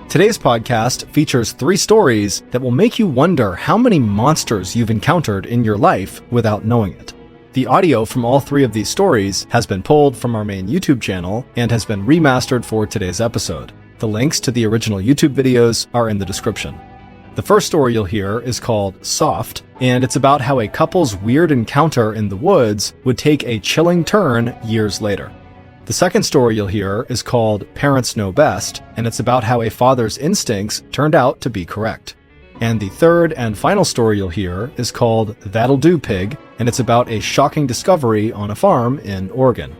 Today's podcast features 3 stories that will make you wonder how many monsters you've encountered in your life without knowing it. The audio from all 3 of these stories has been pulled from our main YouTube channel and has been remastered for today's episode. The links to the original YouTube videos are in the description. The first story you'll hear is called Soft, and it's about how a couple's weird encounter in the woods would take a chilling turn years later. The second story you'll hear is called Parents Know Best, and it's about how a father's instincts turned out to be correct. And the third and final story you'll hear is called That'll Do Pig, and it's about a shocking discovery on a farm in Oregon.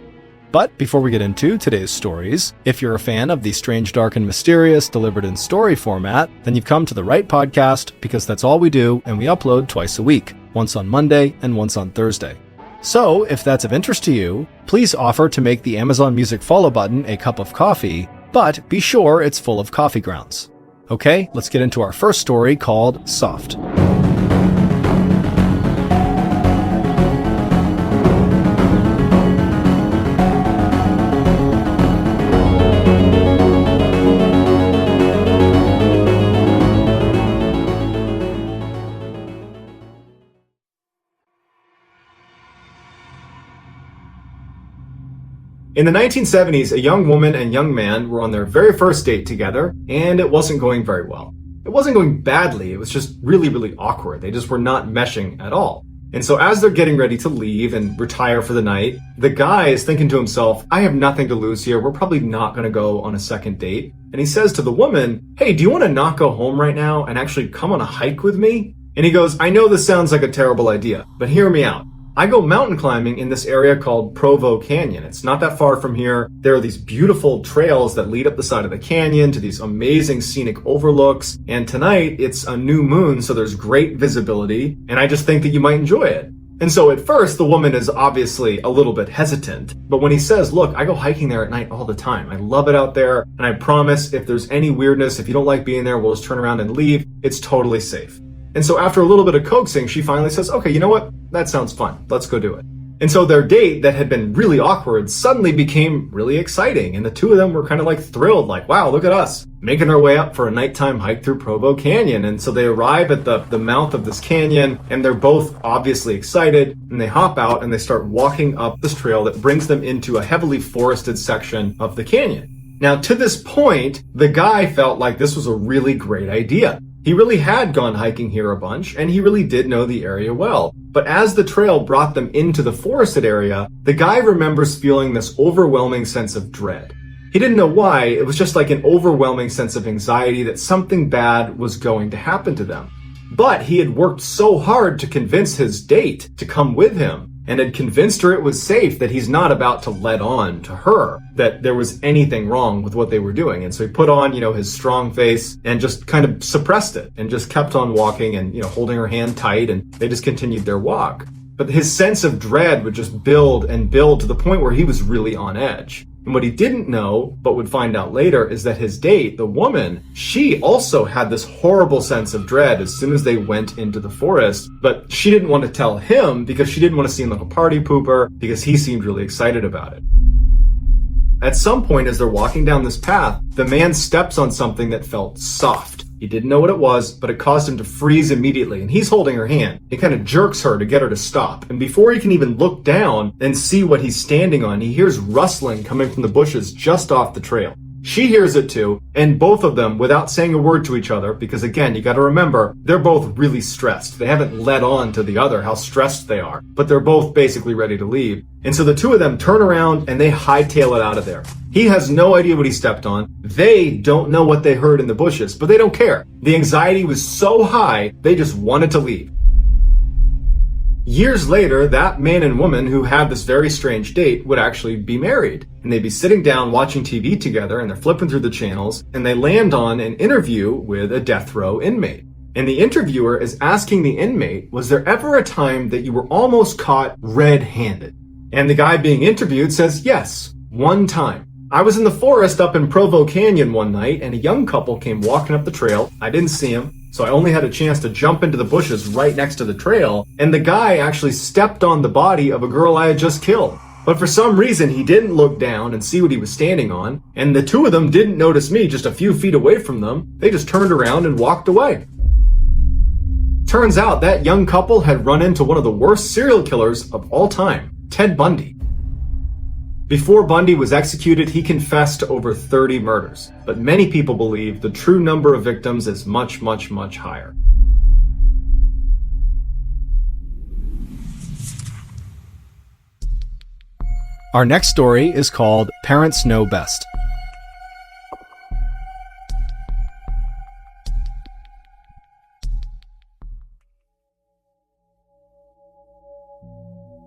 But before we get into today's stories, if you're a fan of the strange, dark, and mysterious delivered in story format, then you've come to the right podcast, because that's all we do, and we upload twice a week, once on Monday and once on Thursday. So, if that's of interest to you, please offer to make the Amazon Music follow button a cup of coffee, but be sure it's full of coffee grounds. Okay, let's get into our first story called Soft. In the 1970s, a young woman and young man were on their very first date together, and it wasn't going very well. It wasn't going badly, it was just really awkward. They just were not meshing at all. And so as they're getting ready to leave and retire for the night, the guy is thinking to himself, I have nothing to lose here, we're probably not going to go on a second date. And he says to the woman, hey, do you want to not go home right now and actually come on a hike with me? And he goes, I know this sounds like a terrible idea, but hear me out. I go mountain climbing in this area called Provo Canyon. It's not that far from here. There are these beautiful trails that lead up the side of the canyon to these amazing scenic overlooks. And tonight it's a new moon, so there's great visibility. And I just think that you might enjoy it. And so at first, the woman is obviously a little bit hesitant. But when he says, look, I go hiking there at night all the time. I love it out there. And I promise if there's any weirdness, if you don't like being there, we'll just turn around and leave. It's totally safe. And so after a little bit of coaxing, she finally says, okay, you know what? That sounds fun. Let's go do it. And so their date that had been really awkward suddenly became really exciting. And the two of them were kind of like thrilled, like, wow, look at us making our way up for a nighttime hike through Provo Canyon. And so they arrive at the mouth of this canyon, and they're both obviously excited, and they hop out and they start walking up this trail that brings them into a heavily forested section of the canyon. Now, to this point, the guy felt like this was a really great idea. He really had gone hiking here a bunch, and he really did know the area well. But as the trail brought them into the forested area, the guy remembers feeling this overwhelming sense of dread. He didn't know why, it was just like an overwhelming sense of anxiety that something bad was going to happen to them. But he had worked so hard to convince his date to come with him, and had convinced her it was safe, that he's not about to let on to her that there was anything wrong with what they were doing. And so he put on, his strong face and just kind of suppressed it and just kept on walking and, holding her hand tight, and they just continued their walk. But his sense of dread would just build and build to the point where he was really on edge. And what he didn't know, but would find out later, is that his date, the woman, she also had this horrible sense of dread as soon as they went into the forest. But she didn't want to tell him because she didn't want to seem like a party pooper, because he seemed really excited about it. At some point as they're walking down this path, the man steps on something that felt soft. He didn't know what it was, but it caused him to freeze immediately, and he's holding her hand. He kind of jerks her to get her to stop, and before he can even look down and see what he's standing on, he hears rustling coming from the bushes just off the trail. She hears it too, and both of them, without saying a word to each other, because again, you gotta remember, they're both really stressed. They haven't let on to the other how stressed they are, but they're both basically ready to leave. And so the two of them turn around and they hightail it out of there. He has no idea what he stepped on. They don't know what they heard in the bushes, but they don't care. The anxiety was so high, they just wanted to leave. Years later, that man and woman who had this very strange date would actually be married. And they'd be sitting down watching TV together, and they're flipping through the channels, and they land on an interview with a death row inmate. And the interviewer is asking the inmate, was there ever a time that you were almost caught red-handed? And the guy being interviewed says, yes, one time. I was in the forest up in Provo Canyon one night, and a young couple came walking up the trail. I didn't see them, so I only had a chance to jump into the bushes right next to the trail, and the guy actually stepped on the body of a girl I had just killed. But for some reason, he didn't look down and see what he was standing on, and the two of them didn't notice me just a few feet away from them. They just turned around and walked away. Turns out that young couple had run into one of the worst serial killers of all time, Ted Bundy. Before Bundy was executed, he confessed to over 30 murders, but many people believe the true number of victims is much, much, much higher. Our next story is called Parents Know Best.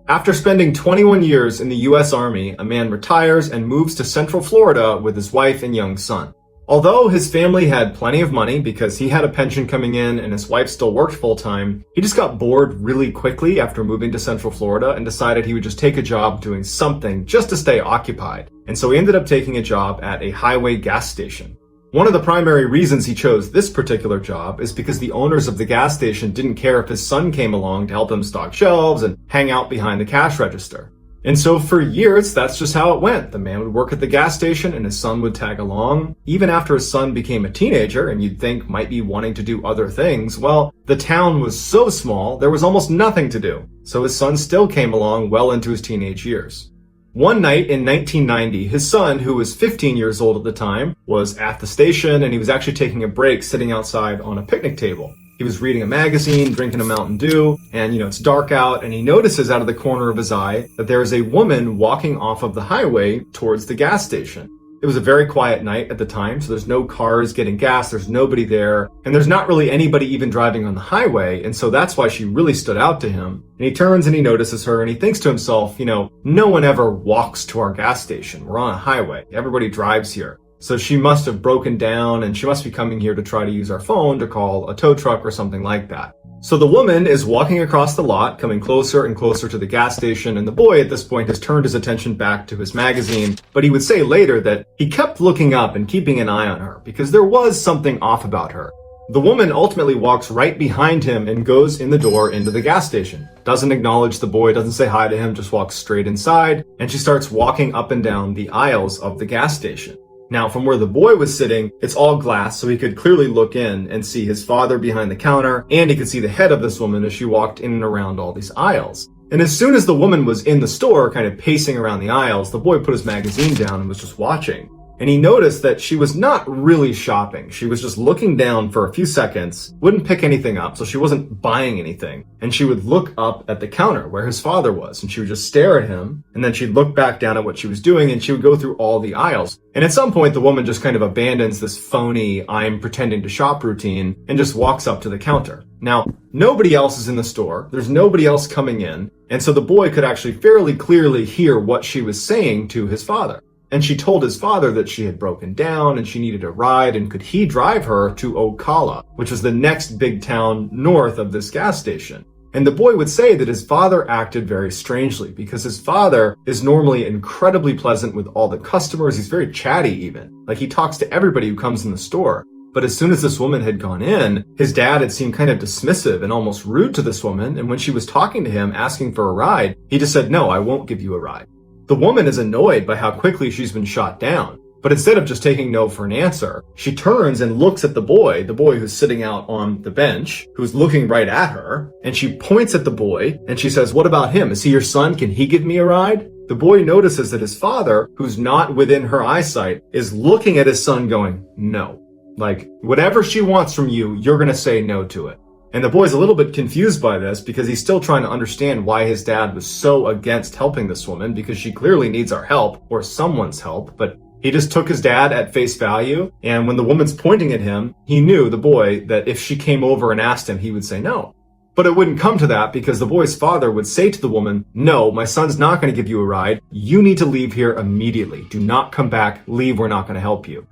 After spending 21 years in the US Army, a man retires and moves to Central Florida with his wife and young son. Although his family had plenty of money because he had a pension coming in and his wife still worked full-time, he just got bored really quickly after moving to Central Florida and decided he would just take a job doing something just to stay occupied. And so he ended up taking a job at a highway gas station. One of the primary reasons he chose this particular job is because the owners of the gas station didn't care if his son came along to help him stock shelves and hang out behind the cash register. And so for years, that's just how it went. The man would work at the gas station and his son would tag along. Even after his son became a teenager and you'd think might be wanting to do other things, well, the town was so small, there was almost nothing to do. So his son still came along well into his teenage years. One night in 1990, his son, who was 15 years old at the time, was at the station and he was actually taking a break sitting outside on a picnic table. He was reading a magazine, drinking a Mountain Dew, and it's dark out, and he notices out of the corner of his eye that there is a woman walking off of the highway towards the gas station. It was a very quiet night at the time, so there's no cars getting gas, there's nobody there, and there's not really anybody even driving on the highway, and so that's why she really stood out to him. And he turns and he notices her, and he thinks to himself, no one ever walks to our gas station. We're on a highway. Everybody drives here. So she must have broken down and she must be coming here to try to use our phone to call a tow truck or something like that. So the woman is walking across the lot, coming closer and closer to the gas station, and the boy at this point has turned his attention back to his magazine, but he would say later that he kept looking up and keeping an eye on her because there was something off about her. The woman ultimately walks right behind him and goes in the door into the gas station. Doesn't acknowledge the boy, doesn't say hi to him, just walks straight inside, and she starts walking up and down the aisles of the gas station. Now, from where the boy was sitting, it's all glass, so he could clearly look in and see his father behind the counter, and he could see the head of this woman as she walked in and around all these aisles. And as soon as the woman was in the store, kind of pacing around the aisles, the boy put his magazine down and was just watching. And he noticed that she was not really shopping. She was just looking down for a few seconds, wouldn't pick anything up, so she wasn't buying anything. And she would look up at the counter where his father was, and she would just stare at him, and then she'd look back down at what she was doing, and she would go through all the aisles. And at some point, the woman just kind of abandons this phony, I'm pretending to shop routine, and just walks up to the counter. Now, nobody else is in the store, there's nobody else coming in, and so the boy could actually fairly clearly hear what she was saying to his father. And she told his father that she had broken down and she needed a ride and could he drive her to Ocala, which was the next big town north of this gas station. And the boy would say that his father acted very strangely because his father is normally incredibly pleasant with all the customers. He's very chatty even. Like he talks to everybody who comes in the store. But as soon as this woman had gone in, his dad had seemed kind of dismissive and almost rude to this woman. And when she was talking to him, asking for a ride, he just said, no, I won't give you a ride. The woman is annoyed by how quickly she's been shot down, but instead of just taking no for an answer, she turns and looks at the boy who's sitting out on the bench, who's looking right at her, and she points at the boy, and she says, what about him? Is he your son? Can he give me a ride? The boy notices that his father, who's not within her eyesight, is looking at his son going, no. Like, whatever she wants from you, you're gonna say no to it. And the boy's a little bit confused by this because he's still trying to understand why his dad was so against helping this woman because she clearly needs our help or someone's help. But he just took his dad at face value. And when the woman's pointing at him, he knew, the boy, that if she came over and asked him, he would say no. But it wouldn't come to that because the boy's father would say to the woman, no, my son's not going to give you a ride. You need to leave here immediately. Do not come back. Leave. We're not going to help you.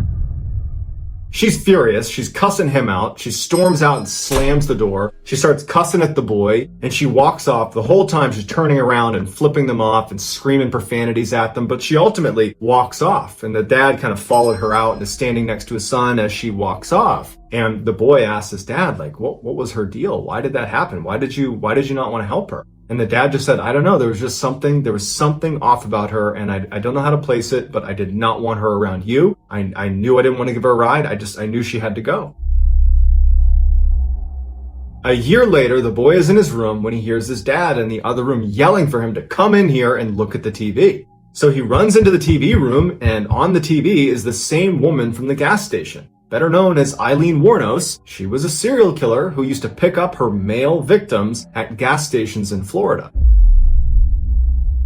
She's furious. She's cussing him out. She storms out and slams the door. She starts cussing at the boy and she walks off. The whole time she's turning around and flipping them off and screaming profanities at them. But she ultimately walks off and the dad kind of followed her out and is standing next to his son as she walks off. And the boy asks his dad, like, what was her deal? Why did that happen? Why did you not want to help her? And the dad just said, I don't know, there was something off about her, and I don't know how to place it, but I did not want her around you. I knew I didn't want to give her a ride. I knew she had to go. A year later, the boy is in his room when he hears his dad in the other room yelling for him to come in here and look at the TV. So he runs into the TV room, and on the TV is the same woman from the gas station. Better known as Eileen Wuornos. She was a serial killer who used to pick up her male victims at gas stations in Florida.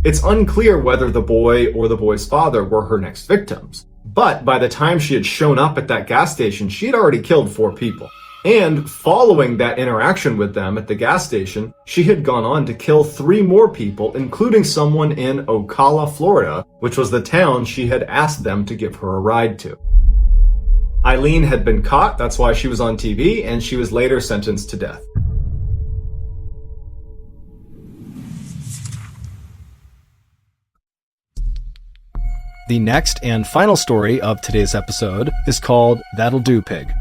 It's unclear whether the boy or the boy's father were her next victims. But by the time she had shown up at that gas station, she had already killed 4 people. And following that interaction with them at the gas station, she had gone on to kill 3 more people, including someone in Ocala, Florida, which was the town she had asked them to give her a ride to. Eileen had been caught, that's why she was on TV, and she was later sentenced to death. The next and final story of today's episode is called That'll Do, Pig.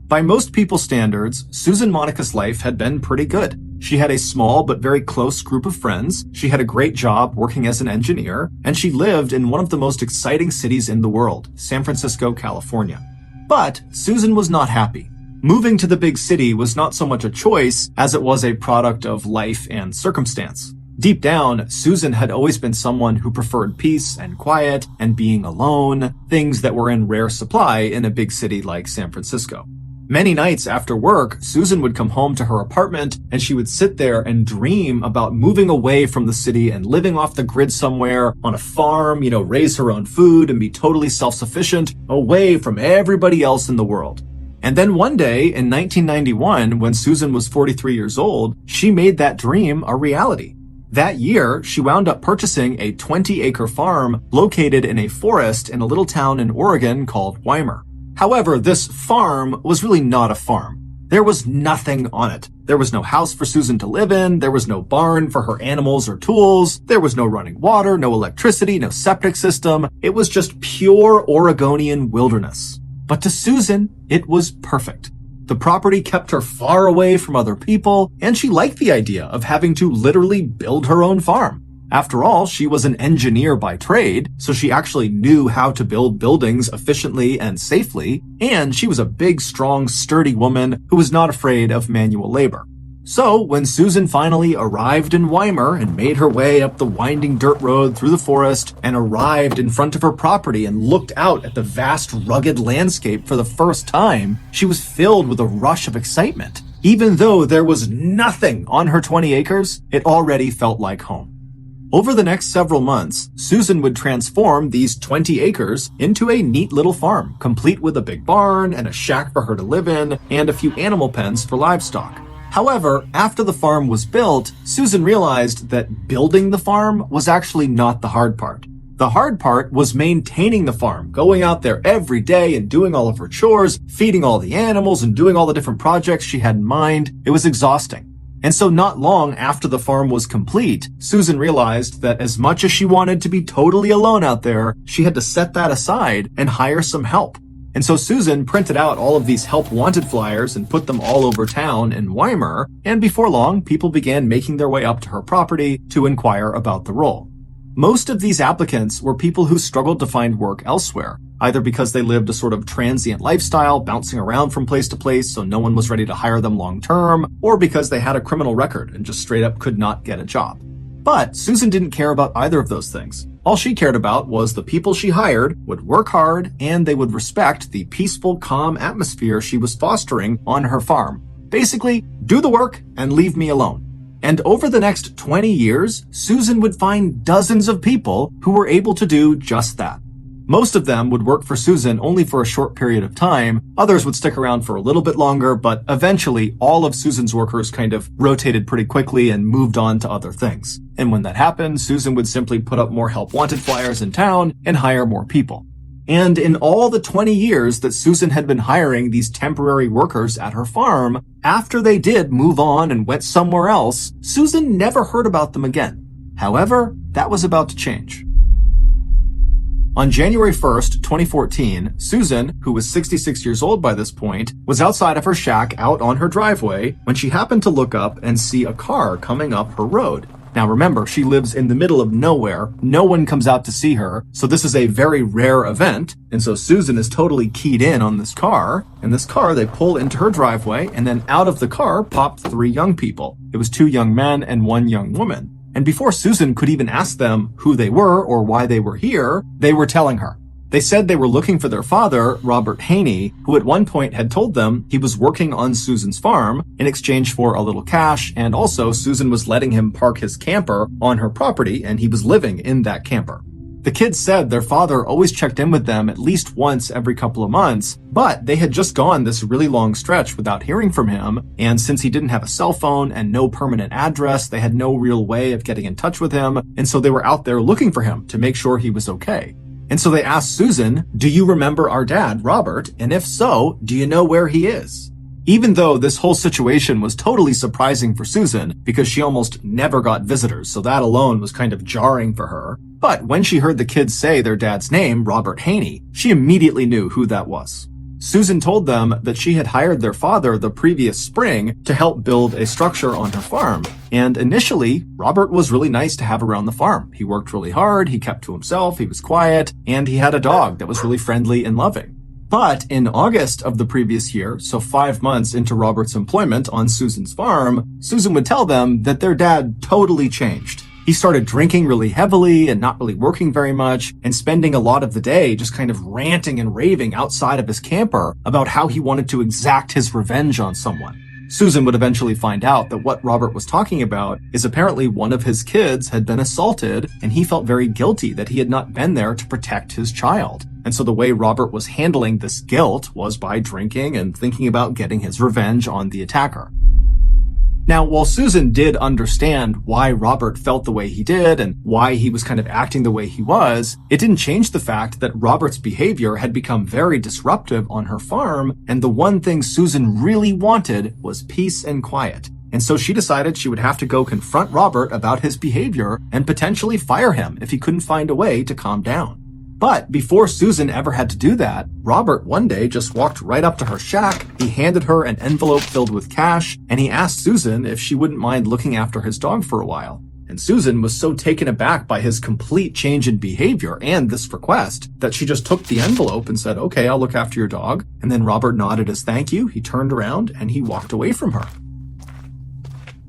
By most people's standards, Susan Monica's life had been pretty good. She had a small but very close group of friends, she had a great job working as an engineer, and she lived in one of the most exciting cities in the world, San Francisco, California. But Susan was not happy. Moving to the big city was not so much a choice as it was a product of life and circumstance. Deep down, Susan had always been someone who preferred peace and quiet and being alone, things that were in rare supply in a big city like San Francisco. Many nights after work, Susan would come home to her apartment and she would sit there and dream about moving away from the city and living off the grid somewhere on a farm, raise her own food and be totally self-sufficient, away from everybody else in the world. And then one day in 1991, when Susan was 43 years old, she made that dream a reality. That year, she wound up purchasing a 20-acre farm located in a forest in a little town in Oregon called Weimar. However, this farm was really not a farm. There was nothing on it. There was no house for Susan to live in, there was no barn for her animals or tools, there was no running water, no electricity, no septic system. It was just pure Oregonian wilderness. But to Susan, it was perfect. The property kept her far away from other people, and she liked the idea of having to literally build her own farm. After all, she was an engineer by trade, so she actually knew how to build buildings efficiently and safely, and she was a big, strong, sturdy woman who was not afraid of manual labor. So, when Susan finally arrived in Weimar and made her way up the winding dirt road through the forest and arrived in front of her property and looked out at the vast, rugged landscape for the first time, she was filled with a rush of excitement. Even though there was nothing on her 20 acres, it already felt like home. Over the next several months, Susan would transform these 20 acres into a neat little farm, complete with a big barn and a shack for her to live in and a few animal pens for livestock. However, after the farm was built, Susan realized that building the farm was actually not the hard part. The hard part was maintaining the farm, going out there every day and doing all of her chores, feeding all the animals and doing all the different projects she had in mind. It was exhausting. And so not long after the farm was complete, Susan realized that as much as she wanted to be totally alone out there, she had to set that aside and hire some help. And so Susan printed out all of these help wanted flyers and put them all over town in Weimar, and before long, people began making their way up to her property to inquire about the role. Most of these applicants were people who struggled to find work elsewhere, either because they lived a sort of transient lifestyle, bouncing around from place to place so no one was ready to hire them long term, or because they had a criminal record and just straight up could not get a job. But Susan didn't care about either of those things. All she cared about was the people she hired would work hard and they would respect the peaceful, calm atmosphere she was fostering on her farm. Basically, do the work and leave me alone. And over the next 20 years, Susan would find dozens of people who were able to do just that. Most of them would work for Susan only for a short period of time. Others would stick around for a little bit longer, but eventually all of Susan's workers kind of rotated pretty quickly and moved on to other things. And when that happened, Susan would simply put up more help wanted flyers in town and hire more people. And in all the 20 years that Susan had been hiring these temporary workers at her farm, after they did move on and went somewhere else, Susan never heard about them again. However, that was about to change. On January 1st, 2014, Susan, who was 66 years old by this point, was outside of her shack out on her driveway when she happened to look up and see a car coming up her road. Now remember, she lives in the middle of nowhere. No one comes out to see her, so this is a very rare event. And so Susan is totally keyed in on this car. And this car, they pull into her driveway, and then out of the car popped 3 young people. It was 2 young men and 1 young woman. And before Susan could even ask them who they were or why they were here, they were telling her. They said they were looking for their father, Robert Haney, who at one point had told them he was working on Susan's farm in exchange for a little cash, and also Susan was letting him park his camper on her property, and he was living in that camper. The kids said their father always checked in with them at least once every couple of months, but they had just gone this really long stretch without hearing from him, and since he didn't have a cell phone and no permanent address, they had no real way of getting in touch with him, and so they were out there looking for him to make sure he was okay. And so they asked Susan, "Do you remember our dad, Robert? And if so, do you know where he is?" Even though this whole situation was totally surprising for Susan, because she almost never got visitors, so that alone was kind of jarring for her. But when she heard the kids say their dad's name, Robert Haney, she immediately knew who that was. Susan told them that she had hired their father the previous spring to help build a structure on her farm. And initially, Robert was really nice to have around the farm. He worked really hard, he kept to himself, he was quiet, and he had a dog that was really friendly and loving. But in August of the previous year, so 5 months into Robert's employment on Susan's farm, Susan would tell them that their dad totally changed. He started drinking really heavily and not really working very much, and spending a lot of the day just kind of ranting and raving outside of his camper about how he wanted to exact his revenge on someone. Susan would eventually find out that what Robert was talking about is apparently one of his kids had been assaulted, and he felt very guilty that he had not been there to protect his child. And so the way Robert was handling this guilt was by drinking and thinking about getting his revenge on the attacker. Now, while Susan did understand why Robert felt the way he did and why he was kind of acting the way he was, it didn't change the fact that Robert's behavior had become very disruptive on her farm, and the one thing Susan really wanted was peace and quiet. And so she decided she would have to go confront Robert about his behavior and potentially fire him if he couldn't find a way to calm down. But before Susan ever had to do that, Robert one day just walked right up to her shack, he handed her an envelope filled with cash, and he asked Susan if she wouldn't mind looking after his dog for a while. And Susan was so taken aback by his complete change in behavior and this request that she just took the envelope and said, "Okay, I'll look after your dog." And then Robert nodded as thank you, he turned around, and he walked away from her.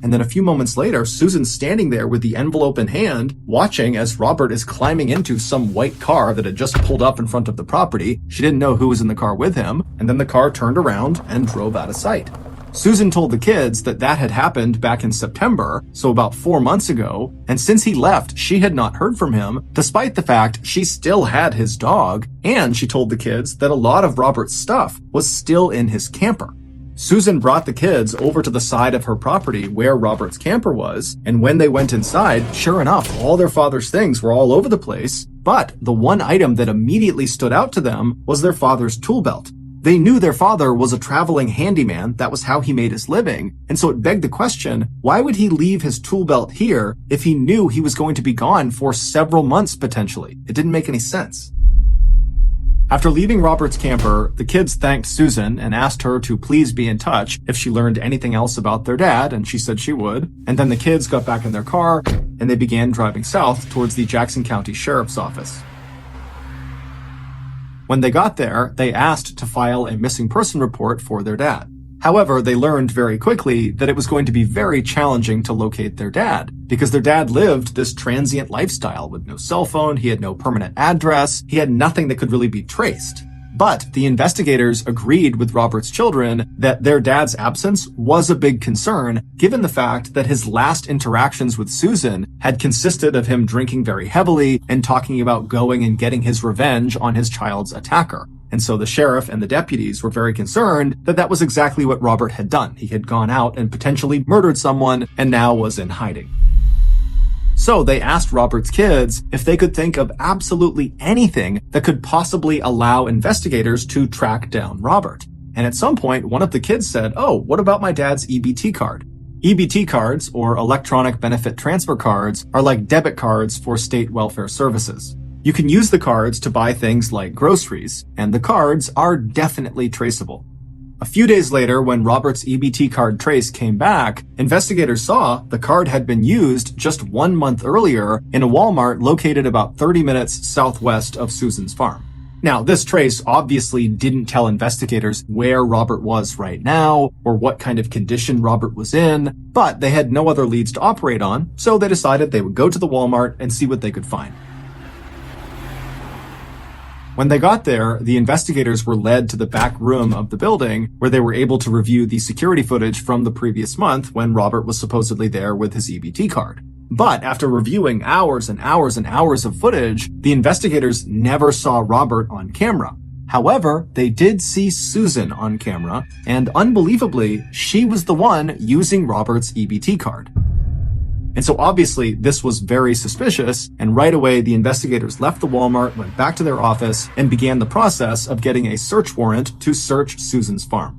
And then a few moments later, Susan's standing there with the envelope in hand, watching as Robert is climbing into some white car that had just pulled up in front of the property. She didn't know who was in the car with him, and then the car turned around and drove out of sight. Susan told the kids that that had happened back in September, so about 4 months ago, and since he left, she had not heard from him, despite the fact she still had his dog, and she told the kids that a lot of Robert's stuff was still in his camper. Susan brought the kids over to the side of her property where Robert's camper was, and when they went inside, sure enough, all their father's things were all over the place, but the one item that immediately stood out to them was their father's tool belt. They knew their father was a traveling handyman, that was how he made his living, and so it begged the question, why would he leave his tool belt here if he knew he was going to be gone for several months potentially? It didn't make any sense. After leaving Robert's camper, the kids thanked Susan and asked her to please be in touch if she learned anything else about their dad, and she said she would. And then the kids got back in their car, and they began driving south towards the Jackson County Sheriff's Office. When they got there, they asked to file a missing person report for their dad. However, they learned very quickly that it was going to be very challenging to locate their dad, because their dad lived this transient lifestyle with no cell phone, he had no permanent address, he had nothing that could really be traced. But the investigators agreed with Robert's children that their dad's absence was a big concern, given the fact that his last interactions with Susan had consisted of him drinking very heavily and talking about going and getting his revenge on his child's attacker. And so the sheriff and the deputies were very concerned that that was exactly what Robert had done. He had gone out and potentially murdered someone and now was in hiding. So they asked Robert's kids if they could think of absolutely anything that could possibly allow investigators to track down Robert. And at some point, one of the kids said, "Oh, what about my dad's EBT card?" EBT cards, or electronic benefit transfer cards, are like debit cards for state welfare services. You can use the cards to buy things like groceries, and the cards are definitely traceable. A few days later, when Robert's EBT card trace came back, investigators saw the card had been used just 1 month earlier in a Walmart located about 30 minutes southwest of Susan's farm. Now, this trace obviously didn't tell investigators where Robert was right now or what kind of condition Robert was in, but they had no other leads to operate on, so they decided they would go to the Walmart and see what they could find. When they got there, the investigators were led to the back room of the building where they were able to review the security footage from the previous month when Robert was supposedly there with his EBT card. But after reviewing hours and hours and hours of footage, the investigators never saw Robert on camera. However, they did see Susan on camera, and unbelievably, she was the one using Robert's EBT card. And so obviously this was very suspicious, and right away the investigators left the Walmart, went back to their office, and began the process of getting a search warrant to search Susan's farm.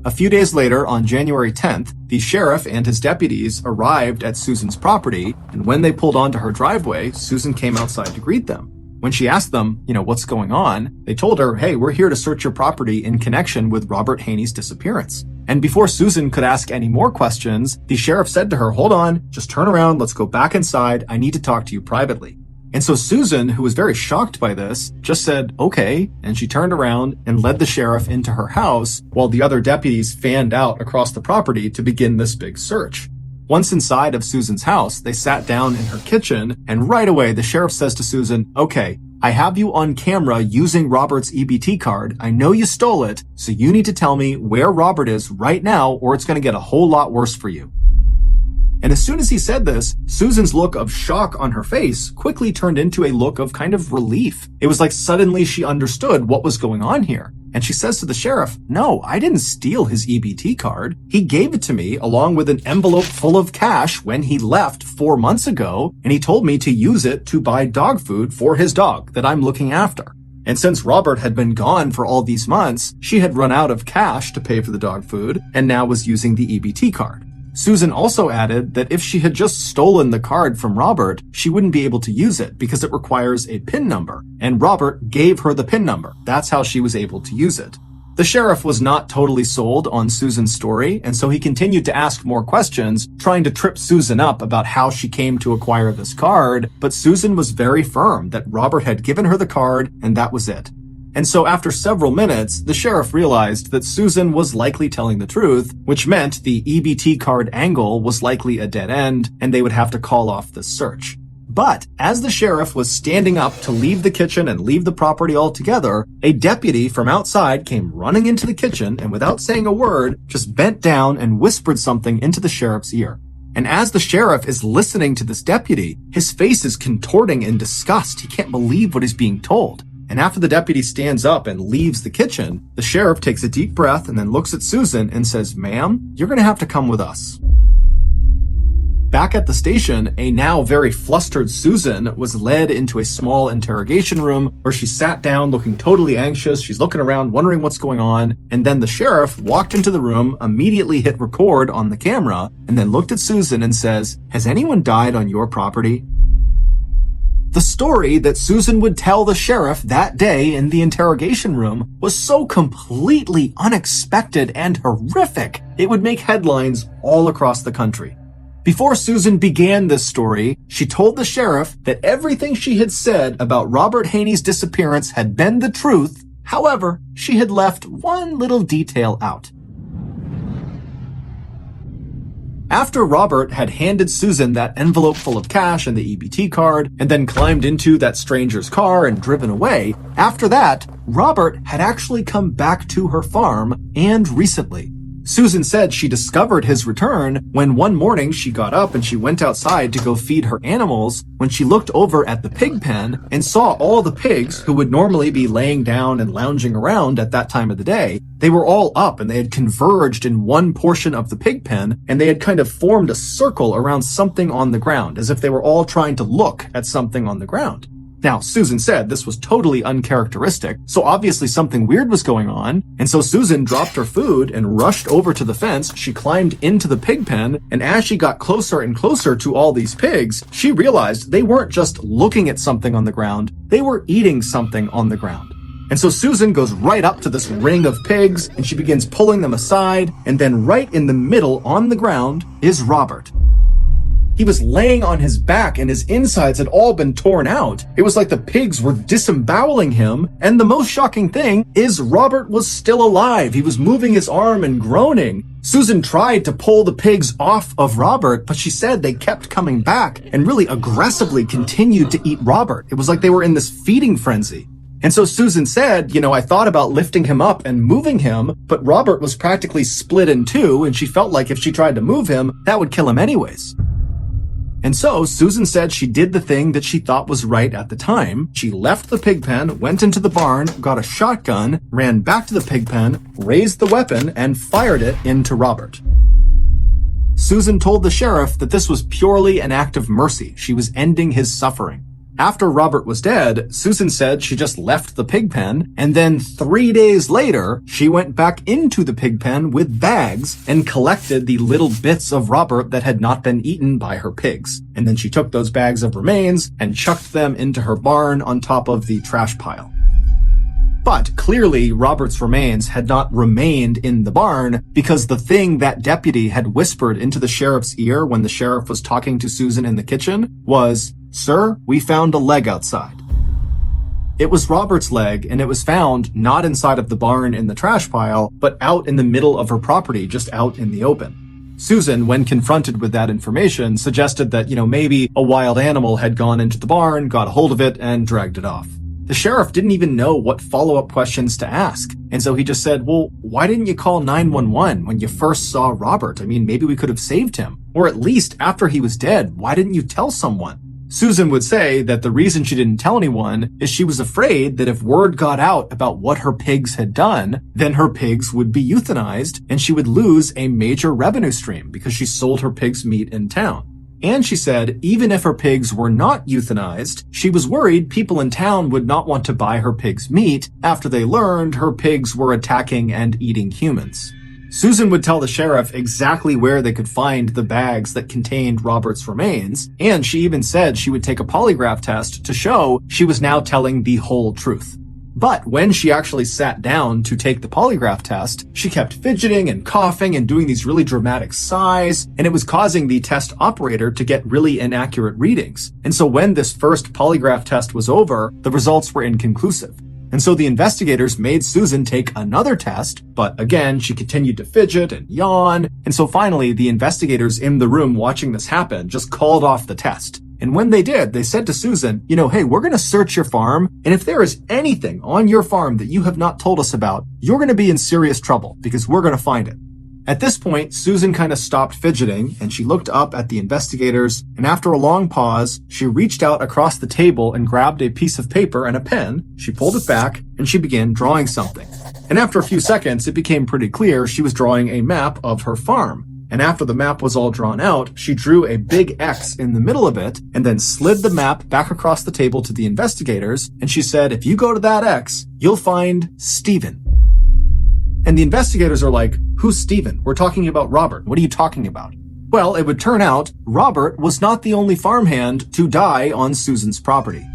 A few days later, on January 10th, the sheriff and his deputies arrived at Susan's property, and when they pulled onto her driveway, Susan came outside to greet them. When she asked them, what's going on, they told her, hey, we're here to search your property in connection with Robert Haney's disappearance. And before Susan could ask any more questions, the sheriff said to her, hold on, just turn around, let's go back inside, I need to talk to you privately. And so Susan, who was very shocked by this, just said, okay, and she turned around and led the sheriff into her house while the other deputies fanned out across the property to begin this big search. Once inside of Susan's house, they sat down in her kitchen, and right away the sheriff says to Susan, okay, I have you on camera using Robert's EBT card. I know you stole it, so you need to tell me where Robert is right now or it's going to get a whole lot worse for you. And as soon as he said this, Susan's look of shock on her face quickly turned into a look of kind of relief. It was like suddenly she understood what was going on here. And she says to the sheriff, no, I didn't steal his EBT card. He gave it to me along with an envelope full of cash when he left 4 months ago, and he told me to use it to buy dog food for his dog that I'm looking after. And since Robert had been gone for all these months, she had run out of cash to pay for the dog food and now was using the EBT card. Susan also added that if she had just stolen the card from Robert, she wouldn't be able to use it because it requires a PIN number, and Robert gave her the PIN number. That's how she was able to use it. The sheriff was not totally sold on Susan's story, and so he continued to ask more questions, trying to trip Susan up about how she came to acquire this card, but Susan was very firm that Robert had given her the card, and that was it. And so after several minutes, the sheriff realized that Susan was likely telling the truth, which meant the EBT card angle was likely a dead end, and they would have to call off the search. But as the sheriff was standing up to leave the kitchen and leave the property altogether, a deputy from outside came running into the kitchen and without saying a word, just bent down and whispered something into the sheriff's ear. And as the sheriff is listening to this deputy, his face is contorting in disgust. He can't believe what he's being told. And after the deputy stands up and leaves the kitchen, the sheriff takes a deep breath and then looks at Susan and says, ma'am, you're going to have to come with us. Back at the station, a now very flustered Susan was led into a small interrogation room where she sat down looking totally anxious. She's looking around, wondering what's going on. And then the sheriff walked into the room, immediately hit record on the camera, and then looked at Susan and says, has anyone died on your property? The story that Susan would tell the sheriff that day in the interrogation room was so completely unexpected and horrific, it would make headlines all across the country. Before Susan began this story, she told the sheriff that everything she had said about Robert Haney's disappearance had been the truth. However, she had left one little detail out. After Robert had handed Susan that envelope full of cash and the EBT card, and then climbed into that stranger's car and driven away, after that, Robert had actually come back to her farm, and recently. Susan said she discovered his return when one morning she got up and she went outside to go feed her animals when she looked over at the pig pen and saw all the pigs who would normally be laying down and lounging around at that time of the day. They were all up and they had converged in one portion of the pig pen and they had kind of formed a circle around something on the ground as if they were all trying to look at something on the ground. Now, Susan said this was totally uncharacteristic, so obviously something weird was going on, and so Susan dropped her food and rushed over to the fence. She climbed into the pig pen, and as she got closer and closer to all these pigs, she realized they weren't just looking at something on the ground, they were eating something on the ground. And so Susan goes right up to this ring of pigs, and she begins pulling them aside, and then right in the middle on the ground is Robert. He was laying on his back and his insides had all been torn out. It was like the pigs were disemboweling him, and the most shocking thing is Robert was still alive. He was moving his arm and groaning. Susan tried to pull the pigs off of Robert, but she said they kept coming back and really aggressively continued to eat Robert. It was like they were in this feeding frenzy. And so Susan said, I thought about lifting him up and moving him, but Robert was practically split in two, and she felt like if she tried to move him, that would kill him anyways. And so Susan said she did the thing that she thought was right at the time. She left the pig pen, went into the barn, got a shotgun, ran back to the pig pen, raised the weapon, and fired it into Robert. Susan told the sheriff that this was purely an act of mercy. She was ending his suffering. After Robert was dead, Susan said she just left the pig pen, and then 3 days later, she went back into the pig pen with bags and collected the little bits of Robert that had not been eaten by her pigs. And then she took those bags of remains and chucked them into her barn on top of the trash pile. But clearly, Robert's remains had not remained in the barn because the thing that deputy had whispered into the sheriff's ear when the sheriff was talking to Susan in the kitchen was, "Sir, we found a leg outside." It was Robert's leg, and it was found not inside of the barn in the trash pile, but out in the middle of her property, just out in the open. Susan, when confronted with that information, suggested that, maybe a wild animal had gone into the barn, got a hold of it, and dragged it off. The sheriff didn't even know what follow-up questions to ask, and so he just said, well, why didn't you call 911 when you first saw Robert? I mean, maybe we could have saved him. Or at least after he was dead, why didn't you tell someone? Susan would say that the reason she didn't tell anyone is she was afraid that if word got out about what her pigs had done, then her pigs would be euthanized and she would lose a major revenue stream because she sold her pigs' meat in town. And she said even if her pigs were not euthanized, she was worried people in town would not want to buy her pigs' meat after they learned her pigs were attacking and eating humans. Susan would tell the sheriff exactly where they could find the bags that contained Robert's remains, and she even said she would take a polygraph test to show she was now telling the whole truth. But when she actually sat down to take the polygraph test, she kept fidgeting and coughing and doing these really dramatic sighs, and it was causing the test operator to get really inaccurate readings. And so when this first polygraph test was over, the results were inconclusive. And so the investigators made Susan take another test, but again, she continued to fidget and yawn. And so finally, the investigators in the room watching this happen just called off the test. And when they did, they said to Susan, hey, we're going to search your farm, and if there is anything on your farm that you have not told us about, you're going to be in serious trouble because we're going to find it. At this point, Susan kind of stopped fidgeting, and she looked up at the investigators, and after a long pause, she reached out across the table and grabbed a piece of paper and a pen. She pulled it back, and she began drawing something. And after a few seconds, it became pretty clear she was drawing a map of her farm. And after the map was all drawn out, she drew a big X in the middle of it and then slid the map back across the table to the investigators. And she said, if you go to that X, you'll find Stephen. And the investigators are like, who's Stephen? We're talking about Robert. What are you talking about? Well, it would turn out Robert was not the only farmhand to die on Susan's property.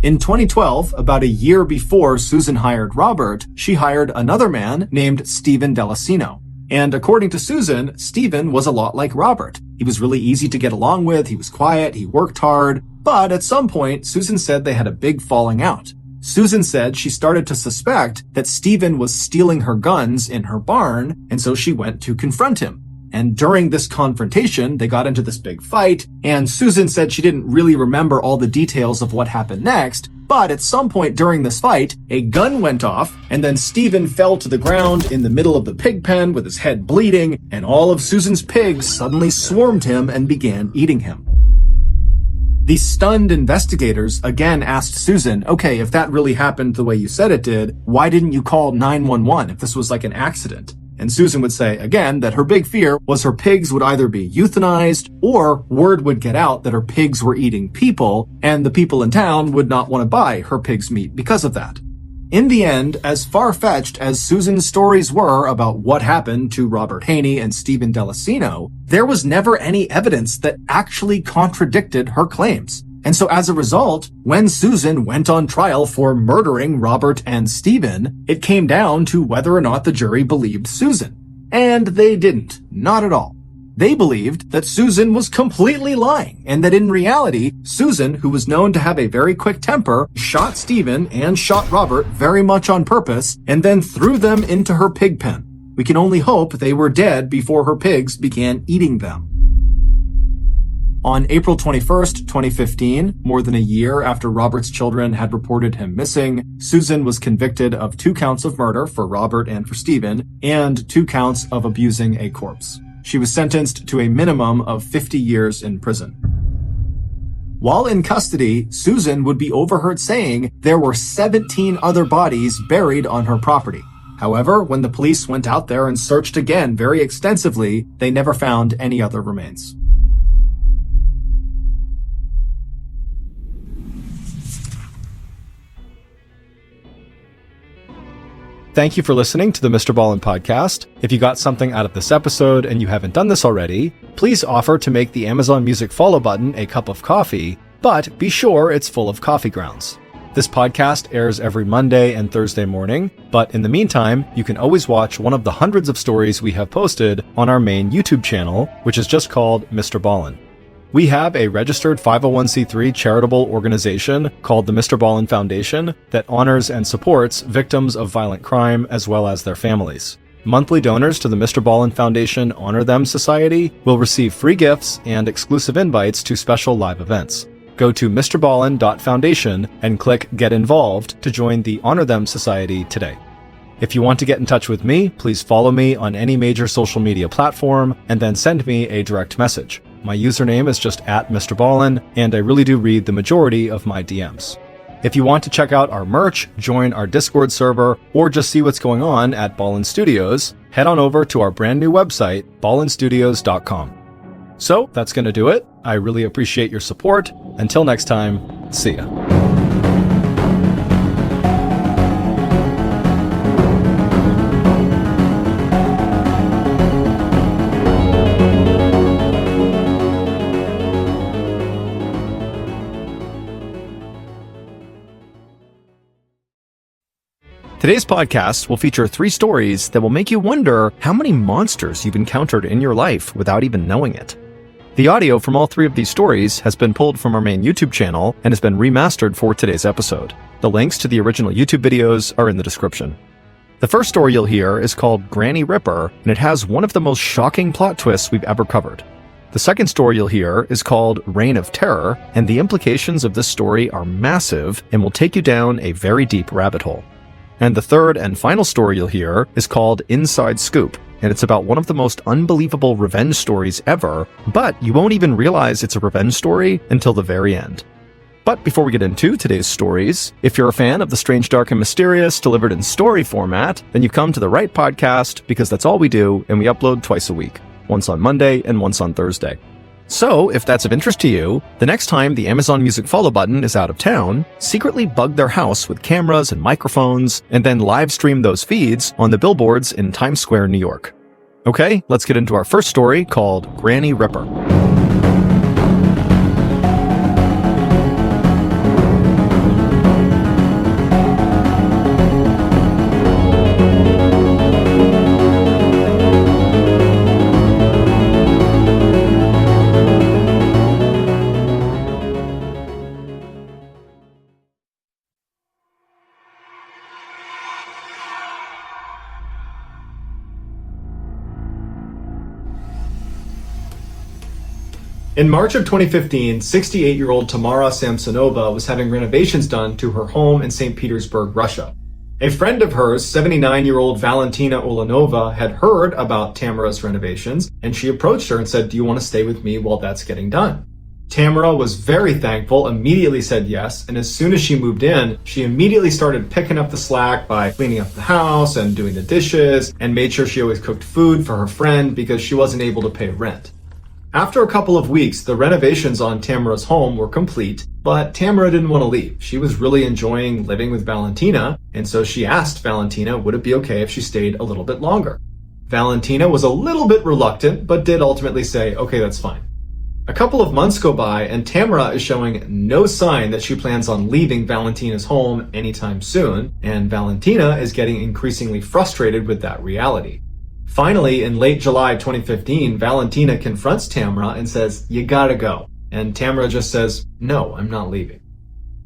In 2012, about a year before Susan hired Robert, she hired another man named Stephen Delicino. And according to Susan, Stephen was a lot like Robert. He was really easy to get along with, he was quiet, he worked hard, but at some point, Susan said they had a big falling out. Susan said she started to suspect that Stephen was stealing her guns in her barn, and so she went to confront him. And during this confrontation, they got into this big fight, and Susan said she didn't really remember all the details of what happened next, but at some point during this fight, a gun went off, and then Stephen fell to the ground in the middle of the pig pen with his head bleeding, and all of Susan's pigs suddenly swarmed him and began eating him. The stunned investigators again asked Susan, okay, if that really happened the way you said it did, why didn't you call 911 if this was like an accident? And Susan would say, again, that her big fear was her pigs would either be euthanized or word would get out that her pigs were eating people, and the people in town would not want to buy her pig's meat because of that. In the end, as far-fetched as Susan's stories were about what happened to Robert Haney and Stephen Delacino, there was never any evidence that actually contradicted her claims. And so as a result, when Susan went on trial for murdering Robert and Stephen, it came down to whether or not the jury believed Susan. And they didn't. Not at all. They believed that Susan was completely lying, and that in reality, Susan, who was known to have a very quick temper, shot Stephen and shot Robert very much on purpose, and then threw them into her pig pen. We can only hope they were dead before her pigs began eating them. On April 21st, 2015, more than a year after Robert's children had reported him missing, Susan was convicted of 2 counts of murder for Robert and for Stephen, and 2 counts of abusing a corpse. She was sentenced to a minimum of 50 years in prison. While in custody, Susan would be overheard saying there were 17 other bodies buried on her property. However, when the police went out there and searched again very extensively, they never found any other remains. Thank you for listening to the MrBallen podcast. If you got something out of this episode and you haven't done this already, please offer to make the Amazon Music follow button a cup of coffee, but be sure it's full of coffee grounds. This podcast airs every Monday and Thursday morning, but in the meantime, you can always watch one of the hundreds of stories we have posted on our main YouTube channel, which is just called MrBallen. We have a registered 501c3 charitable organization called the MrBallen Foundation that honors and supports victims of violent crime as well as their families. Monthly donors to the MrBallen Foundation Honor Them Society will receive free gifts and exclusive invites to special live events. Go to mrballen.foundation and click Get Involved to join the Honor Them Society today. If you want to get in touch with me, please follow me on any major social media platform and then send me a direct message. My username is just @MrBallen, and I really do read the majority of my DMs. If you want to check out our merch, join our Discord server, or just see what's going on at Ballen Studios, head on over to our brand new website, ballenstudios.com. So that's going to do it. I really appreciate your support. Until next time, see ya. Today's podcast will feature 3 stories that will make you wonder how many monsters you've encountered in your life without even knowing it. The audio from all 3 of these stories has been pulled from our main YouTube channel and has been remastered for today's episode. The links to the original YouTube videos are in the description. The first story you'll hear is called Granny Ripper, and it has one of the most shocking plot twists we've ever covered. The second story you'll hear is called Reign of Terror, and the implications of this story are massive and will take you down a very deep rabbit hole. And the third and final story you'll hear is called Inside Scoop, and it's about one of the most unbelievable revenge stories ever, but you won't even realize it's a revenge story until the very end. But before we get into today's stories, if you're a fan of the strange, dark, and mysterious delivered in story format, then you've come to the right podcast, because that's all we do, and we upload twice a week, once on Monday and once on Thursday. So, if that's of interest to you, the next time the Amazon Music follow button is out of town, secretly bug their house with cameras and microphones, and then live stream those feeds on the billboards in Times Square, New York. Okay, let's get into our first story called Granny Ripper. In March of 2015, 68-year-old Tamara Samsonova was having renovations done to her home in St. Petersburg, Russia. A friend of hers, 79-year-old Valentina Ulanova, had heard about Tamara's renovations, and she approached her and said, "Do you want to stay with me while that's getting done?" Tamara was very thankful, immediately said yes, and as soon as she moved in, she immediately started picking up the slack by cleaning up the house and doing the dishes, and made sure she always cooked food for her friend because she wasn't able to pay rent. After a couple of weeks, the renovations on Tamara's home were complete, but Tamara didn't want to leave. She was really enjoying living with Valentina, and so she asked Valentina would it be okay if she stayed a little bit longer. Valentina was a little bit reluctant, but did ultimately say, okay, that's fine. A couple of months go by, and Tamara is showing no sign that she plans on leaving Valentina's home anytime soon, and Valentina is getting increasingly frustrated with that reality. Finally, in late July 2015, Valentina confronts Tamara and says, "You gotta go." And Tamara just says, "No, I'm not leaving."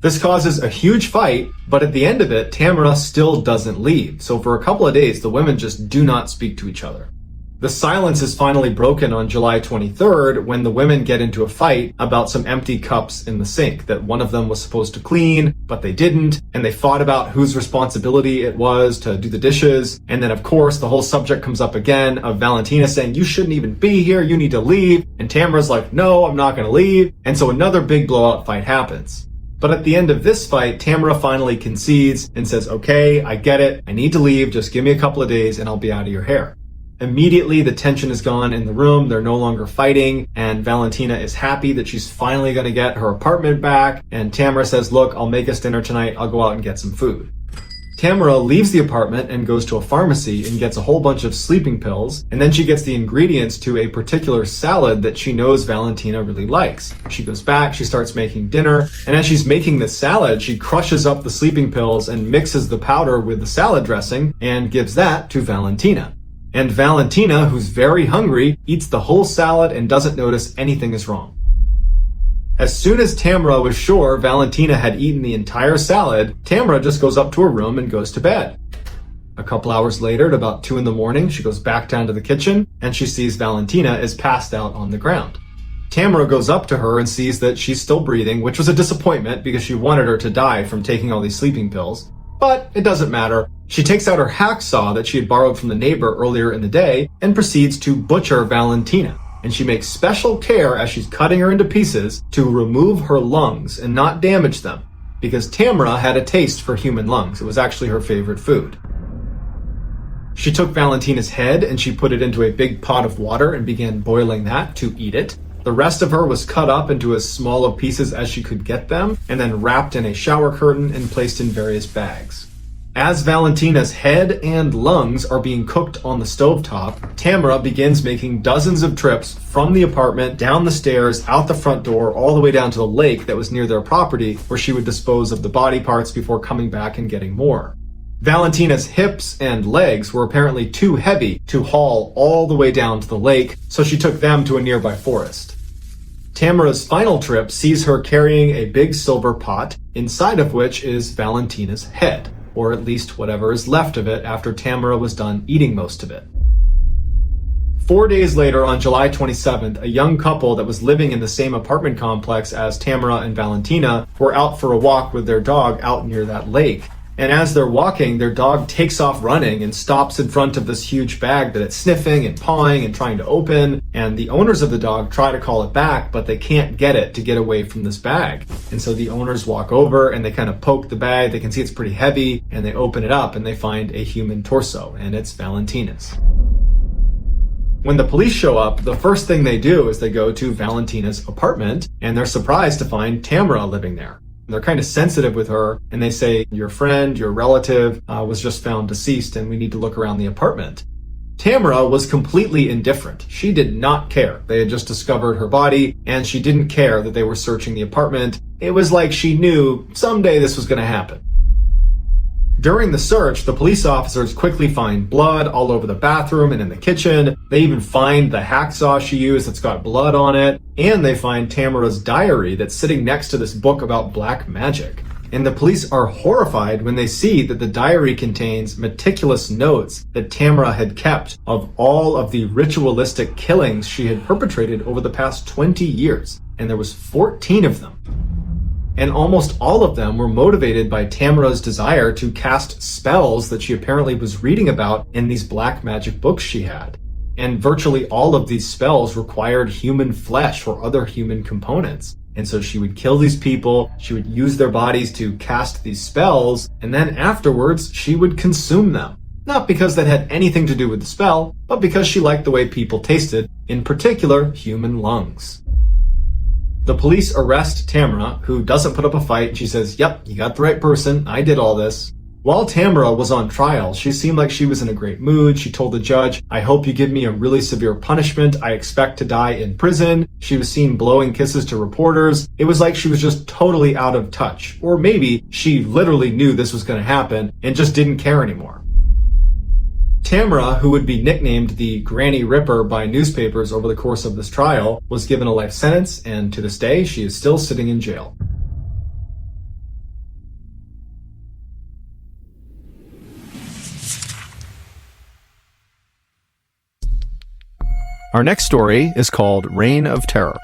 This causes a huge fight, but at the end of it, Tamara still doesn't leave. So for a couple of days, the women just do not speak to each other. The silence is finally broken on July 23rd when the women get into a fight about some empty cups in the sink that one of them was supposed to clean, but they didn't, and they fought about whose responsibility it was to do the dishes. And then of course the whole subject comes up again of Valentina saying, "You shouldn't even be here, you need to leave." And Tamara's like, "No, I'm not gonna leave." And so another big blowout fight happens. But at the end of this fight, Tamara finally concedes and says, "Okay, I get it, I need to leave, just give me a couple of days and I'll be out of your hair." Immediately, the tension is gone in the room, they're no longer fighting, and Valentina is happy that she's finally going to get her apartment back, and Tamara says, "Look, I'll make us dinner tonight, I'll go out and get some food." Tamara leaves the apartment and goes to a pharmacy and gets a whole bunch of sleeping pills, and then she gets the ingredients to a particular salad that she knows Valentina really likes. She goes back, she starts making dinner, and as she's making the salad, she crushes up the sleeping pills and mixes the powder with the salad dressing and gives that to Valentina. And Valentina, who's very hungry, eats the whole salad and doesn't notice anything is wrong. As soon as Tamara was sure Valentina had eaten the entire salad, Tamara just goes up to her room and goes to bed. A couple hours later, at about 2 a.m, she goes back down to the kitchen and she sees Valentina is passed out on the ground. Tamara goes up to her and sees that she's still breathing, which was a disappointment because she wanted her to die from taking all these sleeping pills. But it doesn't matter. She takes out her hacksaw that she had borrowed from the neighbor earlier in the day and proceeds to butcher Valentina. And she makes special care as she's cutting her into pieces to remove her lungs and not damage them, because Tamara had a taste for human lungs. It was actually her favorite food. She took Valentina's head and she put it into a big pot of water and began boiling that to eat it. The rest of her was cut up into as small of pieces as she could get them, and then wrapped in a shower curtain and placed in various bags. As Valentina's head and lungs are being cooked on the stovetop, Tamara begins making dozens of trips from the apartment, down the stairs, out the front door, all the way down to the lake that was near their property, where she would dispose of the body parts before coming back and getting more. Valentina's hips and legs were apparently too heavy to haul all the way down to the lake, so she took them to a nearby forest. Tamara's final trip sees her carrying a big silver pot, inside of which is Valentina's head, or at least whatever is left of it after Tamara was done eating most of it. 4 days later, on July 27th, a young couple that was living in the same apartment complex as Tamara and Valentina were out for a walk with their dog out near that lake. And as they're walking, their dog takes off running and stops in front of this huge bag that it's sniffing and pawing and trying to open. And the owners of the dog try to call it back, but they can't get it to get away from this bag. And so the owners walk over and they kind of poke the bag. They can see it's pretty heavy, and they open it up and they find a human torso, and it's Valentina's. When the police show up, the first thing they do is they go to Valentina's apartment, and they're surprised to find Tamara living there. They're kind of sensitive with her, and they say, "Your friend, your relative, was just found deceased, and we need to look around the apartment." Tamara was completely indifferent. She did not care. They had just discovered her body, and she didn't care that they were searching the apartment. It was like she knew someday this was going to happen. During the search, the police officers quickly find blood all over the bathroom and in the kitchen. They even find the hacksaw she used that's got blood on it. And they find Tamara's diary that's sitting next to this book about black magic. And the police are horrified when they see that the diary contains meticulous notes that Tamara had kept of all of the ritualistic killings she had perpetrated over the past 20 years. And there was 14 of them. And almost all of them were motivated by Tamara's desire to cast spells that she apparently was reading about in these black magic books she had. And virtually all of these spells required human flesh or other human components. And so she would kill these people, she would use their bodies to cast these spells, and then afterwards she would consume them. Not because that had anything to do with the spell, but because she liked the way people tasted, in particular human lungs. The police arrest Tamara, who doesn't put up a fight. She says, "Yep, you got the right person. I did all this." While Tamara was on trial, she seemed like she was in a great mood. She told the judge, "I hope you give me a really severe punishment. I expect to die in prison." She was seen blowing kisses to reporters. It was like she was just totally out of touch. Or maybe she literally knew this was going to happen and just didn't care anymore. Tamara, who would be nicknamed the Granny Ripper by newspapers over the course of this trial, was given a life sentence, and to this day, she is still sitting in jail. Our next story is called Reign of Terror.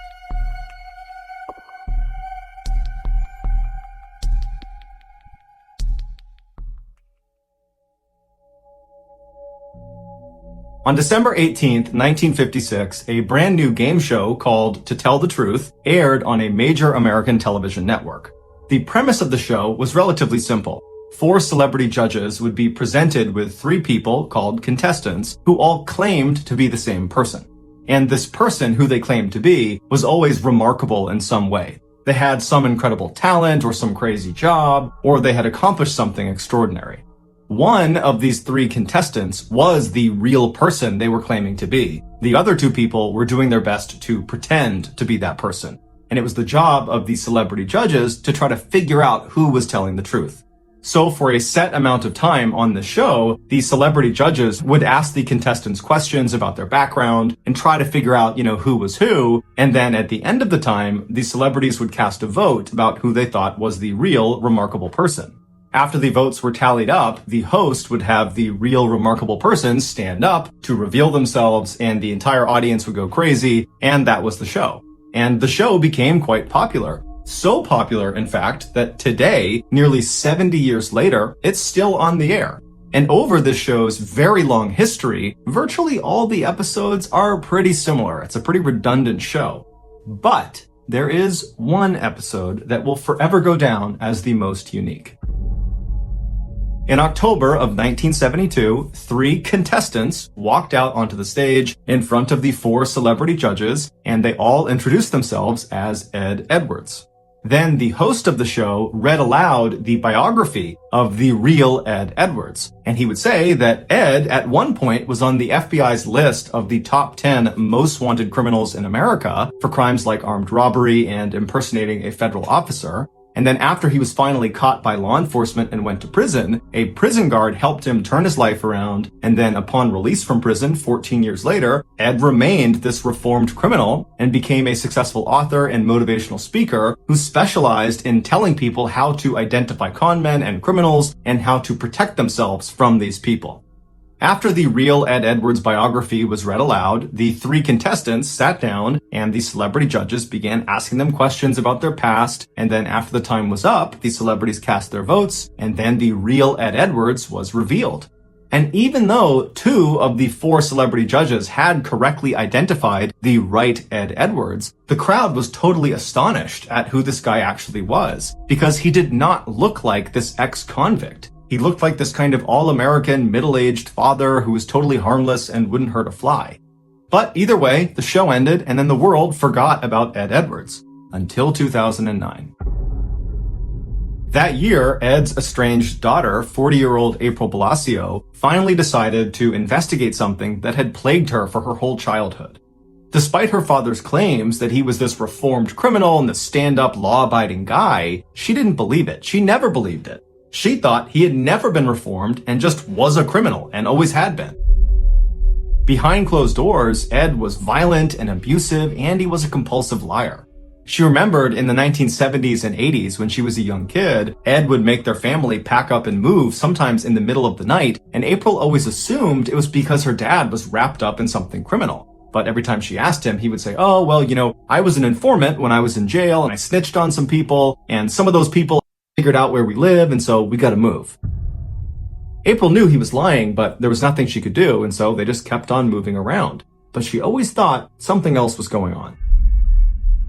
On December 18th, 1956, a brand new game show called To Tell the Truth aired on a major American television network. The premise of the show was relatively simple. 4 celebrity judges would be presented with 3 people called contestants who all claimed to be the same person. And this person who they claimed to be was always remarkable in some way. They had some incredible talent or some crazy job, or they had accomplished something extraordinary. One of these 3 contestants was the real person they were claiming to be. The other 2 people were doing their best to pretend to be that person. And it was the job of the celebrity judges to try to figure out who was telling the truth. So for a set amount of time on the show, the celebrity judges would ask the contestants questions about their background and try to figure out, who was who. And then at the end of the time, the celebrities would cast a vote about who they thought was the real remarkable person. After the votes were tallied up, the host would have the real remarkable person stand up to reveal themselves, and the entire audience would go crazy, and that was the show. And the show became quite popular. So popular, in fact, that today, nearly 70 years later, it's still on the air. And over this show's very long history, virtually all the episodes are pretty similar. It's a pretty redundant show. But there is one episode that will forever go down as the most unique. In October of 1972, 3 contestants walked out onto the stage in front of the 4 celebrity judges, and they all introduced themselves as Ed Edwards. Then the host of the show read aloud the biography of the real Ed Edwards, and he would say that Ed at one point was on the FBI's list of the top 10 most wanted criminals in America for crimes like armed robbery and impersonating a federal officer. And then after he was finally caught by law enforcement and went to prison, a prison guard helped him turn his life around. And then upon release from prison 14 years later, Ed remained this reformed criminal and became a successful author and motivational speaker who specialized in telling people how to identify con men and criminals and how to protect themselves from these people. After the real Ed Edwards biography was read aloud, the 3 contestants sat down and the celebrity judges began asking them questions about their past. And then after the time was up, the celebrities cast their votes, and then the real Ed Edwards was revealed. And even though 2 of the 4 celebrity judges had correctly identified the right Ed Edwards, the crowd was totally astonished at who this guy actually was, because he did not look like this ex-convict. He looked like this kind of all-American, middle-aged father who was totally harmless and wouldn't hurt a fly. But either way, the show ended, and then the world forgot about Ed Edwards. Until 2009. That year, Ed's estranged daughter, 40-year-old April Blasio, finally decided to investigate something that had plagued her for her whole childhood. Despite her father's claims that he was this reformed criminal and this stand-up, law-abiding guy, she didn't believe it. She never believed it. She thought he had never been reformed and just was a criminal and always had been. Behind closed doors, Ed was violent and abusive, and he was a compulsive liar. She remembered in the 1970s and 80s when she was a young kid, Ed would make their family pack up and move sometimes in the middle of the night, and April always assumed it was because her dad was wrapped up in something criminal. But every time she asked him, he would say, "Oh, well, I was an informant when I was in jail and I snitched on some people, and some of those people figured out where we live, and so we gotta move." April knew he was lying, but there was nothing she could do, and so they just kept on moving around. But she always thought something else was going on.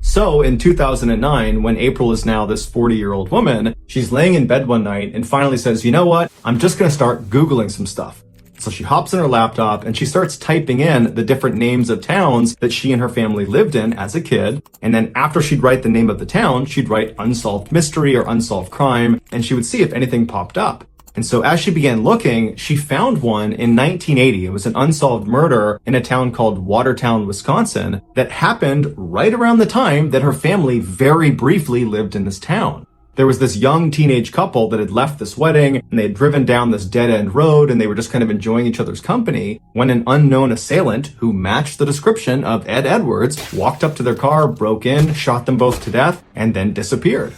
So in 2009, when April is now this 40-year-old woman, she's laying in bed one night and finally says, you know what, I'm just gonna start Googling some stuff. So she hops in her laptop and she starts typing in the different names of towns that she and her family lived in as a kid. And then after she'd write the name of the town, she'd write unsolved mystery or unsolved crime, and she would see if anything popped up. And so as she began looking, she found one in 1980. It was an unsolved murder in a town called Watertown, Wisconsin, that happened right around the time that her family very briefly lived in this town. There was this young teenage couple that had left this wedding and they had driven down this dead-end road and they were just kind of enjoying each other's company when an unknown assailant who matched the description of Ed Edwards walked up to their car, broke in, shot them both to death, and then disappeared.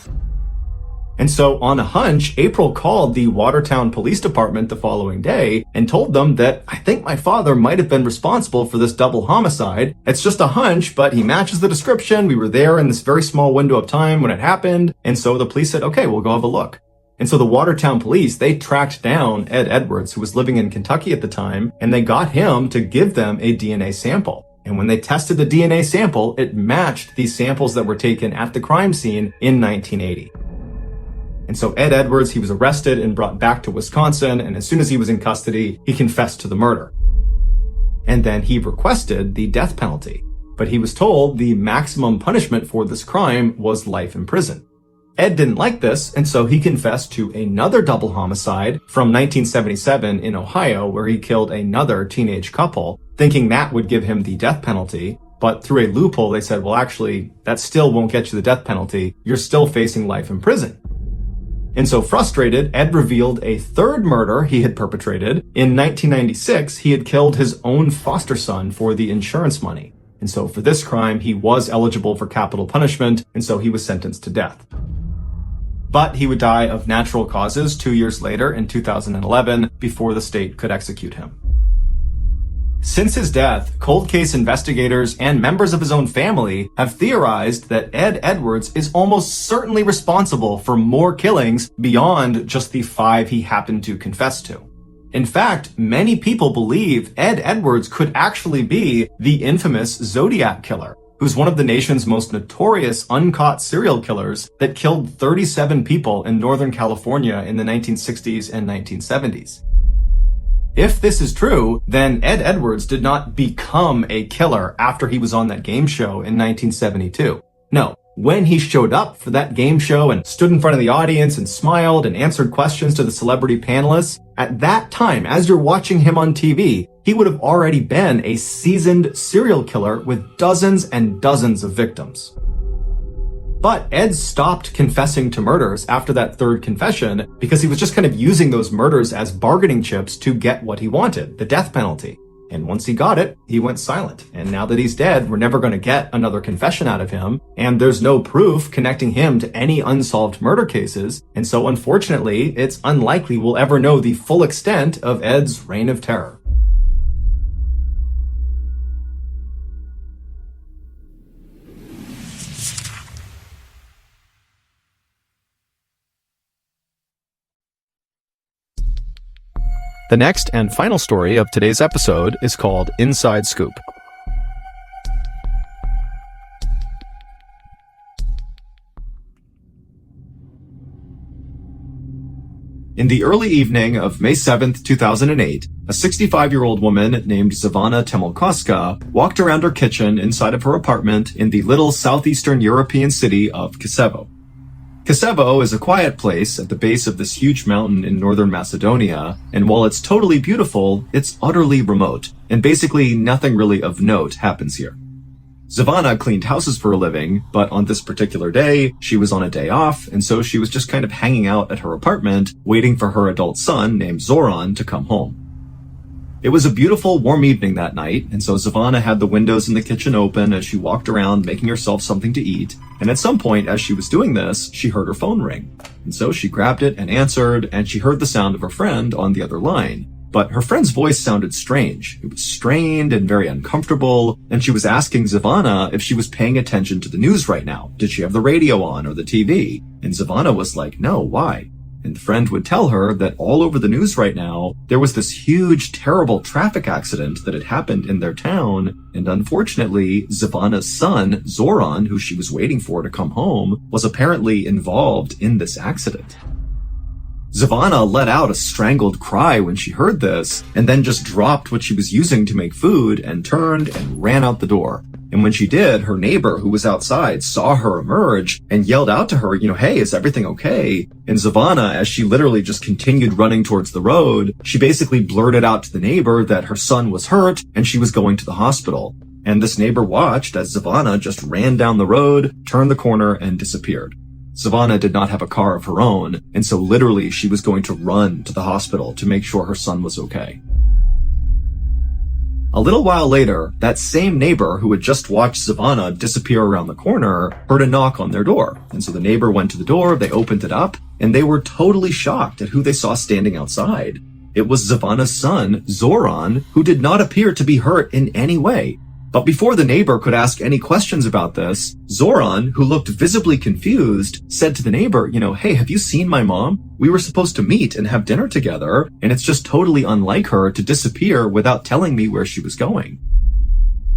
And so on a hunch, April called the Watertown Police Department the following day and told them that, I think my father might have been responsible for this double homicide. It's just a hunch, but he matches the description. We were there in this very small window of time when it happened. And so the police said, okay, we'll go have a look. And so the Watertown police, they tracked down Ed Edwards, who was living in Kentucky at the time, and they got him to give them a DNA sample. And when they tested the DNA sample, it matched the samples that were taken at the crime scene in 1980. And so Ed Edwards, he was arrested and brought back to Wisconsin, and as soon as he was in custody, he confessed to the murder. And then he requested the death penalty, but he was told the maximum punishment for this crime was life in prison. Ed didn't like this, and so he confessed to another double homicide from 1977 in Ohio, where he killed another teenage couple, thinking that would give him the death penalty. But through a loophole, they said, well, actually, that still won't get you the death penalty. You're still facing life in prison. And so frustrated, Ed revealed a third murder he had perpetrated. In 1996, he had killed his own foster son for the insurance money. And so for this crime, he was eligible for capital punishment, and so he was sentenced to death. But he would die of natural causes 2 years later in 2011 before the state could execute him. Since his death, cold case investigators and members of his own family have theorized that Ed Edwards is almost certainly responsible for more killings beyond just the 5 he happened to confess to. In fact, many people believe Ed Edwards could actually be the infamous Zodiac Killer, who's one of the nation's most notorious uncaught serial killers that killed 37 people in Northern California in the 1960s and 1970s. If this is true, then Ed Edwards did not become a killer after he was on that game show in 1972. No, when he showed up for that game show and stood in front of the audience and smiled and answered questions to the celebrity panelists, at that time, as you're watching him on TV, he would have already been a seasoned serial killer with dozens and dozens of victims. But Ed stopped confessing to murders after that third confession because he was just kind of using those murders as bargaining chips to get what he wanted, the death penalty. And once he got it, he went silent. And now that he's dead, we're never going to get another confession out of him. And there's no proof connecting him to any unsolved murder cases. And so unfortunately, it's unlikely we'll ever know the full extent of Ed's reign of terror. The next and final story of today's episode is called Inside Scoop. In the early evening of May 7th, 2008, a 65-year-old woman named Zivana Temolkoska walked around her kitchen inside of her apartment in the little southeastern European city of Kisevo. Kisevo is a quiet place at the base of this huge mountain in northern Macedonia, and while it's totally beautiful, it's utterly remote, and basically nothing really of note happens here. Zivana cleaned houses for a living, but on this particular day, she was on a day off, and so she was just kind of hanging out at her apartment, waiting for her adult son named Zoran to come home. It was a beautiful, warm evening that night, and so Zivana had the windows in the kitchen open as she walked around making herself something to eat, and at some point as she was doing this, she heard her phone ring. And so she grabbed it and answered, and she heard the sound of her friend on the other line. But her friend's voice sounded strange. It was strained and very uncomfortable, and she was asking Zivana if she was paying attention to the news right now. Did she have the radio on or the TV? And Zivana was like, no, why? And the friend would tell her that all over the news right now, there was this huge, terrible traffic accident that had happened in their town. And unfortunately, Zavana's son, Zoran, who she was waiting for to come home, was apparently involved in this accident. Zavana let out a strangled cry when she heard this, and then just dropped what she was using to make food and turned and ran out the door. And when she did, her neighbor who was outside saw her emerge and yelled out to her, hey, is everything okay? And Zavana, as she literally just continued running towards the road, she basically blurted out to the neighbor that her son was hurt and she was going to the hospital. And this neighbor watched as Zavana just ran down the road, turned the corner, and disappeared. Zavana did not have a car of her own, and so literally she was going to run to the hospital to make sure her son was okay. A little while later, that same neighbor who had just watched Zavana disappear around the corner heard a knock on their door. And so the neighbor went to the door, they opened it up, and they were totally shocked at who they saw standing outside. It was Zavana's son, Zoran, who did not appear to be hurt in any way. But before the neighbor could ask any questions about this, Zoran, who looked visibly confused, said to the neighbor, hey, have you seen my mom? We were supposed to meet and have dinner together, and it's just totally unlike her to disappear without telling me where she was going.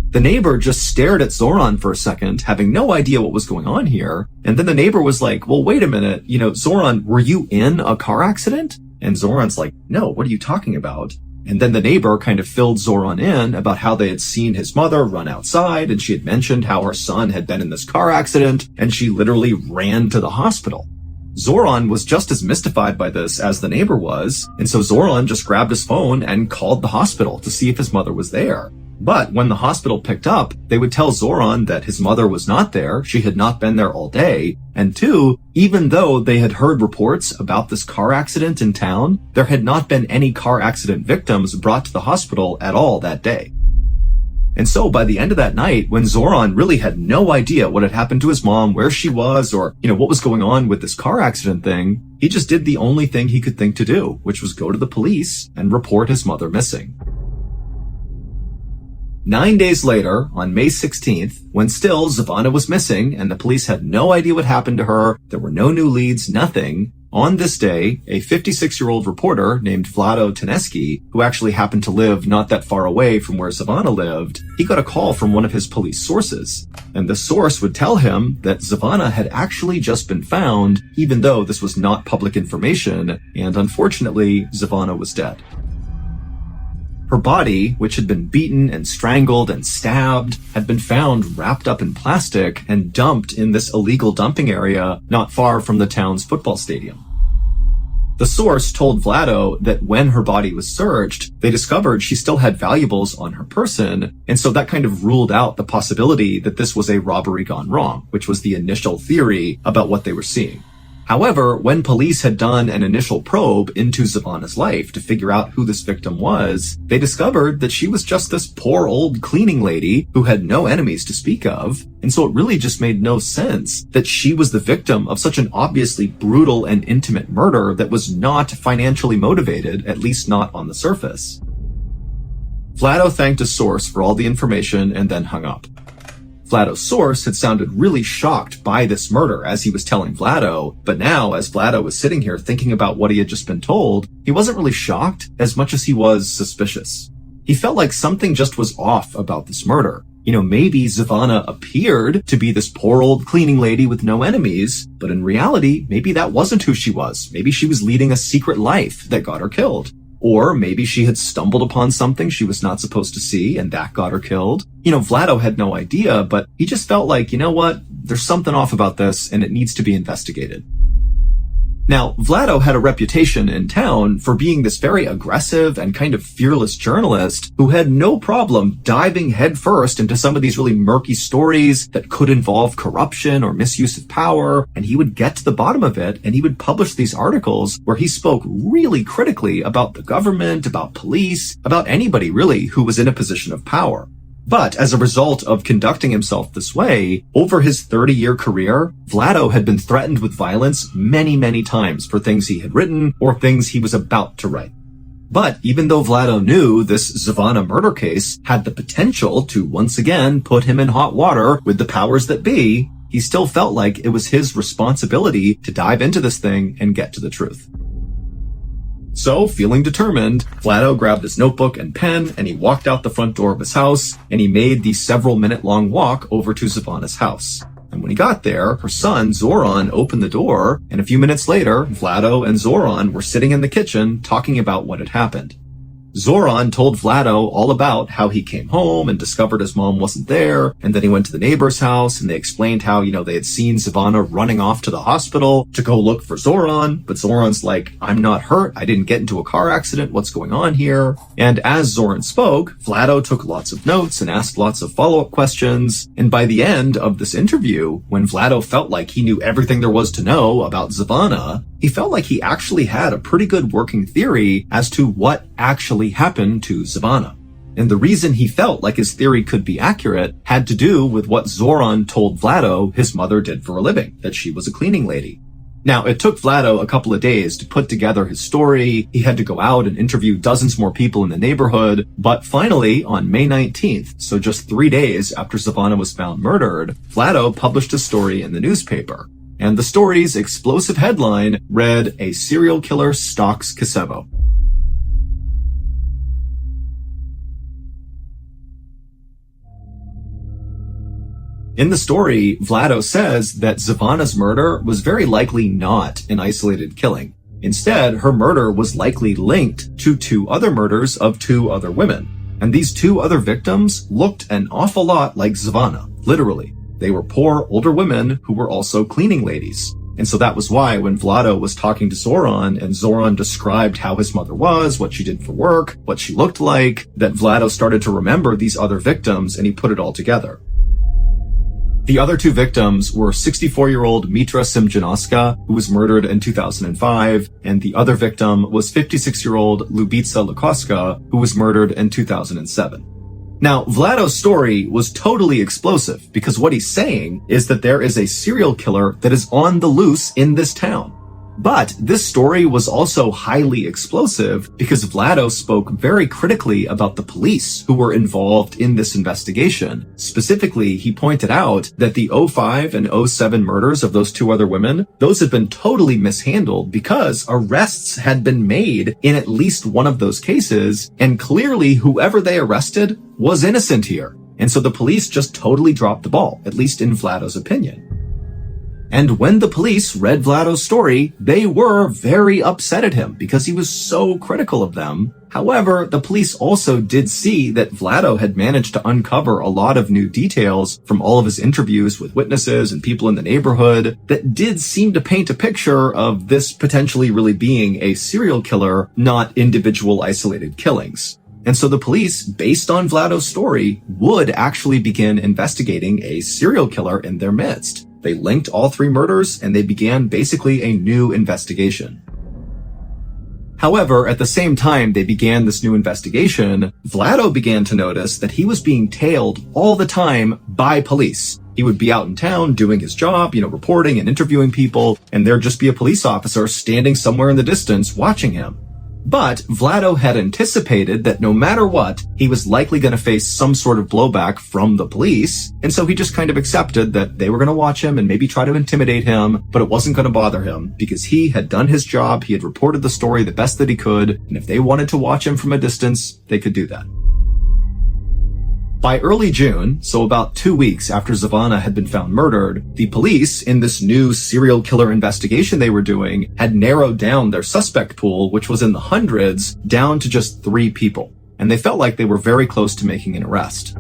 The neighbor just stared at Zoran for a second, having no idea what was going on here, and then the neighbor was like, well, wait a minute, Zoran, were you in a car accident? And Zoran's like, no, what are you talking about? And then the neighbor kind of filled Zoran in about how they had seen his mother run outside, and she had mentioned how her son had been in this car accident, and she literally ran to the hospital. Zoran was just as mystified by this as the neighbor was, and so Zoran just grabbed his phone and called the hospital to see if his mother was there. But when the hospital picked up, they would tell Zoran that his mother was not there, she had not been there all day, and two, even though they had heard reports about this car accident in town, there had not been any car accident victims brought to the hospital at all that day. And so by the end of that night, when Zoran really had no idea what had happened to his mom, where she was, or, what was going on with this car accident thing, he just did the only thing he could think to do, which was go to the police and report his mother missing. 9 days later, on May 16th, when still Zavana was missing and the police had no idea what happened to her, there were no new leads, nothing. On this day, a 56-year-old reporter named Vlado Teneski, who actually happened to live not that far away from where Zavana lived, he got a call from one of his police sources. And the source would tell him that Zavana had actually just been found, even though this was not public information, and unfortunately, Zavana was dead. Her body, which had been beaten and strangled and stabbed, had been found wrapped up in plastic and dumped in this illegal dumping area not far from the town's football stadium. The source told Vlado that when her body was searched, they discovered she still had valuables on her person, and so that kind of ruled out the possibility that this was a robbery gone wrong, which was the initial theory about what they were seeing. However, when police had done an initial probe into Zavana's life to figure out who this victim was, they discovered that she was just this poor old cleaning lady who had no enemies to speak of, and so it really just made no sense that she was the victim of such an obviously brutal and intimate murder that was not financially motivated, at least not on the surface. Vlado thanked his source for all the information and then hung up. Vlado's source had sounded really shocked by this murder as he was telling Vlado, but now, as Vlado was sitting here thinking about what he had just been told, he wasn't really shocked as much as he was suspicious. He felt like something just was off about this murder. Maybe Zavana appeared to be this poor old cleaning lady with no enemies, but in reality, maybe that wasn't who she was. Maybe she was leading a secret life that got her killed. Or maybe she had stumbled upon something she was not supposed to see and that got her killed. Vlado had no idea, but he just felt like, there's something off about this and it needs to be investigated. Now, Vlado had a reputation in town for being this very aggressive and kind of fearless journalist who had no problem diving headfirst into some of these really murky stories that could involve corruption or misuse of power, and he would get to the bottom of it, and he would publish these articles where he spoke really critically about the government, about police, about anybody really who was in a position of power. But as a result of conducting himself this way, over his 30-year career, Vlado had been threatened with violence many, many times for things he had written or things he was about to write. But even though Vlado knew this Zavana murder case had the potential to once again put him in hot water with the powers that be, he still felt like it was his responsibility to dive into this thing and get to the truth. So, feeling determined, Vlado grabbed his notebook and pen and he walked out the front door of his house and he made the several-minute-long walk over to Savannah's house. And when he got there, her son, Zoran, opened the door, and a few minutes later, Vlado and Zoran were sitting in the kitchen talking about what had happened. Zoran told Vlado all about how he came home and discovered his mom wasn't there, and then he went to the neighbor's house and they explained how, they had seen Savannah running off to the hospital to go look for Zoran, but Zoran's like, I'm not hurt, I didn't get into a car accident, what's going on here? And as Zoran spoke, Vlado took lots of notes and asked lots of follow-up questions, and by the end of this interview, when Vlado felt like he knew everything there was to know about Savannah, he felt like he actually had a pretty good working theory as to what actually happened to Savannah. And the reason he felt like his theory could be accurate had to do with what Zoran told Vlado his mother did for a living, that she was a cleaning lady. Now, it took Vlado a couple of days to put together his story. He had to go out and interview dozens more people in the neighborhood. But finally, on May 19th, so just 3 days after Savannah was found murdered, Vlado published a story in the newspaper. And the story's explosive headline read, "A Serial Killer Stalks Kosovo." In the story, Vlado says that Savannah's murder was very likely not an isolated killing. Instead, her murder was likely linked to 2 other murders of 2 other women. And these 2 other victims looked an awful lot like Savannah, literally. They were poor, older women who were also cleaning ladies. And so that was why when Vlado was talking to Zoran and Zoran described how his mother was, what she did for work, what she looked like, that Vlado started to remember these other victims and he put it all together. The other 2 victims were 64-year-old Mitra Simjanowska, who was murdered in 2005, and the other victim was 56-year-old Lubitsa Lukoska, who was murdered in 2007. Now, Vlado's story was totally explosive because what he's saying is that there is a serial killer that is on the loose in this town. But this story was also highly explosive because Vlado spoke very critically about the police who were involved in this investigation. Specifically, he pointed out that the 05 and 07 murders of those 2 other women, those had been totally mishandled because arrests had been made in at least one of those cases, and clearly whoever they arrested was innocent here. And so the police just totally dropped the ball, at least in Vlado's opinion. And when the police read Vlado's story, they were very upset at him because he was so critical of them. However, the police also did see that Vlado had managed to uncover a lot of new details from all of his interviews with witnesses and people in the neighborhood that did seem to paint a picture of this potentially really being a serial killer, not individual isolated killings. And so the police, based on Vlado's story, would actually begin investigating a serial killer in their midst. They linked all 3 murders and they began basically a new investigation. However, at the same time they began this new investigation, Vlado began to notice that he was being tailed all the time by police. He would be out in town doing his job, reporting and interviewing people, and there'd just be a police officer standing somewhere in the distance watching him. But Vlado had anticipated that no matter what, he was likely going to face some sort of blowback from the police, and so he just kind of accepted that they were going to watch him and maybe try to intimidate him, but it wasn't going to bother him because he had done his job, he had reported the story the best that he could, and if they wanted to watch him from a distance, they could do that. By early June, so about 2 weeks after Savannah had been found murdered, the police, in this new serial killer investigation they were doing, had narrowed down their suspect pool, which was in the hundreds, down to just 3 people. And they felt like they were very close to making an arrest.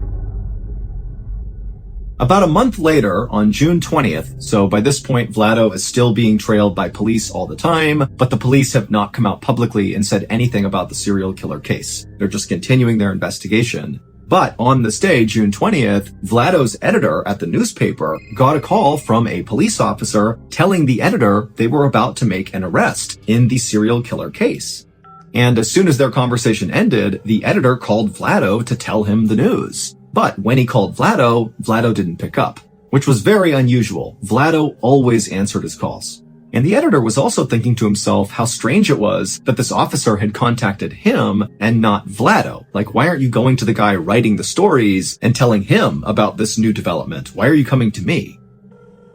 About a month later, on June 20th, so by this point Vlado is still being trailed by police all the time, but the police have not come out publicly and said anything about the serial killer case. They're just continuing their investigation. But on this day, June 20th, Vlado's editor at the newspaper got a call from a police officer telling the editor they were about to make an arrest in the serial killer case. And as soon as their conversation ended, the editor called Vlado to tell him the news. But when he called Vlado, Vlado didn't pick up, which was very unusual. Vlado always answered his calls. And the editor was also thinking to himself how strange it was that this officer had contacted him and not Vlado. Like, why aren't you going to the guy writing the stories and telling him about this new development? Why are you coming to me?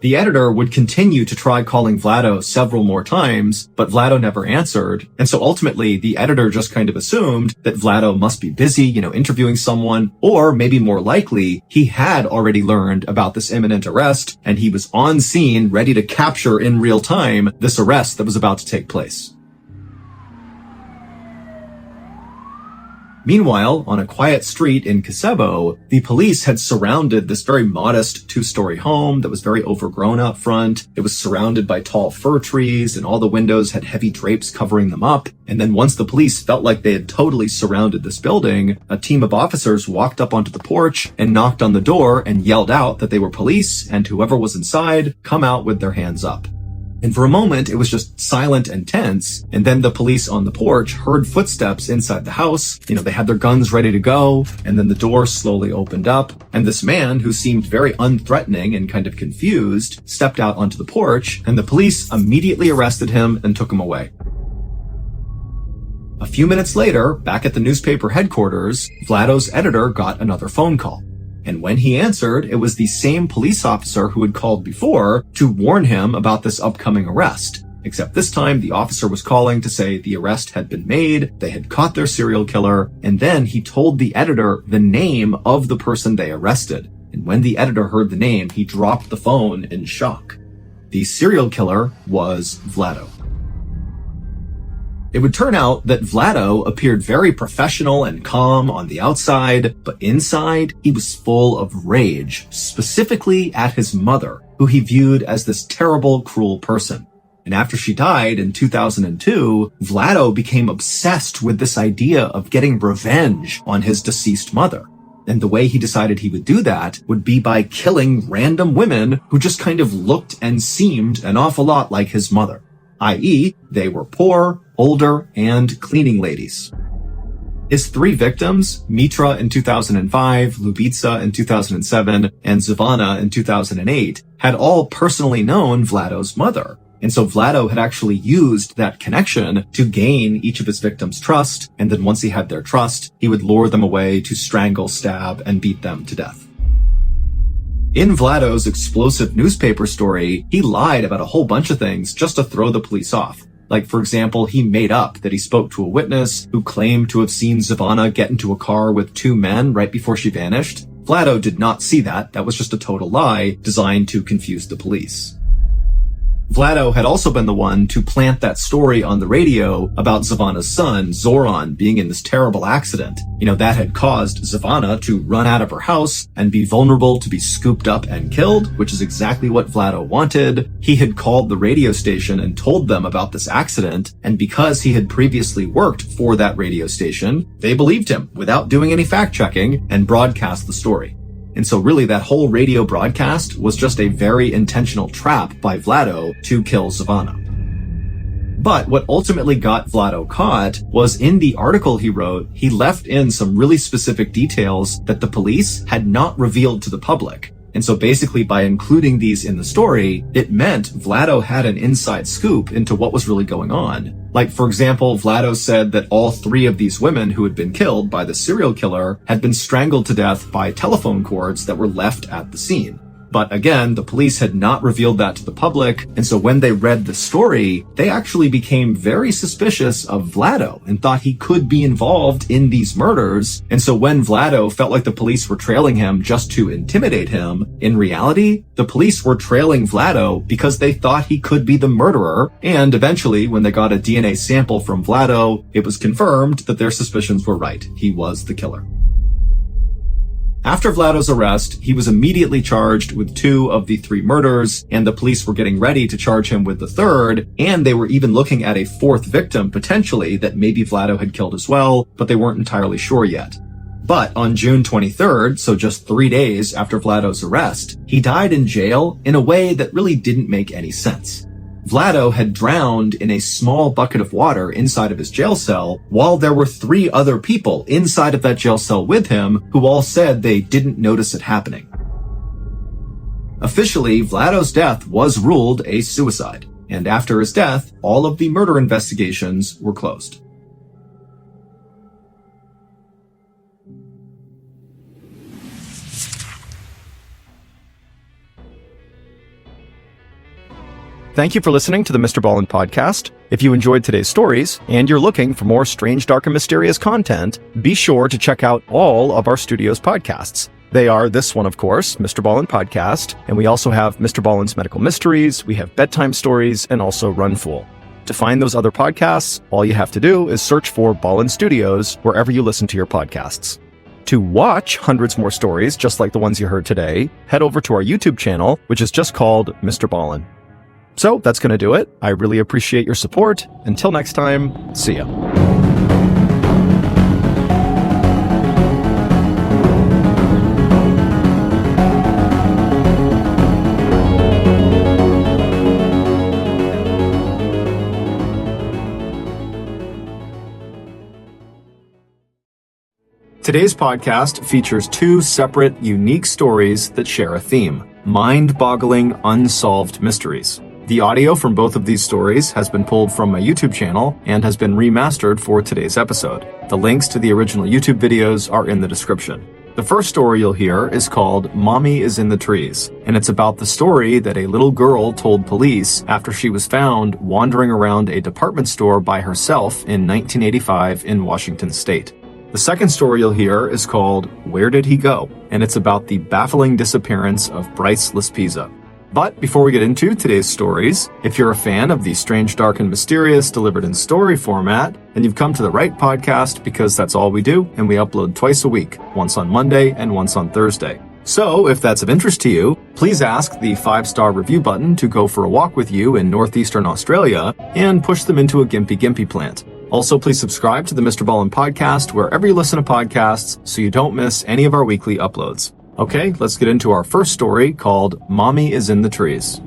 The editor would continue to try calling Vlado several more times, but Vlado never answered. And so ultimately, the editor just kind of assumed that Vlado must be busy, interviewing someone, or maybe more likely, he had already learned about this imminent arrest, and he was on scene ready to capture in real time this arrest that was about to take place. Meanwhile, on a quiet street in Kosovo, the police had surrounded this very modest 2-story home that was very overgrown out front. It was surrounded by tall fir trees, and all the windows had heavy drapes covering them up. And then once the police felt like they had totally surrounded this building, a team of officers walked up onto the porch and knocked on the door and yelled out that they were police, and whoever was inside, come out with their hands up. And for a moment, it was just silent and tense. And then the police on the porch heard footsteps inside the house. They had their guns ready to go. And then the door slowly opened up. And this man, who seemed very unthreatening and kind of confused, stepped out onto the porch. And the police immediately arrested him and took him away. A few minutes later, back at the newspaper headquarters, Vlado's editor got another phone call. And when he answered, it was the same police officer who had called before to warn him about this upcoming arrest. Except this time, the officer was calling to say the arrest had been made, they had caught their serial killer, and then he told the editor the name of the person they arrested. And when the editor heard the name, he dropped the phone in shock. The serial killer was Vlado. It would turn out that Vlado appeared very professional and calm on the outside, but inside, he was full of rage, specifically at his mother, who he viewed as this terrible, cruel person. And after she died in 2002, Vlado became obsessed with this idea of getting revenge on his deceased mother. And the way he decided he would do that would be by killing random women who just kind of looked and seemed an awful lot like his mother, i.e., they were poor, older, and cleaning ladies. His 3 victims, Mitra in 2005, Lubitsa in 2007, and Zvana in 2008, had all personally known Vlado's mother. And so Vlado had actually used that connection to gain each of his victims' trust, and then once he had their trust, he would lure them away to strangle, stab, and beat them to death. In Vlado's explosive newspaper story, he lied about a whole bunch of things just to throw the police off. Like, for example, he made up that he spoke to a witness who claimed to have seen Zvana get into a car with 2 men right before she vanished. Vlado did not see that. That was just a total lie designed to confuse the police. Vlado had also been the one to plant that story on the radio about Zvana's son, Zoran, being in this terrible accident. That had caused Zvana to run out of her house and be vulnerable to be scooped up and killed, which is exactly what Vlado wanted. He had called the radio station and told them about this accident, and because he had previously worked for that radio station, they believed him without doing any fact-checking and broadcast the story. And so really that whole radio broadcast was just a very intentional trap by Vlado to kill Zvana. But what ultimately got Vlado caught was in the article he wrote, he left in some really specific details that the police had not revealed to the public. And so basically by including these in the story, it meant Vlado had an inside scoop into what was really going on. Like, for example, Vlado said that all 3 of these women who had been killed by the serial killer had been strangled to death by telephone cords that were left at the scene. But again, the police had not revealed that to the public, and so when they read the story, they actually became very suspicious of Vlado and thought he could be involved in these murders. And so when Vlado felt like the police were trailing him just to intimidate him, in reality, the police were trailing Vlado because they thought he could be the murderer, and eventually, when they got a DNA sample from Vlado, it was confirmed that their suspicions were right. He was the killer. After Vlado's arrest, he was immediately charged with 2 of the 3 murders, and the police were getting ready to charge him with the 3rd, and they were even looking at a 4th victim, potentially, that maybe Vlado had killed as well, but they weren't entirely sure yet. But on June 23rd, so just 3 days after Vlado's arrest, he died in jail in a way that really didn't make any sense. Vlado had drowned in a small bucket of water inside of his jail cell, while there were 3 other people inside of that jail cell with him who all said they didn't notice it happening. Officially, Vlado's death was ruled a suicide, and after his death, all of the murder investigations were closed. Thank you for listening to the MrBallen podcast. If you enjoyed today's stories and you're looking for more strange, dark, and mysterious content, be sure to check out all of our studio's podcasts. They are this one, of course, MrBallen Podcast, and we also have Mr. Ballen's Medical Mysteries, we have Bedtime Stories, and also Run Fool. To find those other podcasts, all you have to do is search for Ballen Studios wherever you listen to your podcasts. To watch hundreds more stories just like the ones you heard today, head over to our YouTube channel, which is just called Mr. Ballen. So that's going to do it. I really appreciate your support. Until next time, see ya. Today's podcast features two separate, unique stories that share a theme: mind-boggling, unsolved mysteries. The audio from both of these stories has been pulled from my YouTube channel and has been remastered for today's episode. The links to the original YouTube videos are in the description. The first story you'll hear is called Mommy is in the Trees, and it's about the story that a little girl told police after she was found wandering around a department store by herself in 1985 in Washington State. The second story you'll hear is called Where Did He Go? And it's about the baffling disappearance of Bryce Lispiza. But before we get into today's stories, if you're a fan of the strange, dark, and mysterious delivered in story format, then you've come to the right podcast because that's all we do, and we upload twice a week, once on Monday and once on Thursday. So if that's of interest to you, please ask the 5-star review button to go for a walk with you in northeastern Australia and push them into a gimpy plant. Also, please subscribe to the MrBallen podcast wherever you listen to podcasts so you don't miss any of our weekly uploads. Okay, let's get into our first story called Mommy is in the Trees.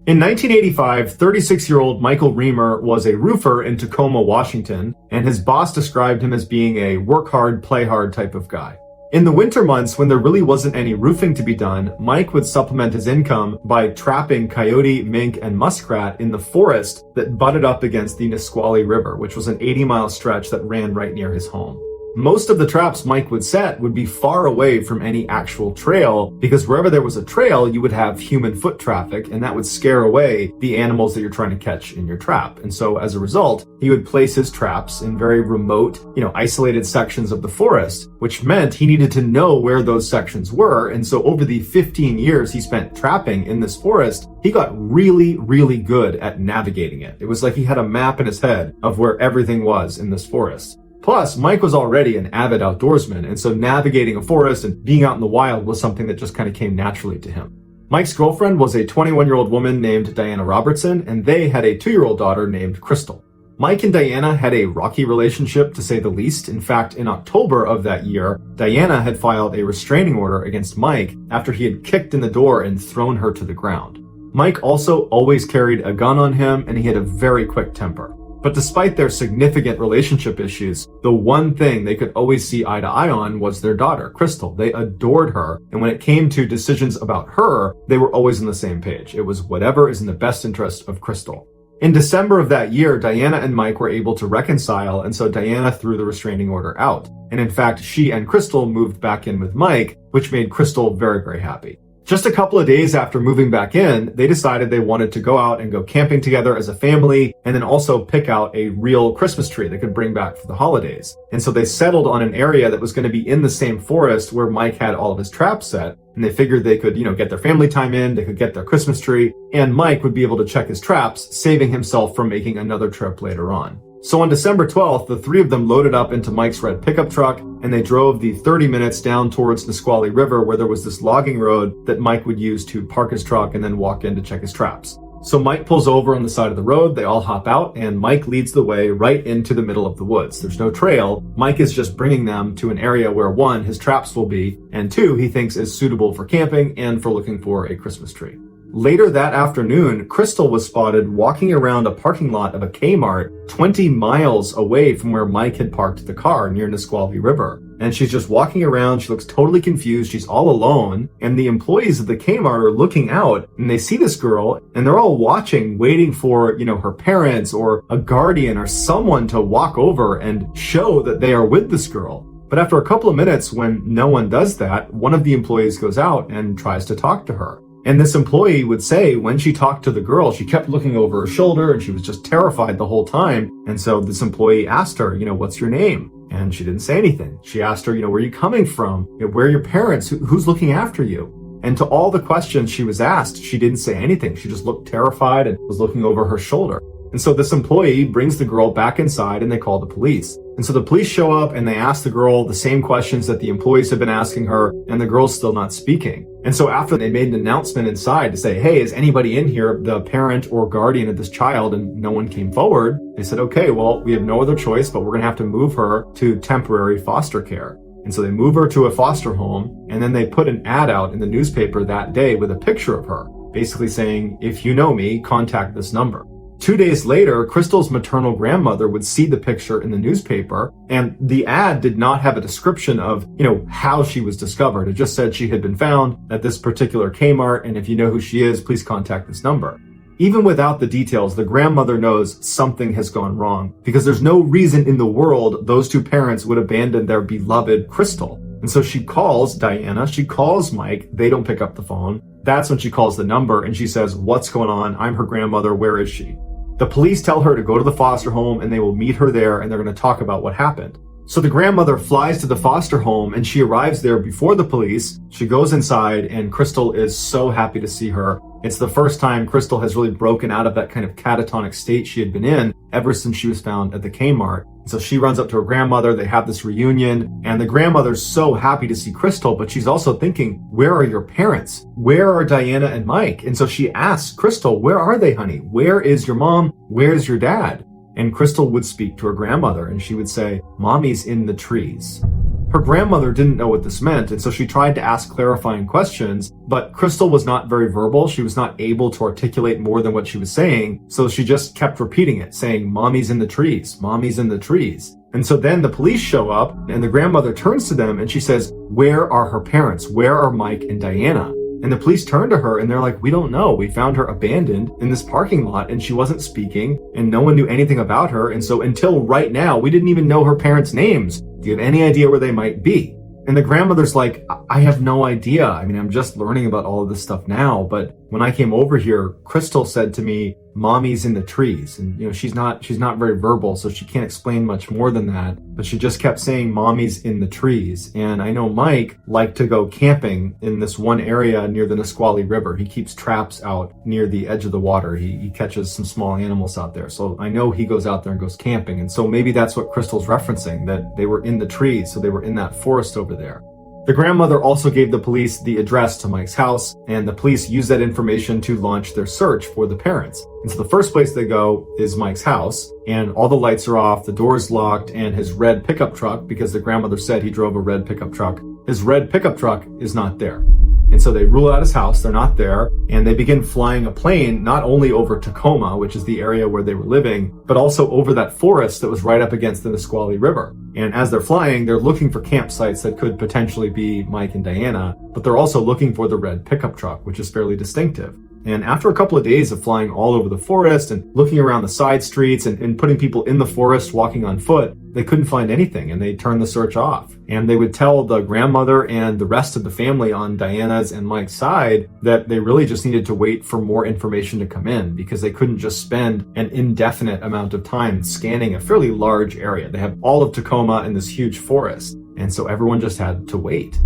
In 1985, 36-year-old Michael Reamer was a roofer in Tacoma, Washington, and his boss described him as being a work hard, play hard type of guy. In the winter months, when there really wasn't any roofing to be done, Mike would supplement his income by trapping coyote, mink, and muskrat in the forest that butted up against the Nisqually River, which was an 80-mile stretch that ran right near his home. Most of the traps Mike would set would be far away from any actual trail, because wherever there was a trail, you would have human foot traffic, and that would scare away the animals that you're trying to catch in your trap. And so as a result, he would place his traps in very remote, isolated sections of the forest, which meant he needed to know where those sections were. And so over the 15 years he spent trapping in this forest, he got really, really good at navigating it. It was like he had a map in his head of where everything was in this forest. Plus, Mike was already an avid outdoorsman, and so navigating a forest and being out in the wild was something that just kind of came naturally to him. Mike's girlfriend was a 21-year-old woman named Diana Robertson, and they had a 2-year-old daughter named Crystal. Mike and Diana had a rocky relationship, to say the least. In fact, in October of that year, Diana had filed a restraining order against Mike after he had kicked in the door and thrown her to the ground. Mike also always carried a gun on him, and he had a very quick temper. But despite their significant relationship issues, the one thing they could always see eye to eye on was their daughter, Crystal. They adored her, and when it came to decisions about her, they were always on the same page. It was whatever is in the best interest of Crystal. In December of that year, Diana and Mike were able to reconcile, and so Diana threw the restraining order out. And in fact, she and Crystal moved back in with Mike, which made Crystal very, very happy. Just a couple of days after moving back in, they decided they wanted to go out and go camping together as a family, and then also pick out a real Christmas tree they could bring back for the holidays. And so they settled on an area that was going to be in the same forest where Mike had all of his traps set, and they figured they could, get their family time in, they could get their Christmas tree, and Mike would be able to check his traps, saving himself from making another trip later on. So on December 12th, the three of them loaded up into Mike's red pickup truck, and they drove the 30 minutes down towards Nisqually River, where there was this logging road that Mike would use to park his truck and then walk in to check his traps. So Mike pulls over on the side of the road, they all hop out, and Mike leads the way right into the middle of the woods. There's no trail. Mike is just bringing them to an area where 1, his traps will be, and 2, he thinks is suitable for camping and for looking for a Christmas tree. Later that afternoon, Crystal was spotted walking around a parking lot of a Kmart 20 miles away from where Mike had parked the car near Nisqually River. and she's just walking around. She looks totally confused. She's all alone, and the employees of the Kmart are looking out, and they see this girl, and they're all watching, waiting for, her parents or a guardian or someone to walk over and show that they are with this girl. But after a couple of minutes, when no one does that, one of the employees goes out and tries to talk to her. And this employee would say when she talked to the girl, she kept looking over her shoulder and she was just terrified the whole time. And so this employee asked her, what's your name? And she didn't say anything. She asked her, where are you coming from? Where are your parents? Who's looking after you? And to all the questions she was asked, she didn't say anything. She just looked terrified and was looking over her shoulder. And so this employee brings the girl back inside and they call the police. And so the police show up and they ask the girl the same questions that the employees have been asking her, and the girl's still not speaking. And so after they made an announcement inside to say, hey, is anybody in here the parent or guardian of this child? And no one came forward. They said, okay, well, we have no other choice, but we're going to have to move her to temporary foster care. And so they move her to a foster home, and then they put an ad out in the newspaper that day with a picture of her, basically saying, if you know me, contact this number. 2 days later, Crystal's maternal grandmother would see the picture in the newspaper, and the ad did not have a description of, how she was discovered. It just said she had been found at this particular Kmart, and if you know who she is, please contact this number. Even without the details, the grandmother knows something has gone wrong, because there's no reason in the world those two parents would abandon their beloved Crystal. And so she calls Diana, she calls Mike, they don't pick up the phone. That's when she calls the number and she says, what's going on? I'm her grandmother, where is she? The police tell her to go to the foster home and they will meet her there and they're going to talk about what happened. So the grandmother flies to the foster home and she arrives there before the police. She goes inside and Crystal is so happy to see her. It's the first time Crystal has really broken out of that kind of catatonic state she had been in ever since she was found at the Kmart. So she runs up to her grandmother, they have this reunion, and the grandmother's so happy to see Crystal, but she's also thinking, where are your parents? Where are Diana and Mike? And so she asks Crystal, where are they, honey? Where is your mom? Where's your dad? And Crystal would speak to her grandmother and she would say, Mommy's in the trees. Her grandmother didn't know what this meant, and so she tried to ask clarifying questions, but Crystal was not very verbal. She was not able to articulate more than what she was saying, so she just kept repeating it, saying, Mommy's in the trees, Mommy's in the trees. And so then the police show up, and the grandmother turns to them and she says, where are her parents? Where are Mike and Diana? And the police turn to her and they're like, we don't know. We found her abandoned in this parking lot and she wasn't speaking and no one knew anything about her. And so until right now, we didn't even know her parents' names. Do you have any idea where they might be? And the grandmother's like, I have no idea. I mean, I'm just learning about all of this stuff now. But when I came over here, Crystal said to me, Mommy's in the trees. And, she's not very verbal, so she can't explain much more than that. But she just kept saying, Mommy's in the trees. And I know Mike liked to go camping in this one area near the Nisqually River. He keeps traps out near the edge of the water. He catches some small animals out there. So I know he goes out there and goes camping. And so maybe that's what Crystal's referencing, that they were in the trees. So they were in that forest over there. The grandmother also gave the police the address to Mike's house, and the police used that information to launch their search for the parents. And so the first place they go is Mike's house, and all the lights are off, the door's locked, and his red pickup truck, because the grandmother said he drove a red pickup truck, his red pickup truck is not there. And so they rule out his house, they're not there, and they begin flying a plane not only over Tacoma, which is the area where they were living, but also over that forest that was right up against the Nisqually River. And as they're flying, they're looking for campsites that could potentially be Mike and Diana, but they're also looking for the red pickup truck, which is fairly distinctive. And after a couple of days of flying all over the forest and looking around the side streets and putting people in the forest walking on foot, they couldn't find anything and they turned the search off. And they would tell the grandmother and the rest of the family on Diana's and Mike's side that they really just needed to wait for more information to come in because they couldn't just spend an indefinite amount of time scanning a fairly large area. They have all of Tacoma and this huge forest. And so everyone just had to wait.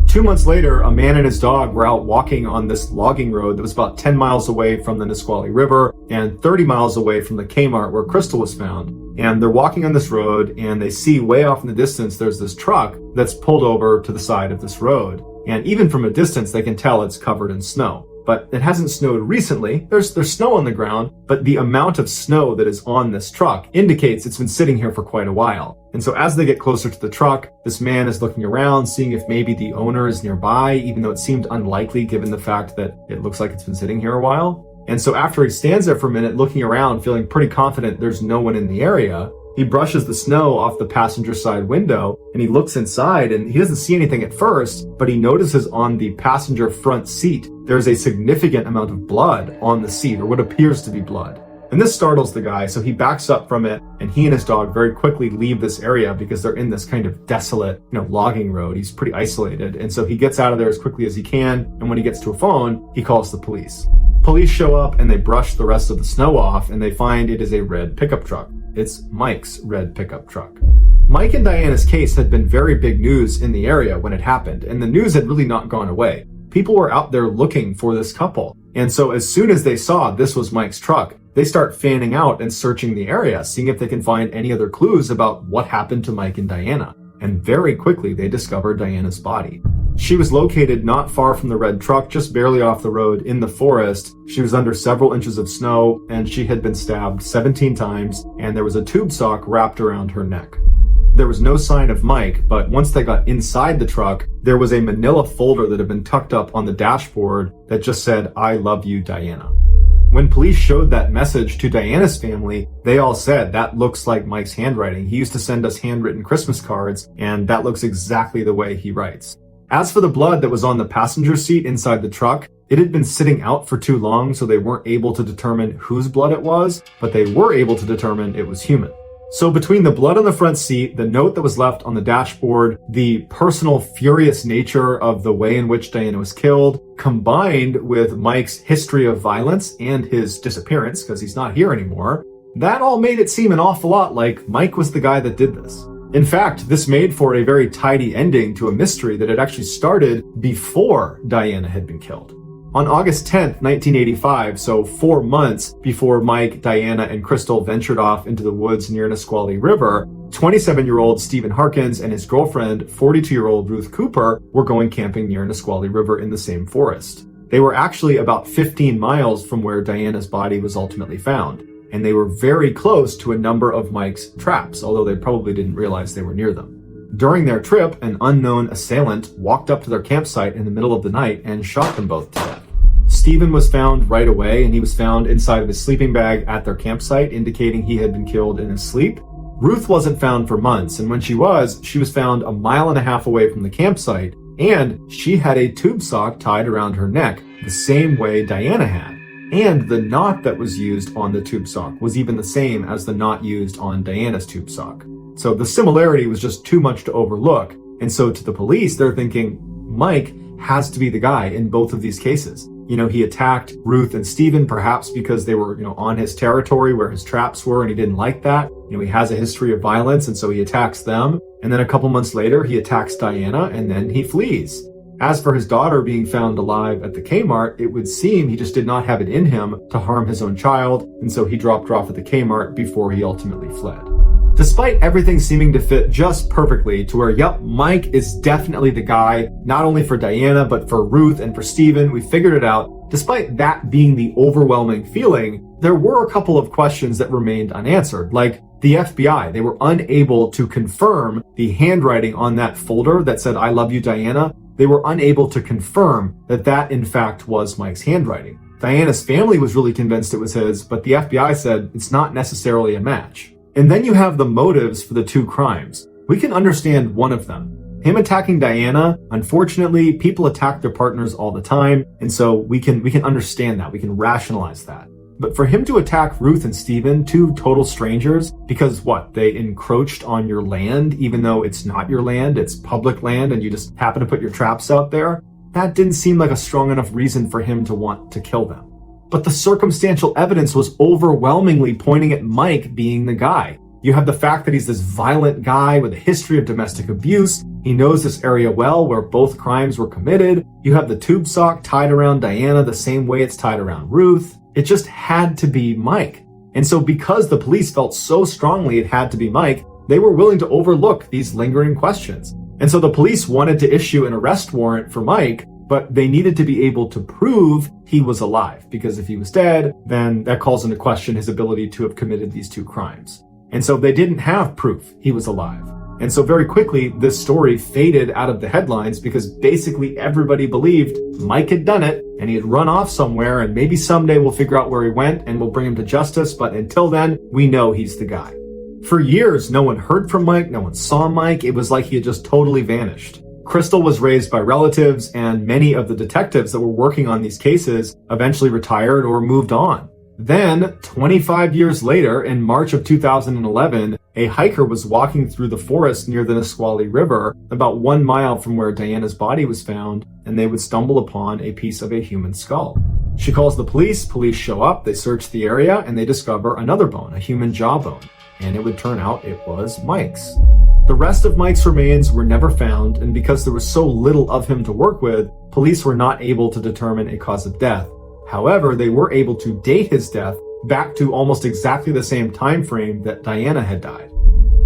2 months later, a man and his dog were out walking on this logging road that was about 10 miles away from the Nisqually River and 30 miles away from the Kmart where Crystal was found. And they're walking on this road and they see way off in the distance there's this truck that's pulled over to the side of this road. And even from a distance, they can tell it's covered in snow. But it hasn't snowed recently. There's snow on the ground, but the amount of snow that is on this truck indicates it's been sitting here for quite a while. And so as they get closer to the truck, this man is looking around, seeing if maybe the owner is nearby, even though it seemed unlikely given the fact that it looks like it's been sitting here a while. And so after he stands there for a minute, looking around, feeling pretty confident there's no one in the area, He brushes the snow off the passenger side window and he looks inside and he doesn't see anything at first, but he notices on the passenger front seat, there's a significant amount of blood on the seat, or what appears to be blood. And this startles the guy, so he backs up from it, and he and his dog very quickly leave this area because they're in this kind of desolate, logging road. He's pretty isolated, and so he gets out of there as quickly as he can, and when he gets to a phone, he calls the police. Police show up and they brush the rest of the snow off, and they find it is a red pickup truck. It's Mike's red pickup truck. Mike and Diana's case had been very big news in the area when it happened, and the news had really not gone away. People were out there looking for this couple, and so as soon as they saw this was Mike's truck, they start fanning out and searching the area, seeing if they can find any other clues about what happened to Mike and Diana. And very quickly, they discover Diana's body. She was located not far from the red truck, just barely off the road in the forest. She was under several inches of snow, and she had been stabbed 17 times, and there was a tube sock wrapped around her neck. There was no sign of Mike, but once they got inside the truck, there was a manila folder that had been tucked up on the dashboard that just said, "I love you, Diana." When police showed that message to Diana's family, they all said, "That looks like Mike's handwriting. He used to send us handwritten Christmas cards, and that looks exactly the way he writes." As for the blood that was on the passenger seat inside the truck, it had been sitting out for too long, so they weren't able to determine whose blood it was, but they were able to determine it was human. So between the blood on the front seat, the note that was left on the dashboard, the personal furious nature of the way in which Diana was killed, combined with Mike's history of violence and his disappearance, because he's not here anymore, that all made it seem an awful lot like Mike was the guy that did this. In fact, this made for a very tidy ending to a mystery that had actually started before Diana had been killed. On August 10th, 1985, so 4 months before Mike, Diana, and Crystal ventured off into the woods near Nisqually River, 27-year-old Stephen Harkins and his girlfriend, 42-year-old Ruth Cooper, were going camping near Nisqually River in the same forest. They were actually about 15 miles from where Diana's body was ultimately found, and they were very close to a number of Mike's traps, although they probably didn't realize they were near them. During their trip, an unknown assailant walked up to their campsite in the middle of the night and shot them both to death. Stephen was found right away, and he was found inside of his sleeping bag at their campsite, indicating he had been killed in his sleep. Ruth wasn't found for months, and when she was found 1.5 miles away from the campsite, and she had a tube sock tied around her neck, the same way Diana had. And the knot that was used on the tube sock was even the same as the knot used on Diana's tube sock. So the similarity was just too much to overlook. And so to the police, they're thinking, Mike has to be the guy in both of these cases. He attacked Ruth and Stephen, perhaps because they were, on his territory where his traps were, and he didn't like that. He has a history of violence, and so he attacks them. And then a couple months later, he attacks Diana, and then he flees. As for his daughter being found alive at the Kmart, it would seem he just did not have it in him to harm his own child, and so he dropped her off at the Kmart before he ultimately fled. Despite everything seeming to fit just perfectly to where, yep, Mike is definitely the guy, not only for Diana, but for Ruth and for Stephen, we figured it out. Despite that being the overwhelming feeling, there were a couple of questions that remained unanswered, like the FBI. They were unable to confirm the handwriting on that folder that said, "I love you, Diana." They were unable to confirm that that in fact was Mike's handwriting. Diana's family was really convinced it was his, but the FBI said it's not necessarily a match. And then you have the motives for the two crimes. We can understand one of them. Him attacking Diana, unfortunately, people attack their partners all the time, and so we can understand that. We can rationalize that. But for him to attack Ruth and Stephen, two total strangers, because they encroached on your land, even though it's not your land, it's public land, and you just happen to put your traps out there, that didn't seem like a strong enough reason for him to want to kill them. But the circumstantial evidence was overwhelmingly pointing at Mike being the guy. You have the fact that he's this violent guy with a history of domestic abuse. He knows this area well where both crimes were committed. You have the tube sock tied around Diana the same way it's tied around Ruth. It just had to be Mike. And so because the police felt so strongly it had to be Mike, they were willing to overlook these lingering questions. And so the police wanted to issue an arrest warrant for Mike, but they needed to be able to prove he was alive, because if he was dead, then that calls into question his ability to have committed these two crimes. And so they didn't have proof he was alive. And so very quickly, this story faded out of the headlines because basically everybody believed Mike had done it and he had run off somewhere, and maybe someday we'll figure out where he went and we'll bring him to justice. But until then, we know he's the guy. For years, no one heard from Mike, no one saw Mike. It was like he had just totally vanished. Crystal was raised by relatives, and many of the detectives that were working on these cases eventually retired or moved on. Then, 25 years later, in March of 2011, a hiker was walking through the forest near the Nisqually River, about 1 mile from where Diana's body was found, and they would stumble upon a piece of a human skull. She calls the police show up, they search the area, and they discover another bone, a human jawbone. And it would turn out it was Mike's. The rest of Mike's remains were never found, and because there was so little of him to work with, police were not able to determine a cause of death. However, they were able to date his death back to almost exactly the same time frame that Diana had died.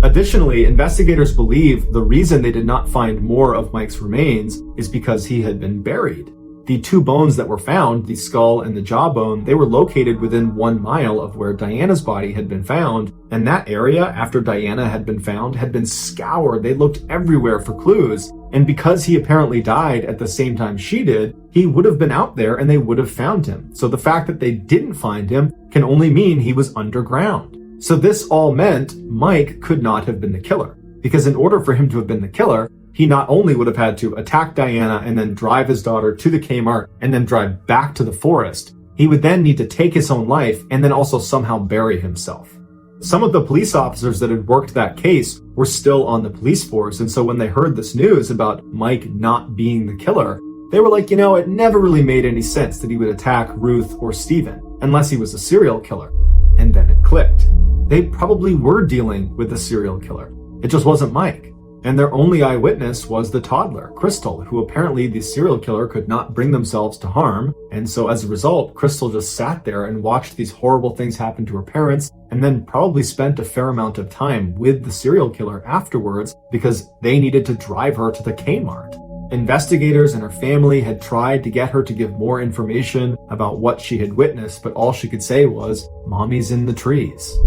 Additionally, investigators believe the reason they did not find more of Mike's remains is because he had been buried. The two bones that were found, the skull and the jawbone, they were located within 1 mile of where Diana's body had been found, and that area, after Diana had been found, had been scoured. They looked everywhere for clues, and because he apparently died at the same time she did, he would have been out there and they would have found him. So the fact that they didn't find him can only mean he was underground. So this all meant Mike could not have been the killer, because in order for him to have been the killer, he not only would have had to attack Diana and then drive his daughter to the Kmart and then drive back to the forest, he would then need to take his own life and then also somehow bury himself. Some of the police officers that had worked that case were still on the police force, and so when they heard this news about Mike not being the killer, they were like, it never really made any sense that he would attack Ruth or Steven, unless he was a serial killer. And then it clicked. They probably were dealing with a serial killer. It just wasn't Mike. And their only eyewitness was the toddler, Crystal, who apparently the serial killer could not bring themselves to harm. And so as a result, Crystal just sat there and watched these horrible things happen to her parents, and then probably spent a fair amount of time with the serial killer afterwards because they needed to drive her to the Kmart. Investigators and her family had tried to get her to give more information about what she had witnessed, but all she could say was, "Mommy's in the trees."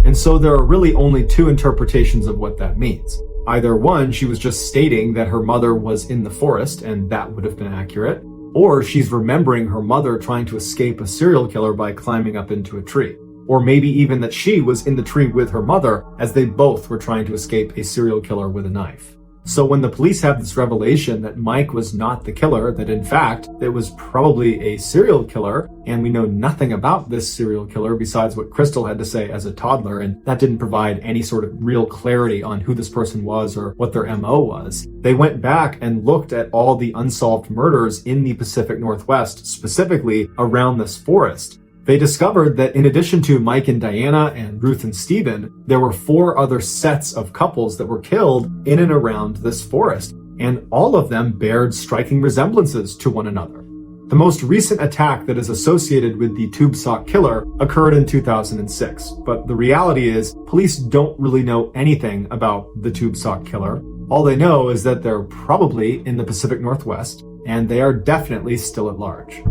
And so there are really only two interpretations of what that means. Either one, she was just stating that her mother was in the forest, and that would have been accurate, or she's remembering her mother trying to escape a serial killer by climbing up into a tree. Or maybe even that she was in the tree with her mother as they both were trying to escape a serial killer with a knife. So when the police have this revelation that Mike was not the killer, that in fact it was probably a serial killer, and we know nothing about this serial killer besides what Crystal had to say as a toddler, and that didn't provide any sort of real clarity on who this person was or what their MO was, they went back and looked at all the unsolved murders in the Pacific Northwest, specifically around this forest. They discovered that in addition to Mike and Diana and Ruth and Steven, there were 4 other sets of couples that were killed in and around this forest, and all of them bared striking resemblances to one another. The most recent attack that is associated with the tube sock killer occurred in 2006, but the reality is police don't really know anything about the tube sock killer. All they know is that they're probably in the Pacific Northwest, and they are definitely still at large.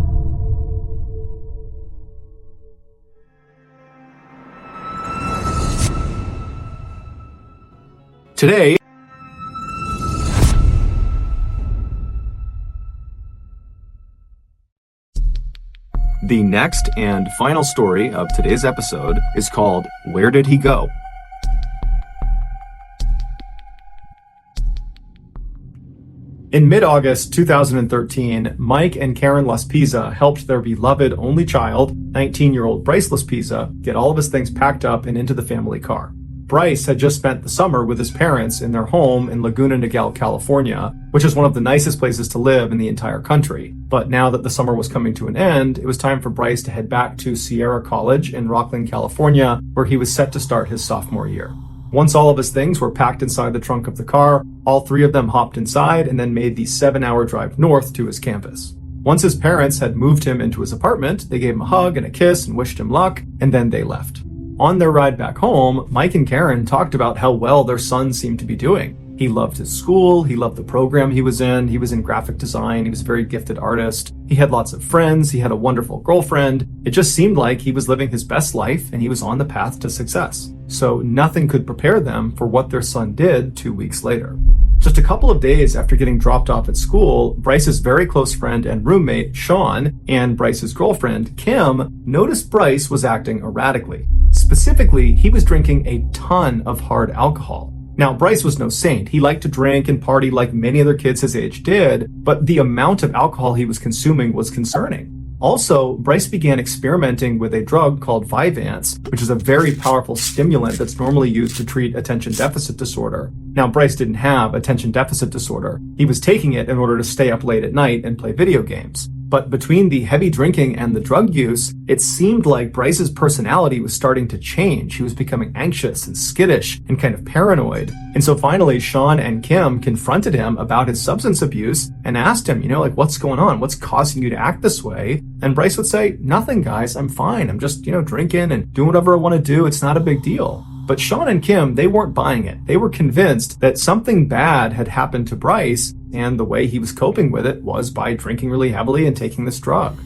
Today, the next and final story of today's episode is called Where Did He Go? In mid-August 2013, Mike and Karen Laspisa helped their beloved only child, 19-year-old Bryce Laspisa, get all of his things packed up and into the family car. Bryce had just spent the summer with his parents in their home in Laguna Niguel, California, which is one of the nicest places to live in the entire country. But now that the summer was coming to an end, it was time for Bryce to head back to Sierra College in Rocklin, California, where he was set to start his sophomore year. Once all of his things were packed inside the trunk of the car, all 3 of them hopped inside and then made the 7-hour drive north to his campus. Once his parents had moved him into his apartment, they gave him a hug and a kiss and wished him luck, and then they left. On their ride back home, Mike and Karen talked about how well their son seemed to be doing. He loved his school, he loved the program he was in graphic design, he was a very gifted artist, he had lots of friends, he had a wonderful girlfriend. It just seemed like he was living his best life and he was on the path to success. So nothing could prepare them for what their son did 2 weeks later. Just a couple of days after getting dropped off at school, Bryce's very close friend and roommate, Sean, and Bryce's girlfriend, Kim, noticed Bryce was acting erratically. Specifically, specifically, he was drinking a ton of hard alcohol. Now, Bryce was no saint. He liked to drink and party like many other kids his age did, but the amount of alcohol he was consuming was concerning. Also, Bryce began experimenting with a drug called Vyvanse, which is a very powerful stimulant that's normally used to treat attention deficit disorder. Now, Bryce didn't have attention deficit disorder. He was taking it in order to stay up late at night and play video games. But between the heavy drinking and the drug use, it seemed like Bryce's personality was starting to change. He was becoming anxious and skittish and kind of paranoid. And so finally, Sean and Kim confronted him about his substance abuse and asked him, what's going on? What's causing you to act this way? And Bryce would say, nothing, guys, I'm fine. I'm just, drinking and doing whatever I want to do. It's not a big deal. But Sean and Kim, they weren't buying it. They were convinced that something bad had happened to Bryce, and the way he was coping with it was by drinking really heavily and taking this drug.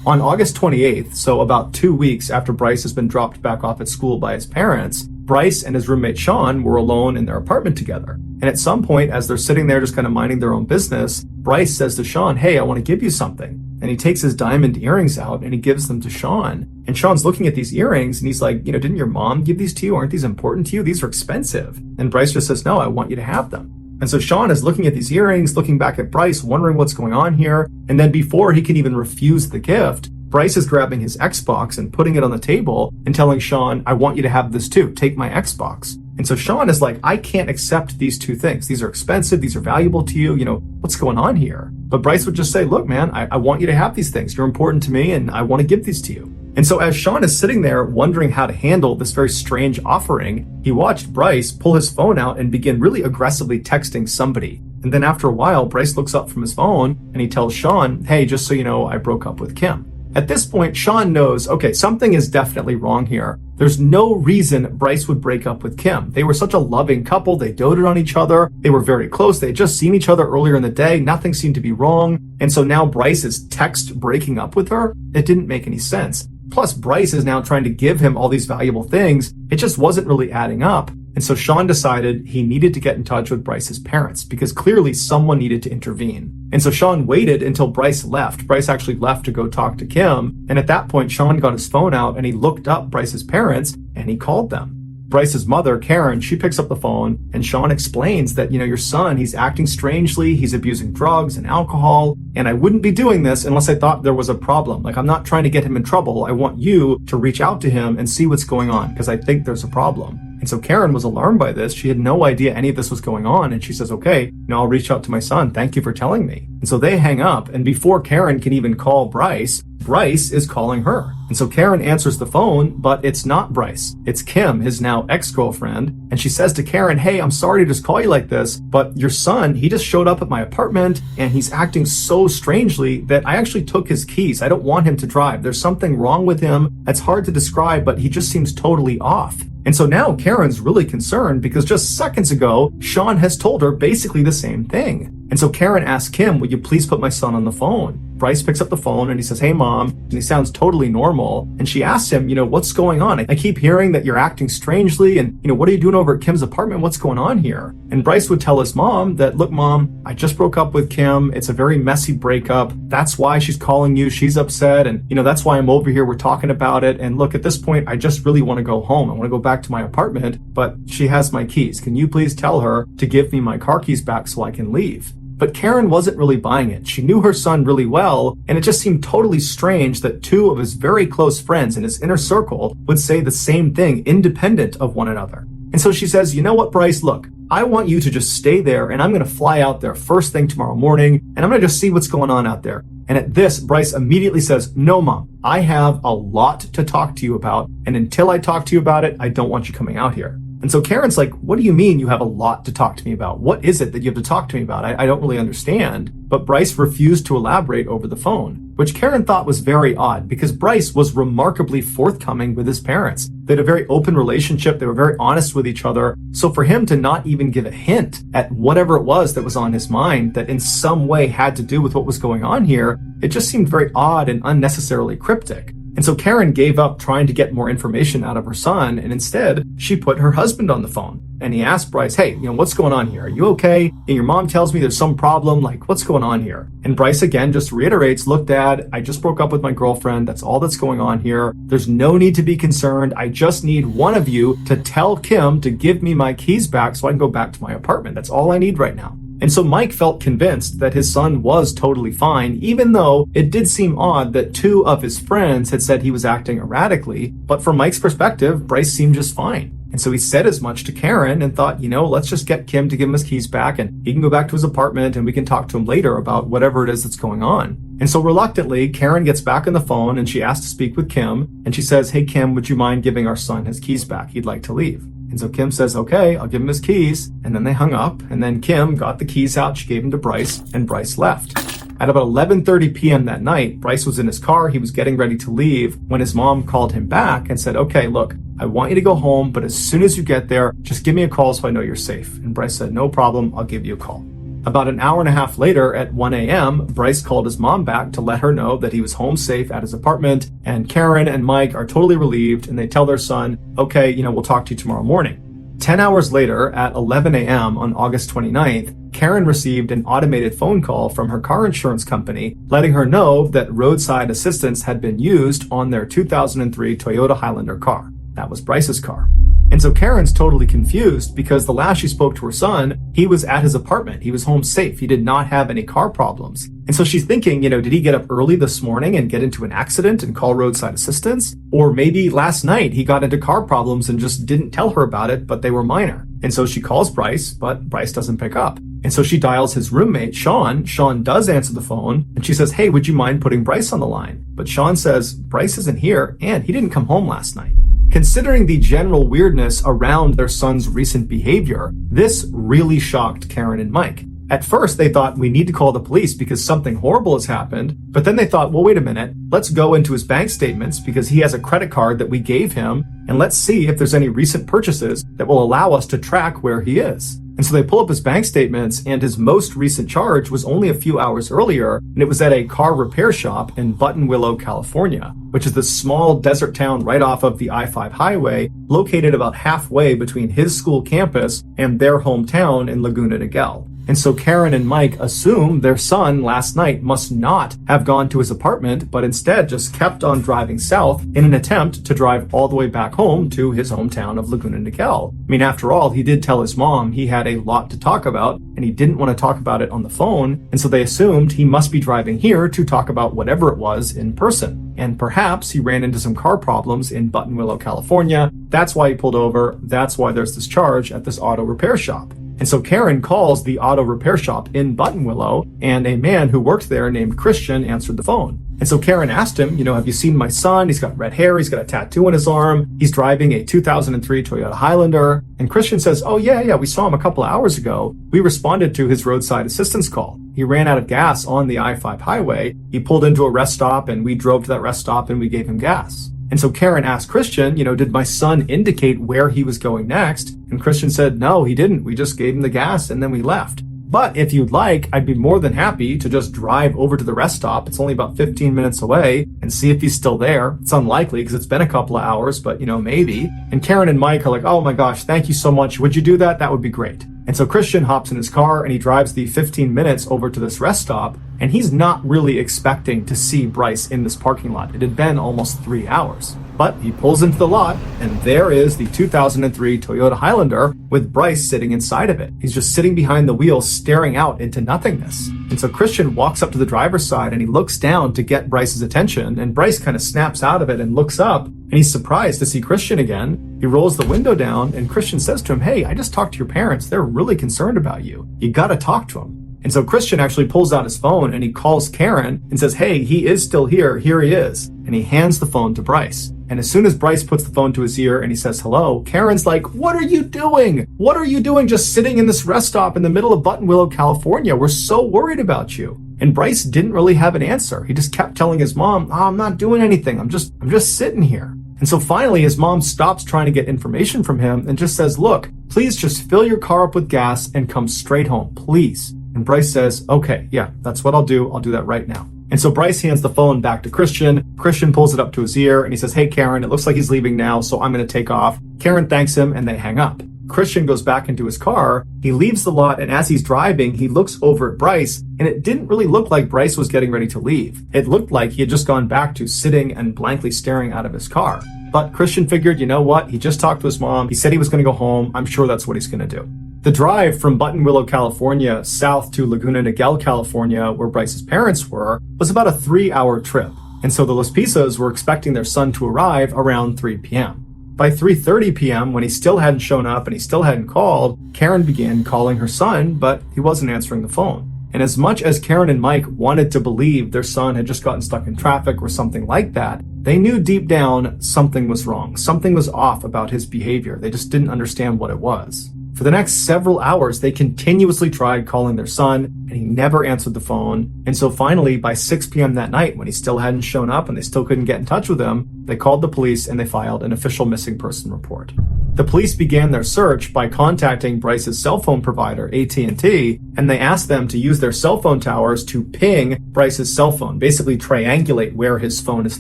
On August 28th, so about 2 weeks after Bryce has been dropped back off at school by his parents, Bryce and his roommate Sean were alone in their apartment together. And at some point, as they're sitting there just kind of minding their own business, Bryce says to Sean, hey, I want to give you something. And he takes his diamond earrings out and he gives them to Sean. And Sean's looking at these earrings and he's like, didn't your mom give these to you? Aren't these important to you? These are expensive. And Bryce just says, no, I want you to have them. And so Sean is looking at these earrings, looking back at Bryce, wondering what's going on here. And then before he can even refuse the gift, Bryce is grabbing his Xbox and putting it on the table and telling Sean, I want you to have this too. Take my Xbox. And so Sean is like, I can't accept these two things. These are expensive. These are valuable to you. What's going on here? But Bryce would just say, look, man, I want you to have these things. You're important to me and I want to give these to you. And so as Sean is sitting there wondering how to handle this very strange offering, he watched Bryce pull his phone out and begin really aggressively texting somebody. And then after a while, Bryce looks up from his phone and he tells Sean, hey, just so you know, I broke up with Kim. At this point, Sean knows, okay, something is definitely wrong here. There's no reason Bryce would break up with Kim. They were such a loving couple. They doted on each other. They were very close. They had just seen each other earlier in the day. Nothing seemed to be wrong. And so now Bryce is text breaking up with her. It didn't make any sense. Plus, Bryce is now trying to give him all these valuable things. It just wasn't really adding up. And so Sean decided he needed to get in touch with Bryce's parents because clearly someone needed to intervene. And so Sean waited until Bryce left. Bryce actually left to go talk to Kim. And at that point, Sean got his phone out and he looked up Bryce's parents and he called them. Bryce's mother, Karen, she picks up the phone and Sean explains that, your son, he's acting strangely. He's abusing drugs and alcohol. And I wouldn't be doing this unless I thought there was a problem. Like, I'm not trying to get him in trouble. I want you to reach out to him and see what's going on because I think there's a problem. And so Karen was alarmed by this. She had no idea any of this was going on. And she says, okay, I'll reach out to my son. Thank you for telling me. And so they hang up. And before Karen can even call Bryce, Bryce is calling her. And so Karen answers the phone, but it's not Bryce. It's Kim, his now ex-girlfriend. And she says to Karen, hey, I'm sorry to just call you like this, but your son, he just showed up at my apartment and he's acting so strangely that I actually took his keys. I don't want him to drive. There's something wrong with him that's hard to describe, but he just seems totally off. And so now Karen's really concerned because just seconds ago, Sean has told her basically the same thing. And so Karen asks Kim, will you please put my son on the phone? Bryce picks up the phone and he says, hey, Mom, and he sounds totally normal. And she asks him, what's going on? I keep hearing that you're acting strangely and, what are you doing over at Kim's apartment? What's going on here? And Bryce would tell his mom that, look, Mom, I just broke up with Kim. It's a very messy breakup. That's why she's calling you. She's upset. And, that's why I'm over here. We're talking about it. And look, at this point, I just really want to go home. I want to go back to my apartment, but she has my keys. Can you please tell her to give me my car keys back so I can leave? But Karen wasn't really buying it. She knew her son really well, and it just seemed totally strange that two of his very close friends in his inner circle would say the same thing independent of one another. And so she says, you know what, Bryce, look, I want you to just stay there and I'm going to fly out there first thing tomorrow morning and I'm going to just see what's going on out there. And at this, Bryce immediately says, no, Mom, I have a lot to talk to you about. And until I talk to you about it, I don't want you coming out here. And so Karen's like, what do you mean you have a lot to talk to me about? What is it that you have to talk to me about? I don't really understand. But Bryce refused to elaborate over the phone, which Karen thought was very odd because Bryce was remarkably forthcoming with his parents. They had a very open relationship. They were very honest with each other. So for him to not even give a hint at whatever it was that was on his mind that in some way had to do with what was going on here, it just seemed very odd and unnecessarily cryptic. And so Karen gave up trying to get more information out of her son, and instead, she put her husband on the phone. And he asked Bryce, hey, what's going on here? Are you okay? And your mom tells me there's some problem, like, what's going on here? And Bryce again just reiterates, look, Dad, I just broke up with my girlfriend. That's all that's going on here. There's no need to be concerned. I just need one of you to tell Kim to give me my keys back so I can go back to my apartment. That's all I need right now. And so Mike felt convinced that his son was totally fine, even though it did seem odd that two of his friends had said he was acting erratically. But from Mike's perspective, Bryce seemed just fine. And so he said as much to Karen and thought, let's just get Kim to give him his keys back and he can go back to his apartment and we can talk to him later about whatever it is that's going on. And so reluctantly, Karen gets back on the phone and she asks to speak with Kim. And she says, hey, Kim, would you mind giving our son his keys back? He'd like to leave. And so Kim says, okay, I'll give him his keys. And then they hung up. And then Kim got the keys out. She gave them to Bryce and Bryce left. At about 11:30 p.m. that night, Bryce was in his car. He was getting ready to leave when his mom called him back and said, okay, look, I want you to go home, but as soon as you get there, just give me a call so I know you're safe. And Bryce said, no problem, I'll give you a call. About an hour and a half later at 1 a.m., Bryce called his mom back to let her know that he was home safe at his apartment, and Karen and Mike are totally relieved, and they tell their son, okay, we'll talk to you tomorrow morning. 10 hours later, at 11 a.m. on August 29th, Karen received an automated phone call from her car insurance company letting her know that roadside assistance had been used on their 2003 Toyota Highlander car. That was Bryce's car. And so Karen's totally confused because the last she spoke to her son, he was at his apartment. He was home safe. He did not have any car problems. And so she's thinking, did he get up early this morning and get into an accident and call roadside assistance? Or maybe last night he got into car problems and just didn't tell her about it, but they were minor. And so she calls Bryce, but Bryce doesn't pick up. And so she dials his roommate, Sean. Sean does answer the phone, and she says, hey, would you mind putting Bryce on the line? But Sean says, Bryce isn't here, and he didn't come home last night. Considering the general weirdness around their son's recent behavior, this really shocked Karen and Mike. At first, they thought we need to call the police because something horrible has happened. But then they thought, well, wait a minute, let's go into his bank statements because he has a credit card that we gave him, and let's see if there's any recent purchases that will allow us to track where he is. And so they pull up his bank statements, and his most recent charge was only a few hours earlier, and it was at a car repair shop in Buttonwillow, California, which is this small desert town right off of the I-5 highway, located about halfway between his school campus and their hometown in Laguna Niguel. And so Karen and Mike assume their son last night must not have gone to his apartment, but instead just kept on driving south in an attempt to drive all the way back home to his hometown of Laguna Niguel. I mean, after all, he did tell his mom he had a lot to talk about, and he didn't want to talk about it on the phone, and so they assumed he must be driving here to talk about whatever it was in person. And perhaps he ran into some car problems in Buttonwillow, California. That's why he pulled over. That's why there's this charge at this auto repair shop. And so Karen calls the auto repair shop in Buttonwillow, and a man who worked there named Christian answered the phone. And so Karen asked him, have you seen my son? He's got red hair. He's got a tattoo on his arm. He's driving a 2003 Toyota Highlander. And Christian says, oh, yeah, we saw him a couple of hours ago. We responded to his roadside assistance call. He ran out of gas on the I-5 highway. He pulled into a rest stop, and we drove to that rest stop, and we gave him gas. And so Karen asked Christian, did my son indicate where he was going next? And Christian said, no, he didn't. We just gave him the gas and then we left. But if you'd like, I'd be more than happy to just drive over to the rest stop. It's only about 15 minutes away and see if he's still there. It's unlikely because it's been a couple of hours, but maybe. And Karen and Mike are like, oh my gosh, thank you so much. Would you do that? That would be great. And so Christian hops in his car and he drives the 15 minutes over to this rest stop, and he's not really expecting to see Bryce in this parking lot. It had been almost 3 hours. But he pulls into the lot, and there is the 2003 Toyota Highlander with Bryce sitting inside of it. He's just sitting behind the wheel staring out into nothingness. And so Christian walks up to the driver's side and he looks down to get Bryce's attention, and Bryce kind of snaps out of it and looks up, and he's surprised to see Christian again. He rolls the window down, and Christian says to him, hey, I just talked to your parents. They're really concerned about you. You gotta talk to them. And so Christian actually pulls out his phone and he calls Karen and says, hey, he is still here. Here he is. And he hands the phone to Bryce. And as soon as Bryce puts the phone to his ear and he says hello, Karen's like, what are you doing? What are you doing just sitting in this rest stop in the middle of Buttonwillow, California? We're so worried about you. And Bryce didn't really have an answer. He just kept telling his mom, I'm not doing anything. I'm just sitting here. And so finally, his mom stops trying to get information from him and just says, look, please just fill your car up with gas and come straight home, please. And Bryce says, okay, yeah, that's what I'll do. I'll do that right now. And so Bryce hands the phone back to Christian. Christian pulls it up to his ear and he says, "Hey, Karen, it looks like he's leaving now, so I'm going to take off." Karen thanks him and they hang up. Christian goes back into his car, he leaves the lot, and as he's driving, he looks over at Bryce, and it didn't really look like Bryce was getting ready to leave. It looked like he had just gone back to sitting and blankly staring out of his car. But Christian figured, you know what, he just talked to his mom, he said he was going to go home, I'm sure that's what he's going to do. The drive from Buttonwillow, California, south to Laguna Niguel, California, where Bryce's parents were, was about a 3-hour trip. And so the Los Pisas were expecting their son to arrive around 3 p.m. By 3:30 p.m., when he still hadn't shown up and he still hadn't called, Karen began calling her son, but he wasn't answering the phone. And as much as Karen and Mike wanted to believe their son had just gotten stuck in traffic or something like that, they knew deep down something was wrong. Something was off about his behavior. They just didn't understand what it was. For the next several hours, they continuously tried calling their son, and he never answered the phone. And so finally, by 6 p.m. that night, when he still hadn't shown up and they still couldn't get in touch with him, they called the police and they filed an official missing person report. The police began their search by contacting Bryce's cell phone provider, AT&T, and they asked them to use their cell phone towers to ping Bryce's cell phone, basically triangulate where his phone is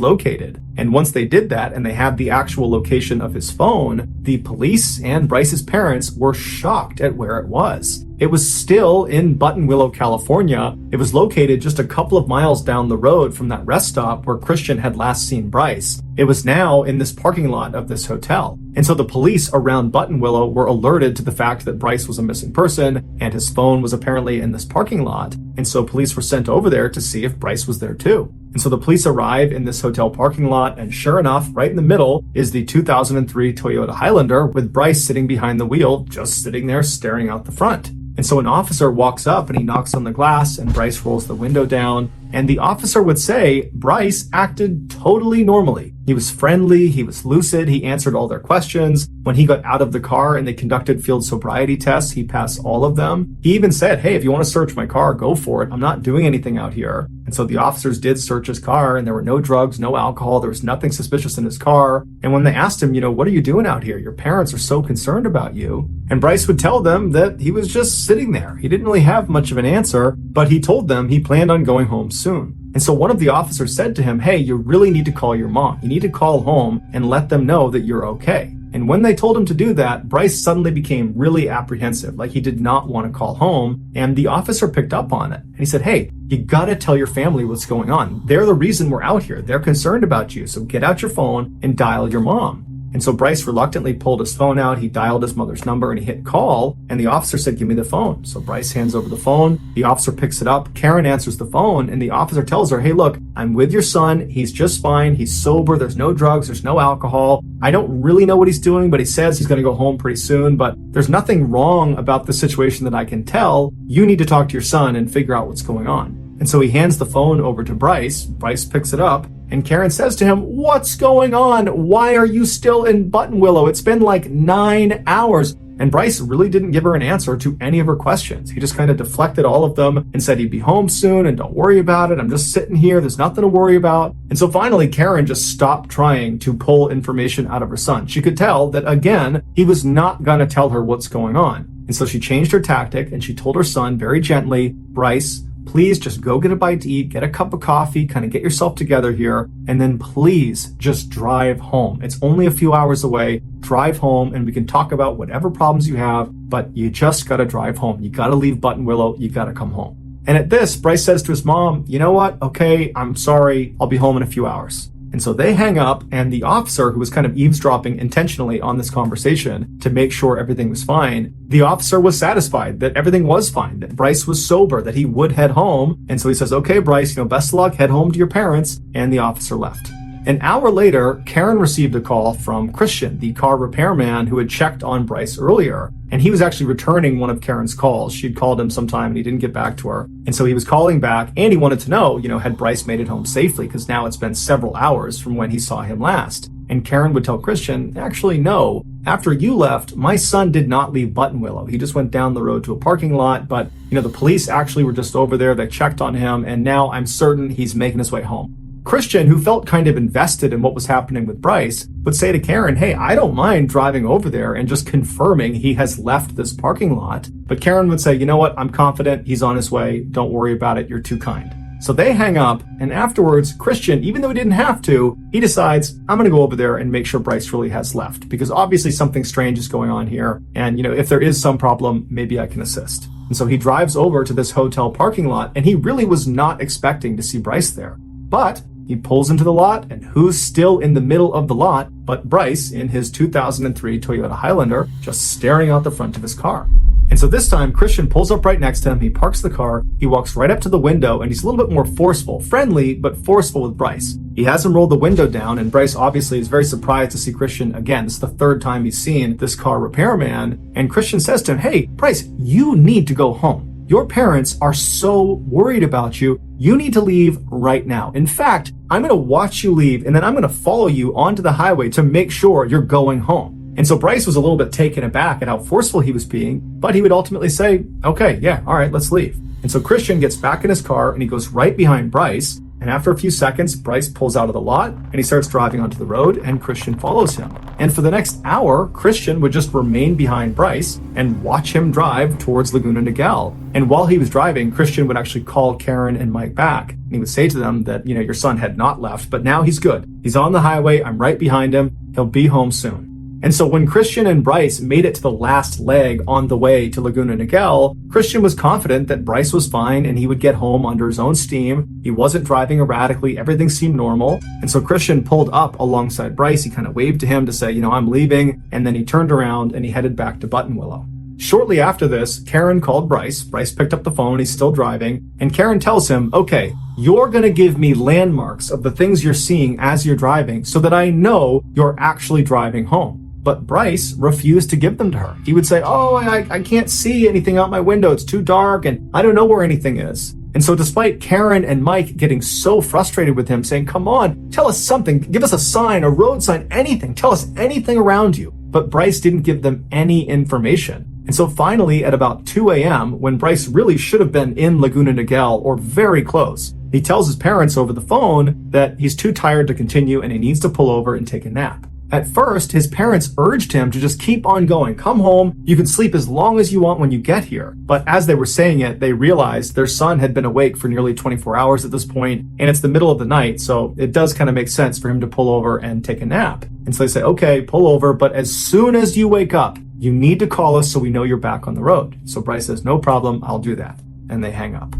located. And once they did that and they had the actual location of his phone, the police and Bryce's parents were shocked at where it was. It was still in Buttonwillow, California. It was located just a couple of miles down the road from that rest stop where Christian had last seen Bryce. It was now in this parking lot of this hotel. And so the police around Buttonwillow were alerted to the fact that Bryce was a missing person and his phone was apparently in this parking lot. And so police were sent over there to see if Bryce was there too. And so the police arrive in this hotel parking lot, and sure enough, right in the middle is the 2003 Toyota Highlander with Bryce sitting behind the wheel, just sitting there staring out the front. And so an officer walks up and he knocks on the glass and Bryce rolls the window down. And the officer would say Bryce acted totally normally. He was friendly, he was lucid, he answered all their questions. When he got out of the car and they conducted field sobriety tests, he passed all of them. He even said, "Hey, if you want to search my car, go for it. I'm not doing anything out here." And so the officers did search his car and there were no drugs, no alcohol, there was nothing suspicious in his car. And when they asked him, "What are you doing out here? Your parents are so concerned about you." And Bryce would tell them that he was just sitting there. He didn't really have much of an answer, but he told them he planned on going home soon. And so one of the officers said to him, "Hey, you really need to call your mom. You need to call home and let them know that you're okay." And when they told him to do that, Bryce suddenly became really apprehensive, like he did not want to call home. And the officer picked up on it. And he said, "Hey, you gotta tell your family what's going on. They're the reason we're out here. They're concerned about you. So get out your phone and dial your mom." And so Bryce reluctantly pulled his phone out, he dialed his mother's number and he hit call, and the officer said, "Give me the phone." So Bryce hands over the phone, the officer picks it up, Karen answers the phone, and the officer tells her, "Hey, look, I'm with your son, he's just fine, he's sober, there's no drugs, there's no alcohol. I don't really know what he's doing, but he says he's gonna go home pretty soon, but there's nothing wrong about the situation that I can tell. You need to talk to your son and figure out what's going on." And so he hands the phone over to Bryce, Bryce picks it up, and Karen says to him, "What's going on? Why are you still in Buttonwillow? It's been like 9 hours. And Bryce really didn't give her an answer to any of her questions. He just kind of deflected all of them and said he'd be home soon and don't worry about it. I'm just sitting here. There's nothing to worry about. And so finally, Karen just stopped trying to pull information out of her son. She could tell that, again, he was not going to tell her what's going on. And so she changed her tactic and she told her son very gently, "Bryce, please just go get a bite to eat, get a cup of coffee, kind of get yourself together here, and then please just drive home. It's only a few hours away. Drive home and we can talk about whatever problems you have, but you just gotta drive home. You gotta leave Buttonwillow. You gotta come home." And at this, Bryce says to his mom, "You know what? Okay, I'm sorry. I'll be home in a few hours." And so they hang up, and the officer, who was kind of eavesdropping intentionally on this conversation to make sure everything was fine, the officer was satisfied that everything was fine, that Bryce was sober, that he would head home. And so he says, "Okay, Bryce, best of luck, head home to your parents." And the officer left. An hour later, Karen received a call from Christian, the car repairman who had checked on Bryce earlier. And he was actually returning one of Karen's calls. She'd called him sometime and he didn't get back to her. And so he was calling back and he wanted to know, had Bryce made it home safely? Because now it's been several hours from when he saw him last. And Karen would tell Christian, "Actually, no. After you left, my son did not leave Buttonwillow. He just went down the road to a parking lot. But, the police actually were just over there. They checked on him. And now I'm certain he's making his way home." Christian, who felt kind of invested in what was happening with Bryce, would say to Karen, "Hey, I don't mind driving over there and just confirming he has left this parking lot." But Karen would say, "You know what? I'm confident he's on his way. Don't worry about it. You're too kind." So they hang up, and afterwards, Christian, even though he didn't have to, he decides, I'm going to go over there and make sure Bryce really has left, because obviously something strange is going on here, and if there is some problem, maybe I can assist. And so he drives over to this hotel parking lot, and he really was not expecting to see Bryce there. But he pulls into the lot, and who's still in the middle of the lot but Bryce in his 2003 Toyota Highlander, just staring out the front of his car. And so this time, Christian pulls up right next to him, he parks the car, he walks right up to the window, and he's a little bit more forceful, friendly, but forceful with Bryce. He has him roll the window down, and Bryce obviously is very surprised to see Christian again. This is the third time he's seen this car repairman, and Christian says to him, hey, Bryce, you need to go home. Your parents are so worried about you. You need to leave right now. In fact, I'm going to watch you leave, and then I'm going to follow you onto the highway to make sure you're going home. And so Bryce was a little bit taken aback at how forceful he was being, but he would ultimately say, okay, yeah, all right, let's leave. And so Christian gets back in his car and he goes right behind Bryce. And after a few seconds, Bryce pulls out of the lot and he starts driving onto the road, and Christian follows him. And for the next hour, Christian would just remain behind Bryce and watch him drive towards Laguna Niguel. And while he was driving, Christian would actually call Karen and Mike back. And he would say to them that, your son had not left, but now he's good. He's on the highway. I'm right behind him. He'll be home soon. And so when Christian and Bryce made it to the last leg on the way to Laguna Niguel, Christian was confident that Bryce was fine and he would get home under his own steam. He wasn't driving erratically. Everything seemed normal. And so Christian pulled up alongside Bryce. He kind of waved to him to say, I'm leaving. And then he turned around and he headed back to Buttonwillow. Shortly after this, Karen called Bryce. Bryce picked up the phone. He's still driving. And Karen tells him, okay, you're going to give me landmarks of the things you're seeing as you're driving so that I know you're actually driving home. But Bryce refused to give them to her. He would say, I can't see anything out my window. It's too dark and I don't know where anything is. And so despite Karen and Mike getting so frustrated with him, saying, come on, tell us something, give us a sign, a road sign, anything, tell us anything around you. But Bryce didn't give them any information. And so finally, at about 2 a.m., when Bryce really should have been in Laguna Niguel or very close, he tells his parents over the phone that he's too tired to continue and he needs to pull over and take a nap. At first, his parents urged him to just keep on going. Come home. You can sleep as long as you want when you get here. But as they were saying it, they realized their son had been awake for nearly 24 hours at this point, and it's the middle of the night, so it does kind of make sense for him to pull over and take a nap. And so they say, okay, pull over, but as soon as you wake up, you need to call us so we know you're back on the road. So Bryce says, no problem, I'll do that. And they hang up.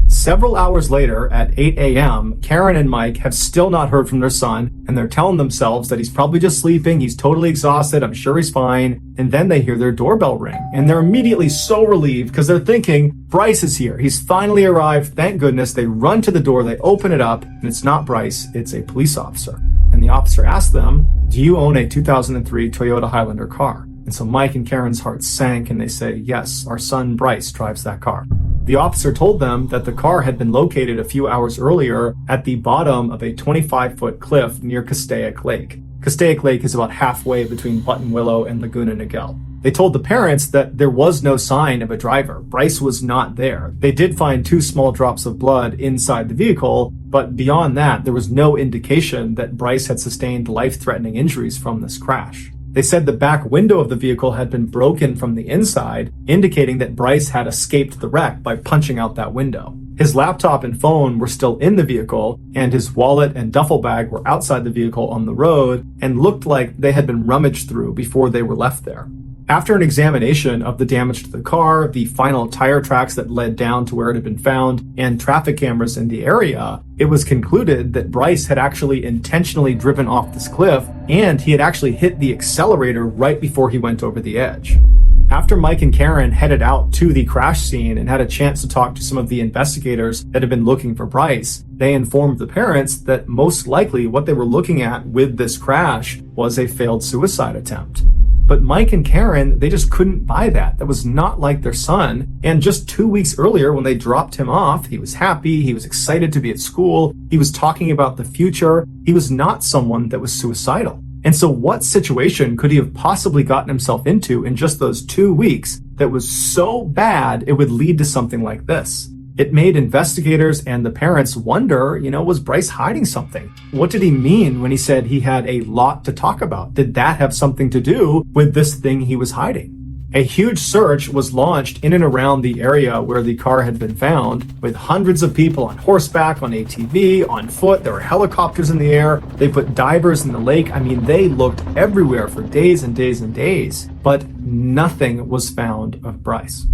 Several hours later, at 8 a.m., Karen and Mike have still not heard from their son, and they're telling themselves that he's probably just sleeping, he's totally exhausted, I'm sure he's fine. And then they hear their doorbell ring, and they're immediately so relieved because they're thinking, Bryce is here. He's finally arrived. Thank goodness. They run to the door, they open it up, and it's not Bryce, it's a police officer. And the officer asks them, do you own a 2003 Toyota Highlander car? And so Mike and Karen's hearts sank, and they say, yes, our son Bryce drives that car. The officer told them that the car had been located a few hours earlier at the bottom of a 25-foot cliff near Castaic Lake. Castaic Lake is about halfway between Buttonwillow and Laguna Niguel. They told the parents that there was no sign of a driver. Bryce was not there. They did find 2 small drops of blood inside the vehicle, but beyond that, there was no indication that Bryce had sustained life-threatening injuries from this crash. They said the back window of the vehicle had been broken from the inside, indicating that Bryce had escaped the wreck by punching out that window. His laptop and phone were still in the vehicle, and his wallet and duffel bag were outside the vehicle on the road and looked like they had been rummaged through before they were left there. After an examination of the damage to the car, the final tire tracks that led down to where it had been found, and traffic cameras in the area, it was concluded that Bryce had actually intentionally driven off this cliff, and he had actually hit the accelerator right before he went over the edge. After Mike and Karen headed out to the crash scene and had a chance to talk to some of the investigators that had been looking for Bryce, they informed the parents that most likely what they were looking at with this crash was a failed suicide attempt. But Mike and Karen, they just couldn't buy that. That was not like their son. And just 2 weeks earlier, when they dropped him off, he was happy, he was excited to be at school, he was talking about the future. He was not someone that was suicidal. And so what situation could he have possibly gotten himself into in just those 2 weeks that was so bad it would lead to something like this? It made investigators and the parents wonder, was Bryce hiding something? What did he mean when he said he had a lot to talk about? Did that have something to do with this thing he was hiding? A huge search was launched in and around the area where the car had been found, with hundreds of people on horseback, on ATV, on foot. There were helicopters in the air. They put divers in the lake. I mean, they looked everywhere for days and days and days, but nothing was found of Bryce.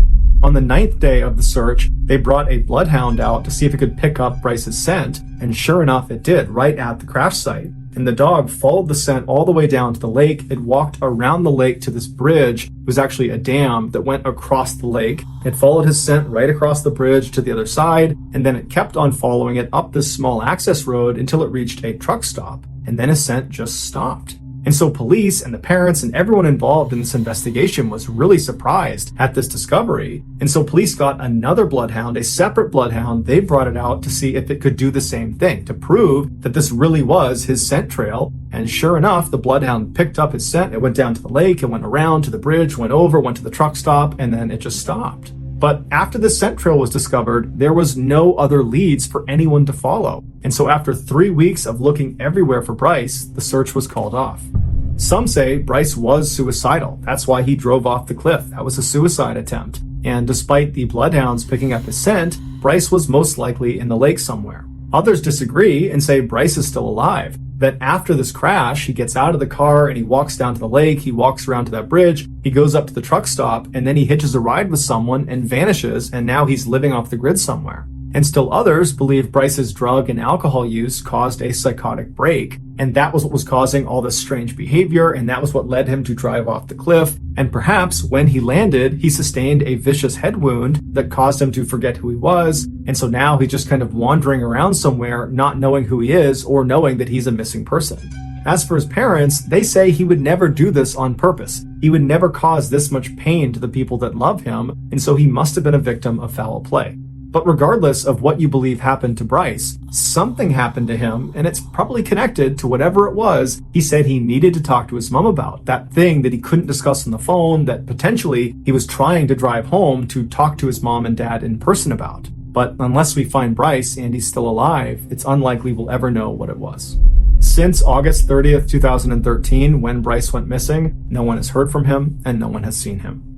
On the 9th day of the search, they brought a bloodhound out to see if it could pick up Bryce's scent, and sure enough, it did, right at the crash site. And the dog followed the scent all the way down to the lake. It walked around the lake to this bridge. It was actually a dam that went across the lake. It followed his scent right across the bridge to the other side, and then it kept on following it up this small access road until it reached a truck stop. And then his scent just stopped. And so police and the parents and everyone involved in this investigation was really surprised at this discovery. And so police got another bloodhound, a separate bloodhound. They brought it out to see if it could do the same thing, to prove that this really was his scent trail. And sure enough, the bloodhound picked up his scent. It went down to the lake, it went around to the bridge, went over, went to the truck stop, and then it just stopped. But after the scent trail was discovered, there was no other leads for anyone to follow. And so after 3 weeks of looking everywhere for Bryce, the search was called off. Some say Bryce was suicidal. That's why he drove off the cliff. That was a suicide attempt. And despite the bloodhounds picking up his scent, Bryce was most likely in the lake somewhere. Others disagree and say Bryce is still alive, that after this crash, he gets out of the car and he walks down to the lake, he walks around to that bridge, he goes up to the truck stop, and then he hitches a ride with someone and vanishes, and now he's living off the grid somewhere. And still others believe Bryce's drug and alcohol use caused a psychotic break, and that was what was causing all this strange behavior, and that was what led him to drive off the cliff. And perhaps when he landed, he sustained a vicious head wound that caused him to forget who he was, and so now he's just kind of wandering around somewhere, not knowing who he is or knowing that he's a missing person. As for his parents, they say he would never do this on purpose. He would never cause this much pain to the people that love him, and so he must have been a victim of foul play. But regardless of what you believe happened to Bryce, something happened to him, and it's probably connected to whatever it was he said he needed to talk to his mom about. That thing that he couldn't discuss on the phone, that potentially he was trying to drive home to talk to his mom and dad in person about. But unless we find Bryce and he's still alive, it's unlikely we'll ever know what it was. Since August 30th, 2013, when Bryce went missing, no one has heard from him and no one has seen him.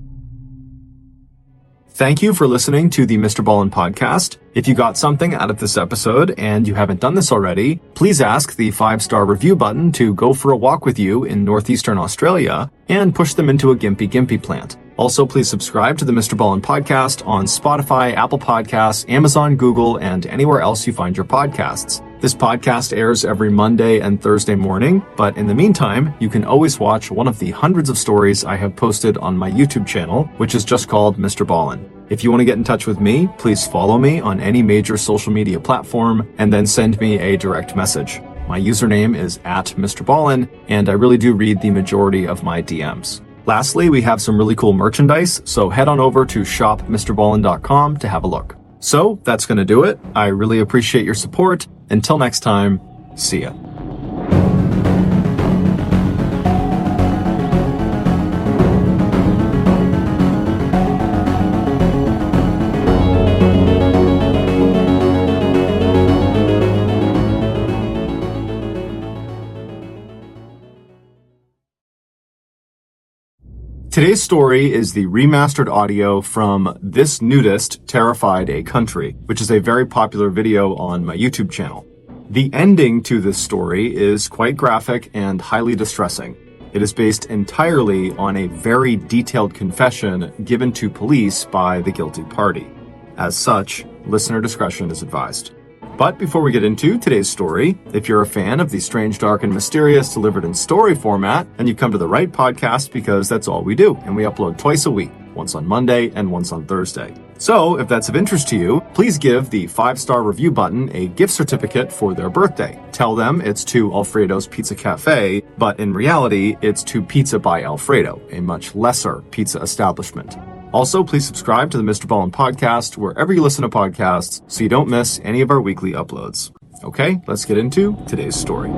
Thank you for listening to the MrBallen podcast. If you got something out of this episode and you haven't done this already, please ask the 5-star review button to go for a walk with you in northeastern Australia and push them into a gimpy plant. Also, please subscribe to the MrBallen podcast on Spotify, Apple Podcasts, Amazon, Google, and anywhere else you find your podcasts. This podcast airs every Monday and Thursday morning, but in the meantime, you can always watch one of the hundreds of stories I have posted on my YouTube channel, which is just called MrBallen. If you want to get in touch with me, please follow me on any major social media platform and then send me a direct message. My username is @MrBallen, and I really do read the majority of my DMs. Lastly, we have some really cool merchandise, so head on over to shopmrballen.com to have a look. So that's going to do it. I really appreciate your support. Until next time, see ya. Today's story is the remastered audio from This Nudist Terrified a Country, which is a very popular video on my YouTube channel. The ending to this story is quite graphic and highly distressing. It is based entirely on a very detailed confession given to police by the guilty party. As such, listener discretion is advised. But before we get into today's story, if you're a fan of the strange, dark, and mysterious delivered in story format, then you've come to the right podcast because that's all we do, and we upload twice a week, once on Monday and once on Thursday. So, if that's of interest to you, please give the 5-star review button a gift certificate for their birthday. Tell them it's to Alfredo's Pizza Cafe, but in reality, it's to Pizza by Alfredo, a much lesser pizza establishment. Also, please subscribe to the MrBallen podcast wherever you listen to podcasts so you don't miss any of our weekly uploads. Okay, let's get into today's story.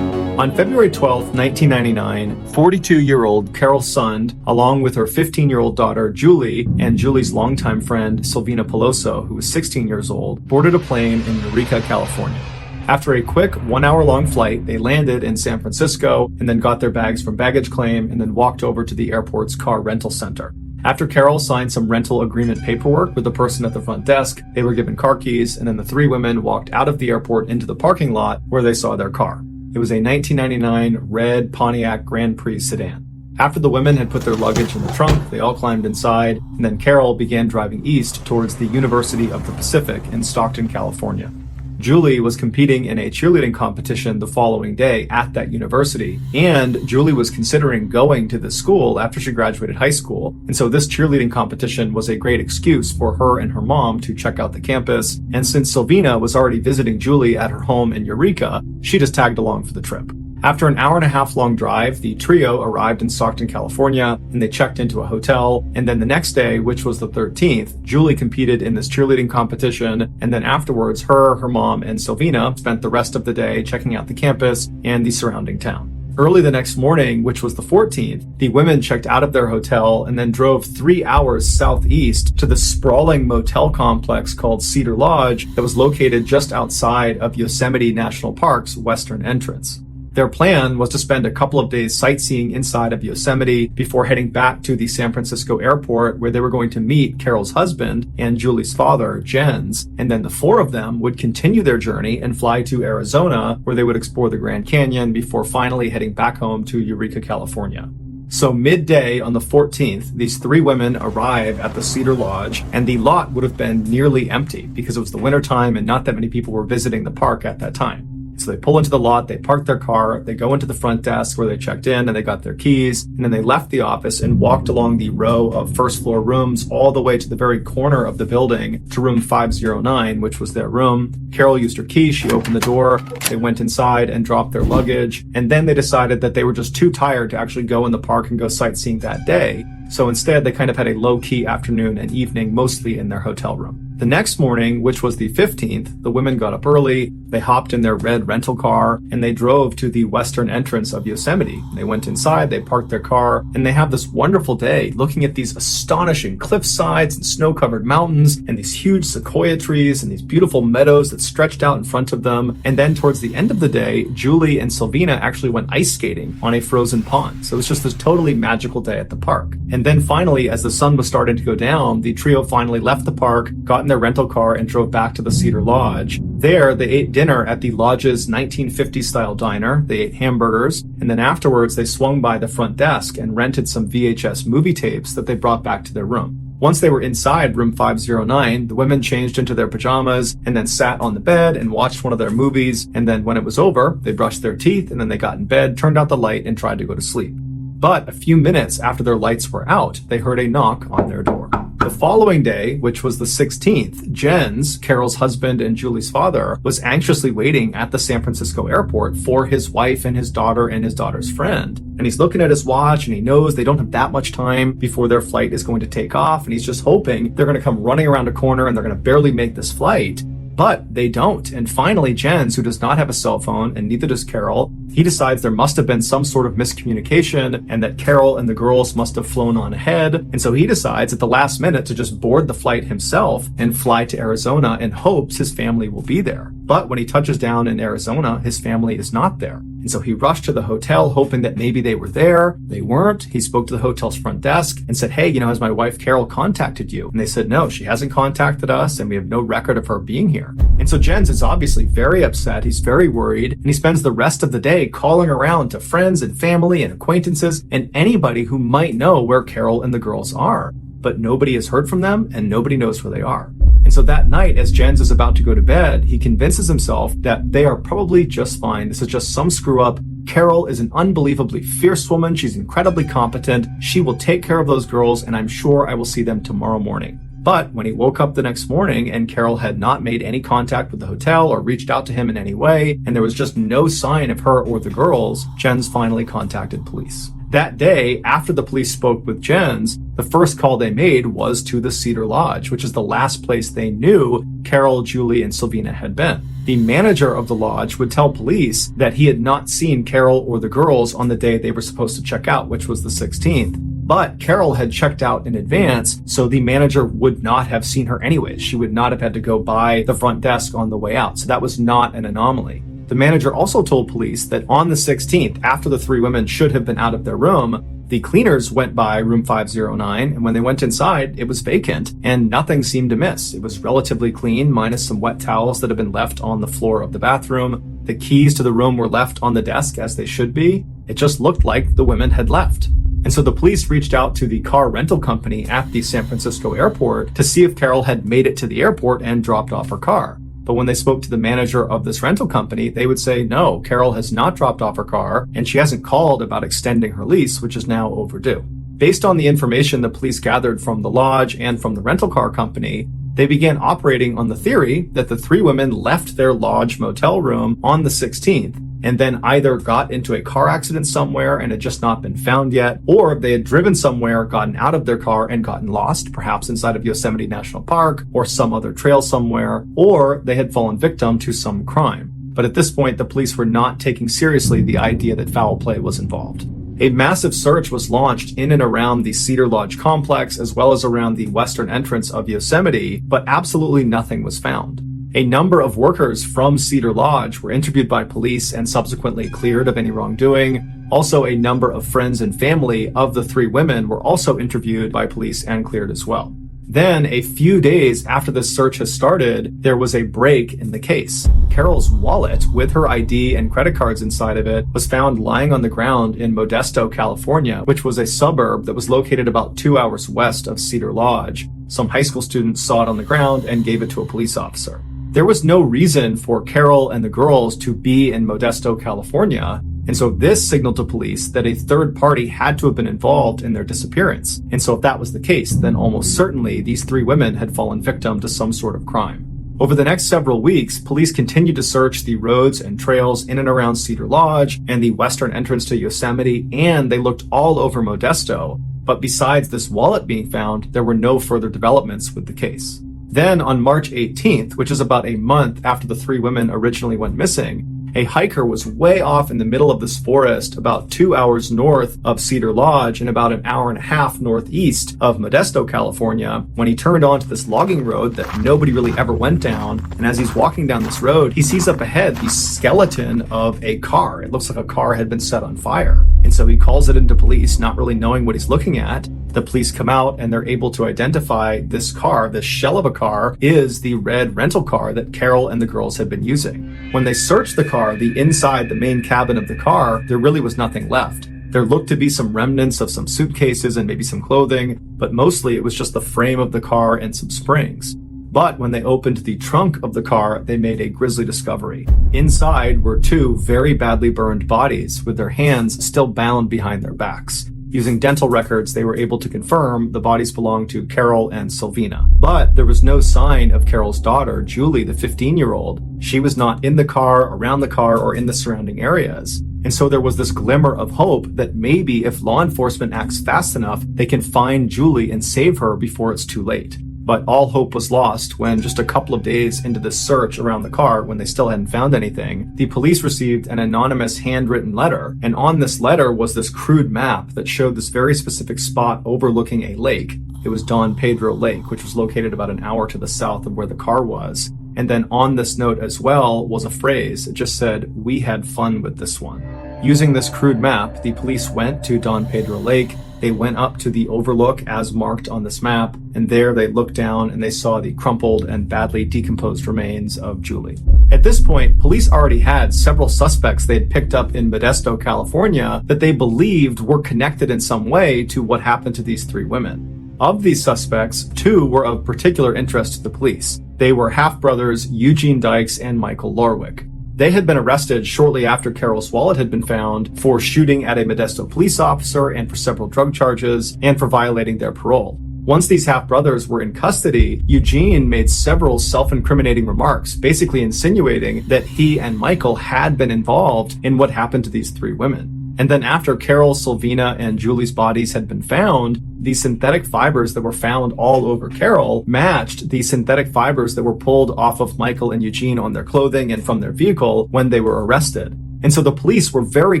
On February 12, 1999, 42-year-old Carol Sund, along with her 15-year-old daughter Julie and Julie's longtime friend Silvina Peloso, who was 16 years old, boarded a plane in Eureka, California. After a quick 1-hour-long flight, they landed in San Francisco and then got their bags from baggage claim and then walked over to the airport's car rental center. After Carol signed some rental agreement paperwork with the person at the front desk, they were given car keys, and then the three women walked out of the airport into the parking lot where they saw their car. It was a 1999 red Pontiac Grand Prix sedan. After the women had put their luggage in the trunk, they all climbed inside, and then Carol began driving east towards the University of the Pacific in Stockton, California. Julie was competing in a cheerleading competition the following day at that university, and Julie was considering going to the school after she graduated high school, and so this cheerleading competition was a great excuse for her and her mom to check out the campus, and since Silvina was already visiting Julie at her home in Eureka, she just tagged along for the trip. After an hour-and-a-half-long drive, the trio arrived in Stockton, California, and they checked into a hotel. And then the next day, which was the 13th, Julie competed in this cheerleading competition. And then afterwards, her mom, and Silvina spent the rest of the day checking out the campus and the surrounding town. Early the next morning, which was the 14th, the women checked out of their hotel and then drove 3 hours southeast to the sprawling motel complex called Cedar Lodge that was located just outside of Yosemite National Park's western entrance. Their plan was to spend a couple of days sightseeing inside of Yosemite before heading back to the San Francisco airport, where they were going to meet Carol's husband and Julie's father, Jens, and then the four of them would continue their journey and fly to Arizona, where they would explore the Grand Canyon before finally heading back home to Eureka, California. So midday on the 14th, these three women arrive at the Cedar Lodge, and the lot would have been nearly empty because it was the wintertime and not that many people were visiting the park at that time. So they pull into the lot, they park their car, they go into the front desk where they checked in and they got their keys, and then they left the office and walked along the row of first floor rooms all the way to the very corner of the building to room 509, which was their room. Carol used her key, she opened the door, they went inside and dropped their luggage, and then they decided that they were just too tired to actually go in the park and go sightseeing that day. So instead, they kind of had a low-key afternoon and evening, mostly in their hotel room. The next morning, which was the 15th, the women got up early, they hopped in their red rental car, and they drove to the western entrance of Yosemite. They went inside, they parked their car, and they have this wonderful day looking at these astonishing cliff sides and snow-covered mountains and these huge sequoia trees and these beautiful meadows that stretched out in front of them. And then towards the end of the day, Julie and Silvina actually went ice skating on a frozen pond. So it was just this totally magical day at the park. And then finally, as the sun was starting to go down, the trio finally left the park, got in their rental car, and drove back to the Cedar Lodge. There, they ate dinner at the lodge's 1950s-style diner. They ate hamburgers, and then afterwards, they swung by the front desk and rented some VHS movie tapes that they brought back to their room. Once they were inside room 509, the women changed into their pajamas and then sat on the bed and watched one of their movies, and then when it was over, they brushed their teeth, and then they got in bed, turned out the light, and tried to go to sleep. But a few minutes after their lights were out, they heard a knock on their door. The following day, which was the 16th, Jens, Carol's husband and Julie's father, was anxiously waiting at the San Francisco airport for his wife and his daughter's friend. And he's looking at his watch and he knows they don't have that much time before their flight is going to take off. And he's just hoping they're going to come running around a corner and they're going to barely make this flight. But they don't. And finally, Jens, who does not have a cell phone, and neither does Carol, he decides there must have been some sort of miscommunication and that Carol and the girls must have flown on ahead. And so he decides at the last minute to just board the flight himself and fly to Arizona and hopes his family will be there. But when he touches down in Arizona, his family is not there. And so he rushed to the hotel hoping that maybe they were there. They weren't. He spoke to the hotel's front desk and said, "Hey, has my wife Carol contacted you?" And they said, "No, she hasn't contacted us and we have no record of her being here." And so Jens is obviously very upset. He's very worried, and he spends the rest of the day calling around to friends and family and acquaintances and anybody who might know where Carol and the girls are. But nobody has heard from them and nobody knows where they are. And so that night, as Jens is about to go to bed, he convinces himself that they are probably just fine. This is just some screw up. Carol is an unbelievably fierce woman. She's incredibly competent. She will take care of those girls, and I'm sure I will see them tomorrow morning. But when he woke up the next morning and Carol had not made any contact with the hotel or reached out to him in any way, and there was just no sign of her or the girls, Jens finally contacted police. That day, after the police spoke with Jens, the first call they made was to the Cedar Lodge, which is the last place they knew Carol, Julie, and Silvina had been. The manager of the lodge would tell police that he had not seen Carol or the girls on the day they were supposed to check out, which was the 16th. But Carol had checked out in advance, so the manager would not have seen her anyways. She would not have had to go by the front desk on the way out, so that was not an anomaly. The manager also told police that on the 16th, after the three women should have been out of their room, the cleaners went by room 509, and when they went inside, it was vacant, and nothing seemed amiss. It was relatively clean, minus some wet towels that had been left on the floor of the bathroom. The keys to the room were left on the desk as they should be. It just looked like the women had left. And so the police reached out to the car rental company at the San Francisco airport to see if Carol had made it to the airport and dropped off her car. But when they spoke to the manager of this rental company, they would say, no, Carol has not dropped off her car, and she hasn't called about extending her lease, which is now overdue. Based on the information the police gathered from the lodge and from the rental car company, they began operating on the theory that the three women left their lodge motel room on the 16th, and then either got into a car accident somewhere and had just not been found yet, or they had driven somewhere, gotten out of their car and gotten lost, perhaps inside of Yosemite National Park or some other trail somewhere, or they had fallen victim to some crime. But at this point, the police were not taking seriously the idea that foul play was involved. A massive search was launched in and around the Cedar Lodge complex, as well as around the western entrance of Yosemite, but absolutely nothing was found. A number of workers from Cedar Lodge were interviewed by police and subsequently cleared of any wrongdoing. Also, a number of friends and family of the three women were also interviewed by police and cleared as well. Then, a few days after the search has started, there was a break in the case. Carol's wallet, with her ID and credit cards inside of it, was found lying on the ground in Modesto, California, which was a suburb that was located about 2 hours west of Cedar Lodge. Some high school students saw it on the ground and gave it to a police officer. There was no reason for Carol and the girls to be in Modesto, California, and so this signaled to police that a third party had to have been involved in their disappearance. And so if that was the case, then almost certainly these three women had fallen victim to some sort of crime. Over the next several weeks, police continued to search the roads and trails in and around Cedar Lodge and the western entrance to Yosemite, and they looked all over Modesto. But besides this wallet being found, there were no further developments with the case. Then on March 18th, which is about a month after the three women originally went missing, a hiker was way off in the middle of this forest about 2 hours north of Cedar Lodge and about an hour and a half northeast of Modesto, California, when he turned onto this logging road that nobody really ever went down. And as he's walking down this road, he sees up ahead the skeleton of a car. It looks like a car had been set on fire. And so he calls it into police, not really knowing what he's looking at. The police come out and they're able to identify this car. This shell of a car is the red rental car that Carol and the girls had been using. When they searched the car, the inside, the main cabin of the car, there really was nothing left. There looked to be some remnants of some suitcases and maybe some clothing, but mostly it was just the frame of the car and some springs. But when they opened the trunk of the car, they made a grisly discovery. Inside were two very badly burned bodies with their hands still bound behind their backs. Using dental records, they were able to confirm the bodies belonged to Carol and Sylvina. But there was no sign of Carol's daughter, Julie, the 15-year-old. She was not in the car, around the car, or in the surrounding areas. And so there was this glimmer of hope that maybe if law enforcement acts fast enough, they can find Julie and save her before it's too late. But all hope was lost when just a couple of days into this search around the car, when they still hadn't found anything, the police received an anonymous handwritten letter. And on this letter was this crude map that showed this very specific spot overlooking a lake. It was Don Pedro Lake, which was located about an hour to the south of where the car was. And then on this note as well was a phrase. It just said, "We had fun with this one." Using this crude map, the police went to Don Pedro Lake. They went up to the overlook as marked on this map, and there they looked down and they saw the crumpled and badly decomposed remains of Julie. At this point, police already had several suspects they had picked up in Modesto, California, that they believed were connected in some way to what happened to these three women. Of these suspects, two were of particular interest to the police. They were half-brothers Eugene Dykes and Michael Lorwick. They had been arrested shortly after Carol's wallet had been found for shooting at a Modesto police officer and for several drug charges and for violating their parole. Once these half-brothers were in custody, Eugene made several self-incriminating remarks, basically insinuating that he and Michael had been involved in what happened to these three women. And then after Carol, Sylvina, and Julie's bodies had been found, the synthetic fibers that were found all over Carol matched the synthetic fibers that were pulled off of Michael and Eugene on their clothing and from their vehicle when they were arrested. And so the police were very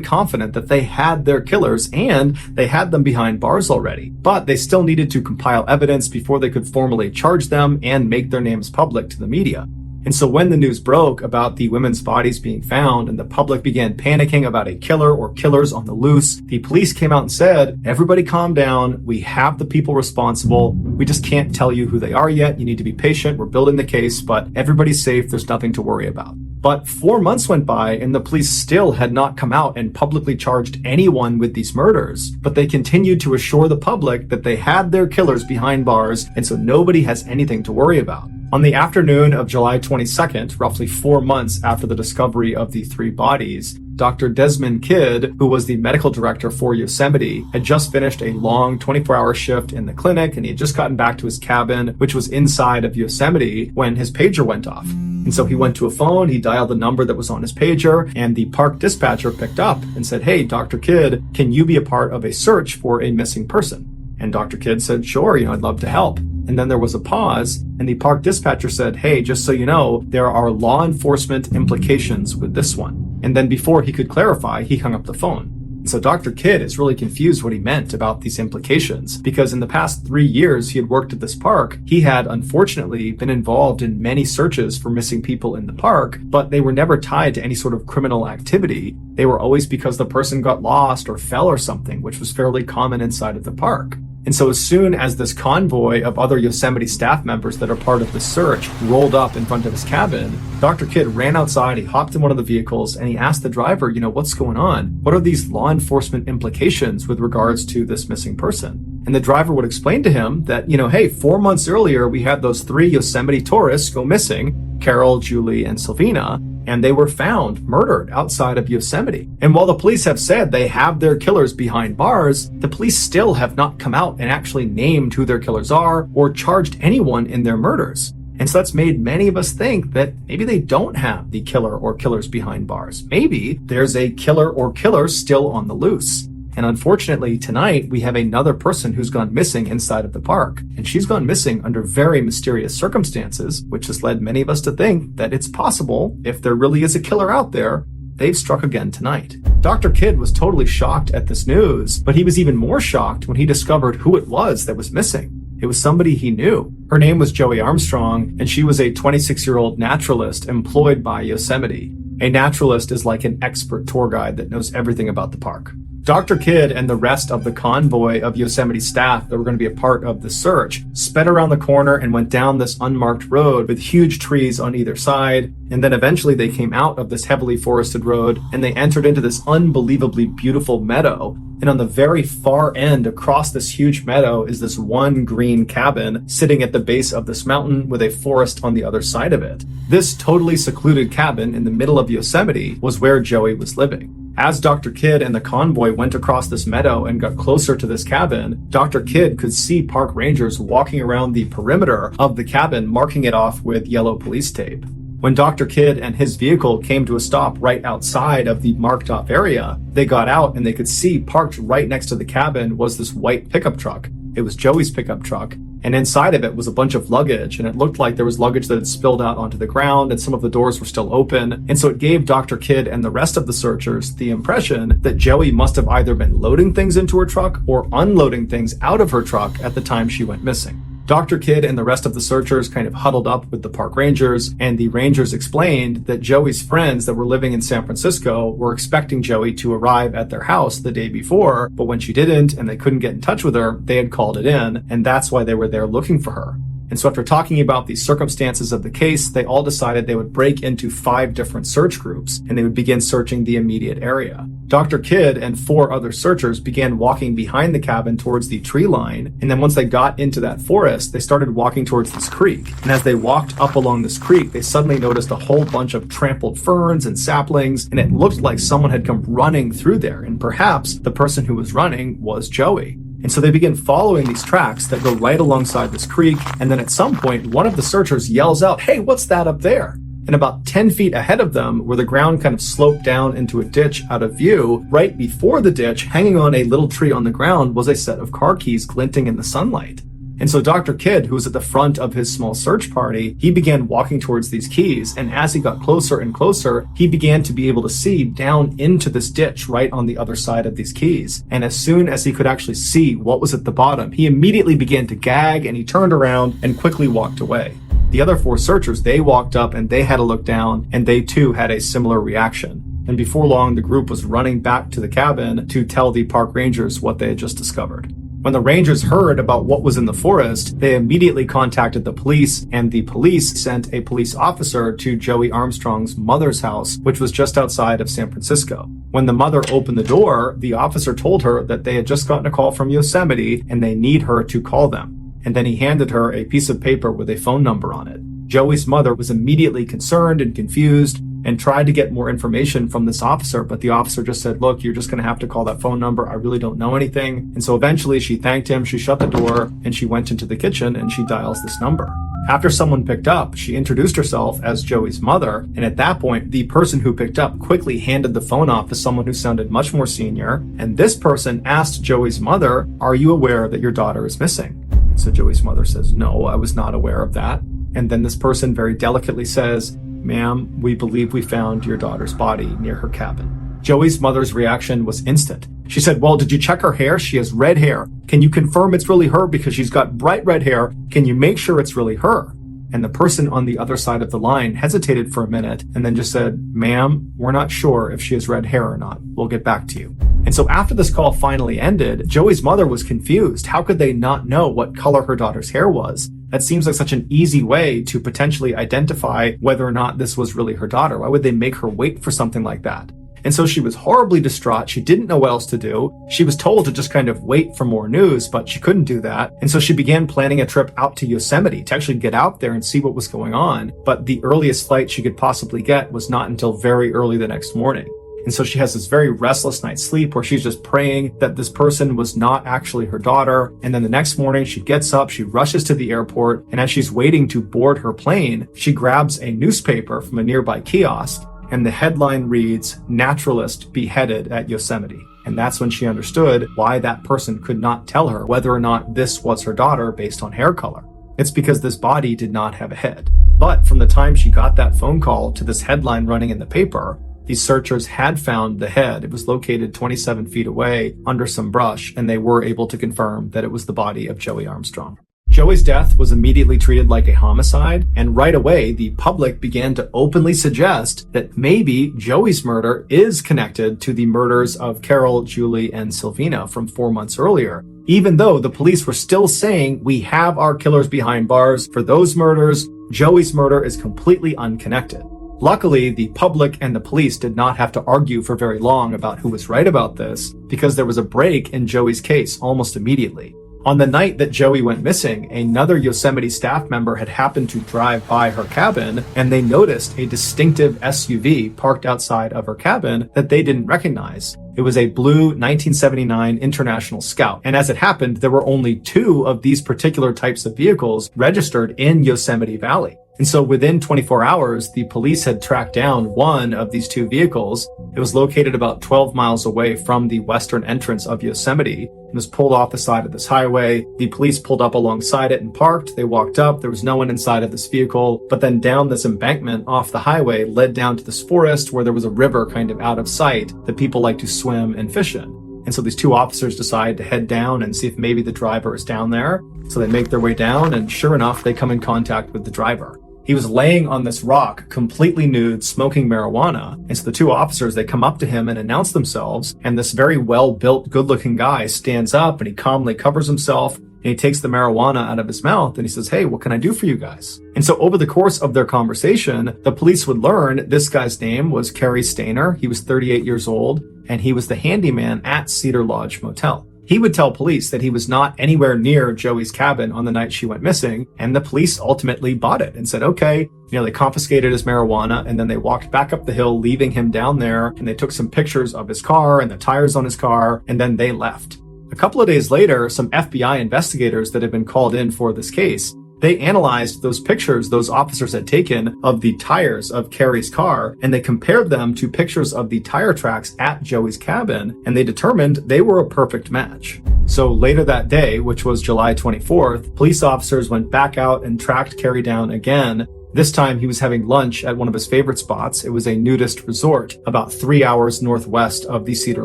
confident that they had their killers and they had them behind bars already. But they still needed to compile evidence before they could formally charge them and make their names public to the media. And so when the news broke about the women's bodies being found and the public began panicking about a killer or killers on the loose, the police came out and said, everybody calm down. We have the people responsible. We just can't tell you who they are yet. You need to be patient. We're building the case, but everybody's safe. There's nothing to worry about. But 4 months went by and the police still had not come out and publicly charged anyone with these murders. But they continued to assure the public that they had their killers behind bars, and so nobody has anything to worry about. On the afternoon of July 22nd, roughly 4 months after the discovery of the 3 bodies, Dr. Desmond Kidd, who was the medical director for Yosemite, had just finished a long 24-hour shift in the clinic, and he had just gotten back to his cabin, which was inside of Yosemite, when his pager went off. And so he went to a phone, he dialed the number that was on his pager, and the park dispatcher picked up and said, "Hey, Dr. Kidd, can you be a part of a search for a missing person?" And Dr. Kidd said, "Sure, I'd love to help." And then there was a pause, and the park dispatcher said, "Hey, just so you know, there are law enforcement implications with this one." And then before he could clarify, he hung up the phone. So Dr. Kidd is really confused what he meant about these implications, because in the past 3 years he had worked at this park, he had unfortunately been involved in many searches for missing people in the park, but they were never tied to any sort of criminal activity. They were always because the person got lost or fell or something, which was fairly common inside of the park. And so as soon as this convoy of other Yosemite staff members that are part of the search rolled up in front of his cabin, Dr. Kidd ran outside, he hopped in one of the vehicles, and he asked the driver, what's going on? What are these law enforcement implications with regards to this missing person? And the driver would explain to him that, hey, 4 months earlier, we had those 3 Yosemite tourists go missing, Carol, Julie, and Sylvina, and they were found murdered outside of Yosemite. And while the police have said they have their killers behind bars, the police still have not come out and actually named who their killers are or charged anyone in their murders. And so that's made many of us think that maybe they don't have the killer or killers behind bars. Maybe there's a killer or killers still on the loose. And unfortunately, tonight, we have another person who's gone missing inside of the park. And she's gone missing under very mysterious circumstances, which has led many of us to think that it's possible, if there really is a killer out there, they've struck again tonight. Dr. Kidd was totally shocked at this news, but he was even more shocked when he discovered who it was that was missing. It was somebody he knew. Her name was Joey Armstrong, and she was a 26-year-old naturalist employed by Yosemite. A naturalist is like an expert tour guide that knows everything about the park. Dr. Kidd and the rest of the convoy of Yosemite staff that were going to be a part of the search sped around the corner and went down this unmarked road with huge trees on either side. And then eventually they came out of this heavily forested road and they entered into this unbelievably beautiful meadow. And on the very far end across this huge meadow is this one green cabin sitting at the base of this mountain with a forest on the other side of it. This totally secluded cabin in the middle of Yosemite was where Joey was living. As Dr. Kidd and the convoy went across this meadow and got closer to this cabin, Dr. Kidd could see park rangers walking around the perimeter of the cabin, marking it off with yellow police tape. When Dr. Kidd and his vehicle came to a stop right outside of the marked off area, they got out and they could see parked right next to the cabin was this white pickup truck. It was Joey's pickup truck. And inside of it was a bunch of luggage, and it looked like there was luggage that had spilled out onto the ground, and some of the doors were still open. And so it gave Dr. Kidd and the rest of the searchers the impression that Joey must have either been loading things into her truck or unloading things out of her truck at the time she went missing. Dr. Kidd and the rest of the searchers kind of huddled up with the park rangers, and the rangers explained that Joey's friends that were living in San Francisco were expecting Joey to arrive at their house the day before, but when she didn't and they couldn't get in touch with her, they had called it in, and that's why they were there looking for her. And so after talking about the circumstances of the case, they all decided they would break into 5 different search groups, and they would begin searching the immediate area. Dr. Kidd and 4 other searchers began walking behind the cabin towards the tree line, and then once they got into that forest, they started walking towards this creek. And as they walked up along this creek, they suddenly noticed a whole bunch of trampled ferns and saplings, and it looked like someone had come running through there, and perhaps the person who was running was Joey. And so they begin following these tracks that go right alongside this creek, and then at some point, one of the searchers yells out, "Hey, what's that up there?" And about 10 feet ahead of them, where the ground kind of sloped down into a ditch out of view, right before the ditch, hanging on a little tree on the ground, was a set of car keys glinting in the sunlight. And so Dr. Kidd, who was at the front of his small search party, he began walking towards these keys, and as he got closer and closer, he began to be able to see down into this ditch right on the other side of these keys. And as soon as he could actually see what was at the bottom, he immediately began to gag, and he turned around and quickly walked away. The other 4 searchers, they walked up and they had a look down, and they too had a similar reaction. And before long, the group was running back to the cabin to tell the park rangers what they had just discovered. When the rangers heard about what was in the forest, they immediately contacted the police, and the police sent a police officer to Joey Armstrong's mother's house, which was just outside of San Francisco. When the mother opened the door, the officer told her that they had just gotten a call from Yosemite and they need her to call them. And then he handed her a piece of paper with a phone number on it. Joey's mother was immediately concerned and confused and tried to get more information from this officer, but the officer just said, look, you're just going to have to call that phone number. I really don't know anything. And so eventually she thanked him, she shut the door, and she went into the kitchen and she dials this number. After someone picked up, she introduced herself as Joey's mother, and at that point, the person who picked up quickly handed the phone off to someone who sounded much more senior, and this person asked Joey's mother, are you aware that your daughter is missing? So Joey's mother says, no, I was not aware of that. And then this person very delicately says, ma'am, we believe we found your daughter's body near her cabin. Joey's mother's reaction was instant. She said, well, did you check her hair? She has red hair. Can you confirm it's really her because she's got bright red hair? Can you make sure it's really her? And the person on the other side of the line hesitated for a minute and then just said, ma'am, we're not sure if she has red hair or not. We'll get back to you. And so after this call finally ended, Joey's mother was confused. How could they not know what color her daughter's hair was? That seems like such an easy way to potentially identify whether or not this was really her daughter. Why would they make her wait for something like that? And so she was horribly distraught. She didn't know what else to do. She was told to just kind of wait for more news, but she couldn't do that. And so she began planning a trip out to Yosemite to actually get out there and see what was going on. But the earliest flight she could possibly get was not until very early the next morning. And so she has this very restless night's sleep where she's just praying that this person was not actually her daughter. And then the next morning she gets up, she rushes to the airport, and as she's waiting to board her plane, she grabs a newspaper from a nearby kiosk, and the headline reads, "Naturalist Beheaded at Yosemite." And that's when she understood why that person could not tell her whether or not this was her daughter based on hair color. It's because this body did not have a head. But from the time she got that phone call to this headline running in the paper, these searchers had found the head. It was located 27 feet away under some brush, and they were able to confirm that it was the body of Joey Armstrong. Joey's death was immediately treated like a homicide, and right away, the public began to openly suggest that maybe Joey's murder is connected to the murders of Carol, Julie, and Sylvina from 4 months earlier, even though the police were still saying, we have our killers behind bars for those murders. Joey's murder is completely unconnected. Luckily, the public and the police did not have to argue for very long about who was right about this, because there was a break in Joey's case almost immediately. On the night that Joey went missing, another Yosemite staff member had happened to drive by her cabin, and they noticed a distinctive SUV parked outside of her cabin that they didn't recognize. It was a blue 1979 International Scout, and as it happened, there were only 2 of these particular types of vehicles registered in Yosemite Valley. And so within 24 hours, the police had tracked down one of these 2 vehicles. It was located about 12 miles away from the western entrance of Yosemite and was pulled off the side of this highway. The police pulled up alongside it and parked. They walked up. There was no one inside of this vehicle. But then down this embankment off the highway led down to this forest where there was a river kind of out of sight that people like to swim and fish in. And so these 2 officers decide to head down and see if maybe the driver is down there. So they make their way down, and sure enough, they come in contact with the driver. He was laying on this rock, completely nude, smoking marijuana. And so the 2 officers, they come up to him and announce themselves. And this very well-built, good-looking guy stands up and he calmly covers himself. And he takes the marijuana out of his mouth and he says, hey, what can I do for you guys? And so over the course of their conversation, the police would learn this guy's name was Kerry Stainer. He was 38 years old, and he was the handyman at Cedar Lodge Motel. He would tell police that he was not anywhere near Joey's cabin on the night she went missing, and the police ultimately bought it and said, okay, they confiscated his marijuana, and then they walked back up the hill, leaving him down there, and they took some pictures of his car and the tires on his car, and then they left. A couple of days later, some FBI investigators that had been called in for this case, They analyzed those pictures those officers had taken of the tires of Carrie's car, and they compared them to pictures of the tire tracks at Joey's cabin, and they determined they were a perfect match. So later that day, which was July 24th, police officers went back out and tracked Carrie down again. This time he was having lunch at one of his favorite spots. It was a nudist resort about 3 hours northwest of the Cedar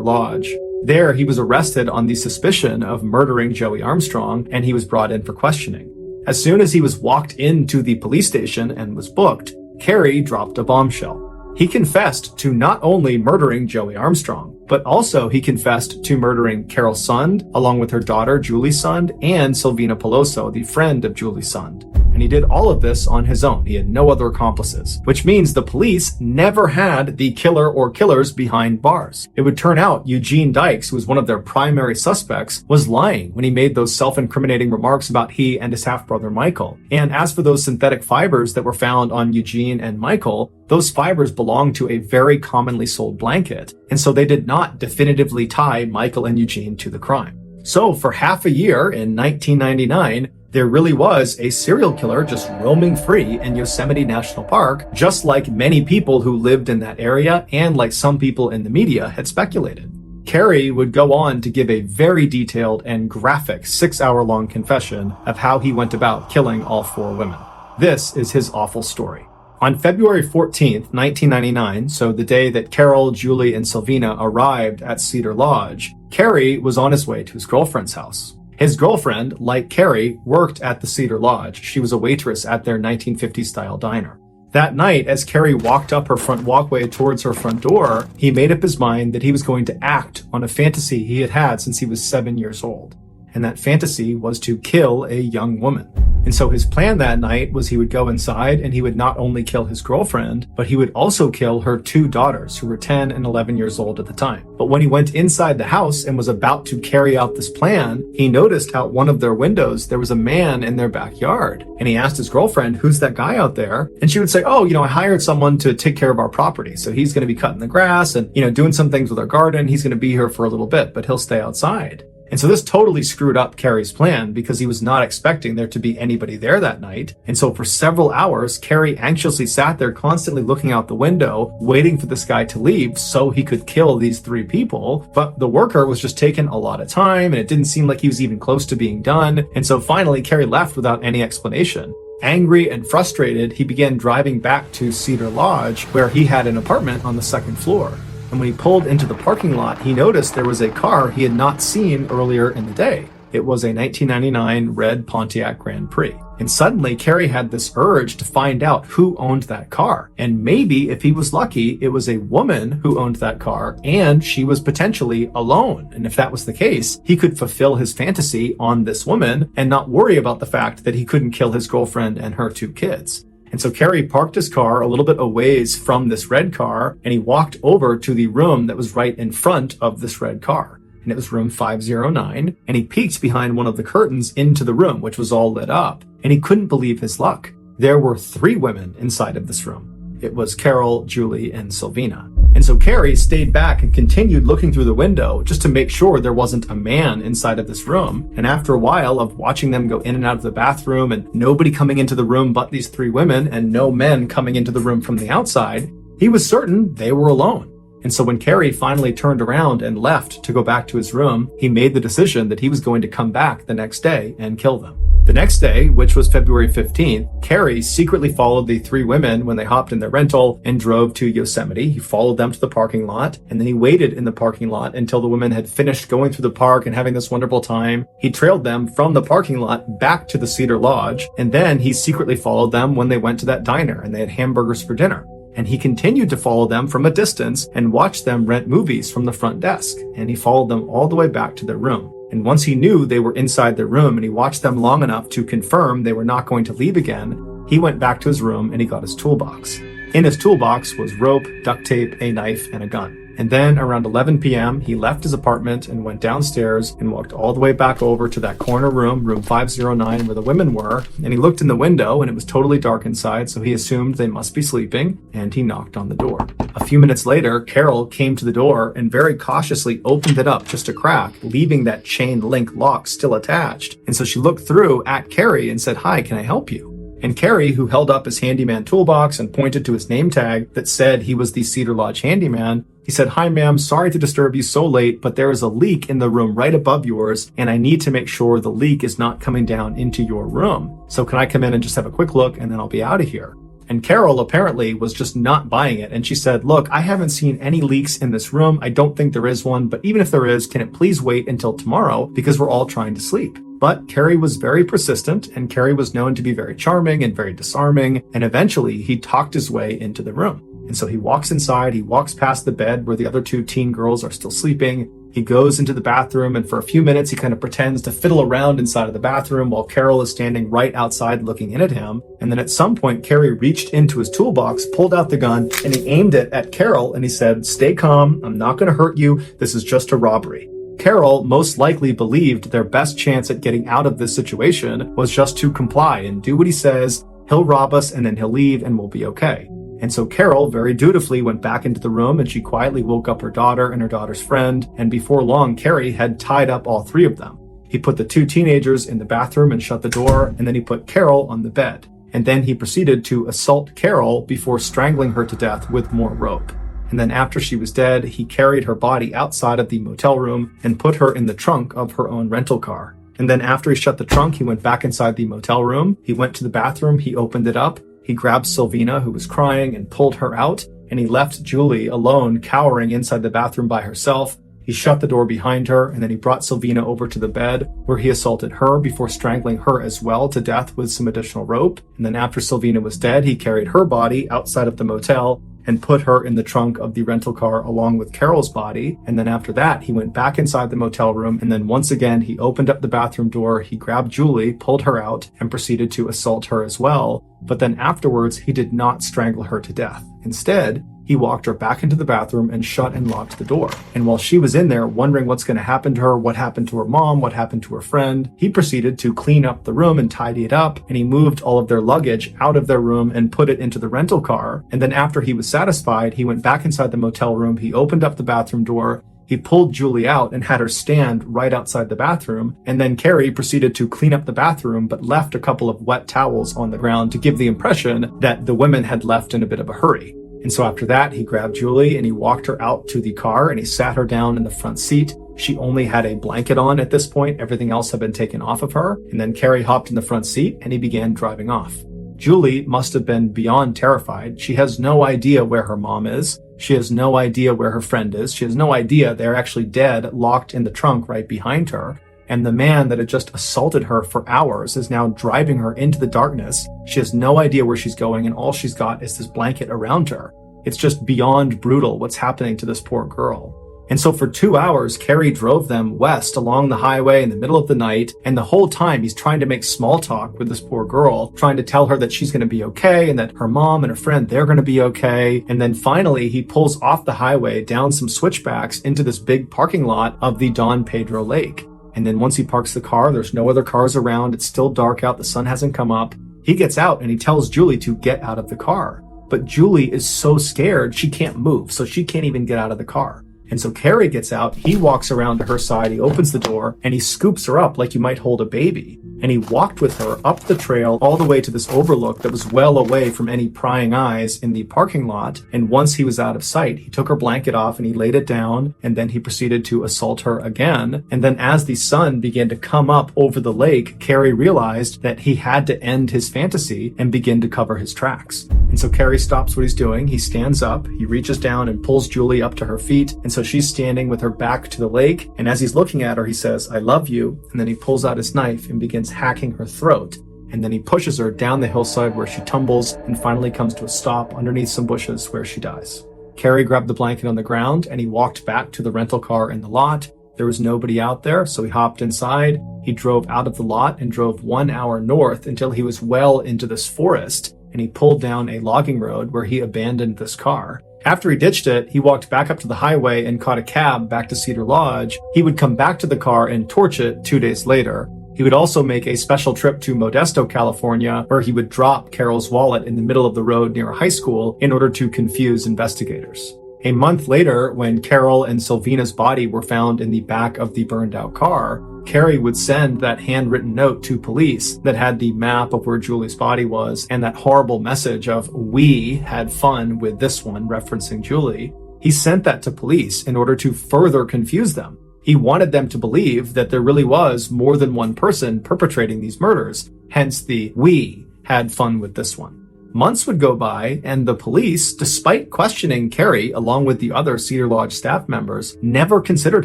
Lodge. There, he was arrested on the suspicion of murdering Joey Armstrong, and he was brought in for questioning. As soon as he was walked into the police station and was booked, Carey dropped a bombshell. He confessed to not only murdering Joey Armstrong, but also he confessed to murdering Carol Sund, along with her daughter Julie Sund, and Silvina Peloso, the friend of Julie Sund. And he did all of this on his own. He had no other accomplices, which means the police never had the killer or killers behind bars. It would turn out Eugene Dykes, who was one of their primary suspects, was lying when he made those self-incriminating remarks about he and his half-brother Michael. And as for those synthetic fibers that were found on Eugene and Michael, those fibers belonged to a very commonly sold blanket, and so they did not definitively tie Michael and Eugene to the crime. So for half a year in 1999, there really was a serial killer just roaming free in Yosemite National Park, just like many people who lived in that area and like some people in the media had speculated. Carey would go on to give a very detailed and graphic 6-hour-long confession of how he went about killing all 4 women. This is his awful story. On February 14th, 1999, so the day that Carol, Julie, and Silvina arrived at Cedar Lodge, Carey was on his way to his girlfriend's house. His girlfriend, like Carey, worked at the Cedar Lodge. She was a waitress at their 1950s-style diner. That night, as Carey walked up her front walkway towards her front door, he made up his mind that he was going to act on a fantasy he had had since he was 7 years old. And that fantasy was to kill a young woman. And so his plan that night was he would go inside and he would not only kill his girlfriend, but he would also kill her 2 daughters who were 10 and 11 years old at the time. But when he went inside the house and was about to carry out this plan, he noticed out one of their windows there was a man in their backyard. And he asked his girlfriend, "Who's that guy out there?" And she would say, "Oh, I hired someone to take care of our property. So he's going to be cutting the grass and, doing some things with our garden. He's going to be here for a little bit, but he'll stay outside." And so this totally screwed up Carey's plan because he was not expecting there to be anybody there that night. And so for several hours, Carey anxiously sat there constantly looking out the window, waiting for this guy to leave so he could kill these 3 people. But the worker was just taking a lot of time and it didn't seem like he was even close to being done. And so finally, Carey left without any explanation. Angry and frustrated, he began driving back to Cedar Lodge, where he had an apartment on the 2nd floor. And when he pulled into the parking lot, he noticed there was a car he had not seen earlier in the day. It was a 1999 red Pontiac Grand Prix. And suddenly, Carey had this urge to find out who owned that car. And maybe, if he was lucky, it was a woman who owned that car, and she was potentially alone. And if that was the case, he could fulfill his fantasy on this woman and not worry about the fact that he couldn't kill his girlfriend and her 2 kids. And so Carey parked his car a little bit a ways from this red car, and he walked over to the room that was right in front of this red car. And it was room 509, and he peeked behind one of the curtains into the room, which was all lit up. And he couldn't believe his luck. There were 3 women inside of this room. It was Carol, Julie, and Silvina. And so Carey stayed back and continued looking through the window just to make sure there wasn't a man inside of this room. And after a while of watching them go in and out of the bathroom and nobody coming into the room but these 3 women and no men coming into the room from the outside, he was certain they were alone. And so when Carey finally turned around and left to go back to his room, he made the decision that he was going to come back the next day and kill them. The next day, which was February 15th, Carey secretly followed the 3 women when they hopped in their rental and drove to Yosemite. He followed them to the parking lot, and then he waited in the parking lot until the women had finished going through the park and having this wonderful time. He trailed them from the parking lot back to the Cedar Lodge, and then he secretly followed them when they went to that diner and they had hamburgers for dinner. And he continued to follow them from a distance and watch them rent movies from the front desk. And he followed them all the way back to their room. And once he knew they were inside their room and he watched them long enough to confirm they were not going to leave again, he went back to his room and he got his toolbox. In his toolbox was rope, duct tape, a knife, and a gun. And then around 11 p.m., he left his apartment and went downstairs and walked all the way back over to that corner room, room 509, where the women were. And he looked in the window and it was totally dark inside, so he assumed they must be sleeping, and he knocked on the door. A few minutes later, Carol came to the door and very cautiously opened it up just a crack, leaving that chain link lock still attached. And so she looked through at Carrie and said, "Hi, can I help you?" And Carrie, who held up his handyman toolbox and pointed to his name tag that said he was the Cedar Lodge handyman, he said, "Hi, ma'am, sorry to disturb you so late, but there is a leak in the room right above yours, and I need to make sure the leak is not coming down into your room. So can I come in and just have a quick look, and then I'll be out of here?" And Carol apparently was just not buying it. And she said, "Look, I haven't seen any leaks in this room. I don't think there is one, but even if there is, can it please wait until tomorrow because we're all trying to sleep?" But Carrie was very persistent, and Carrie was known to be very charming and very disarming, and eventually he talked his way into the room. And so he walks inside, he walks past the bed where the other two teen girls are still sleeping. He goes into the bathroom, and for a few minutes he kind of pretends to fiddle around inside of the bathroom while Carol is standing right outside looking in at him. And then at some point, Carrie reached into his toolbox, pulled out the gun, and he aimed it at Carol, and he said, "Stay calm, I'm not going to hurt you, this is just a robbery." Carol most likely believed their best chance at getting out of this situation was just to comply and do what he says. He'll rob us and then he'll leave and we'll be okay. And so Carol very dutifully went back into the room, and she quietly woke up her daughter and her daughter's friend. And before long, Carrie had tied up all three of them. He put the two teenagers in the bathroom and shut the door, and then he put Carol on the bed. And then he proceeded to assault Carol before strangling her to death with more rope. And then after she was dead, he carried her body outside of the motel room and put her in the trunk of her own rental car. And then after he shut the trunk, he went back inside the motel room. He went to the bathroom, he opened it up, he grabbed Sylvina, who was crying, and pulled her out, and he left Julie alone, cowering inside the bathroom by herself. He shut the door behind her, and then he brought Sylvina over to the bed, where he assaulted her before strangling her as well to death with some additional rope. And then after Sylvina was dead, he carried her body outside of the motel and put her in the trunk of the rental car along with Carol's body. And then after that, he went back inside the motel room, and then once again, he opened up the bathroom door, he grabbed Julie, pulled her out, and proceeded to assault her as well. But then afterwards, he did not strangle her to death. Instead, he walked her back into the bathroom and shut and locked the door. And while she was in there wondering what's going to happen to her, what happened to her mom, what happened to her friend, he proceeded to clean up the room and tidy it up, and he moved all of their luggage out of their room and put it into the rental car. And then after he was satisfied, he went back inside the motel room, he opened up the bathroom door, he pulled Julie out and had her stand right outside the bathroom. And then Carrie proceeded to clean up the bathroom, but left a couple of wet towels on the ground to give the impression that the women had left in a bit of a hurry. And so after that, he grabbed Julie and he walked her out to the car and he sat her down in the front seat. She only had a blanket on at this point. Everything else had been taken off of her. And then Carrie hopped in the front seat and he began driving off. Julie must have been beyond terrified. She has no idea where her mom is. She has no idea where her friend is. She has no idea they're actually dead, locked in the trunk right behind her. And the man that had just assaulted her for hours is now driving her into the darkness. She has no idea where she's going, and all she's got is this blanket around her. It's just beyond brutal what's happening to this poor girl. And so for 2 hours, Carrie drove them west along the highway in the middle of the night, and the whole time he's trying to make small talk with this poor girl, trying to tell her that she's going to be okay, and that her mom and her friend, they're going to be okay. And then finally, he pulls off the highway down some switchbacks into this big parking lot of the Don Pedro Lake. And then once he parks the car, there's no other cars around, it's still dark out, the sun hasn't come up. He gets out and he tells Julie to get out of the car. But Julie is so scared, she can't move, so she can't even get out of the car. And so Carrie gets out, he walks around to her side, he opens the door, and he scoops her up like you might hold a baby. And he walked with her up the trail all the way to this overlook that was well away from any prying eyes in the parking lot. And once he was out of sight, he took her blanket off and he laid it down, and then he proceeded to assault her again. And then as the sun began to come up over the lake, Carrie realized that he had to end his fantasy and begin to cover his tracks. And so Carrie stops what he's doing, he stands up, he reaches down and pulls Julie up to her feet, and so she's standing with her back to the lake, and as he's looking at her, he says, "I love you," and then he pulls out his knife and begins hacking her throat. And then he pushes her down the hillside where she tumbles and finally comes to a stop underneath some bushes where she dies. Carrie grabbed the blanket on the ground and he walked back to the rental car in the lot. There was nobody out there, so he hopped inside. He drove out of the lot and drove 1 hour north until he was well into this forest, and he pulled down a logging road where he abandoned this car. After he ditched it, he walked back up to the highway and caught a cab back to Cedar Lodge. He would come back to the car and torch it 2 days later. He would also make a special trip to Modesto, California, where he would drop Carol's wallet in the middle of the road near a high school in order to confuse investigators. A month later, when Carol and Sylvina's body were found in the back of the burned out car, Carrie would send that handwritten note to police that had the map of where Julie's body was and that horrible message of "we had fun with this one," referencing Julie. He sent that to police in order to further confuse them. He wanted them to believe that there really was more than one person perpetrating these murders, hence the "we had fun with this one." Months would go by, and the police, despite questioning Carrie along with the other Cedar Lodge staff members, never considered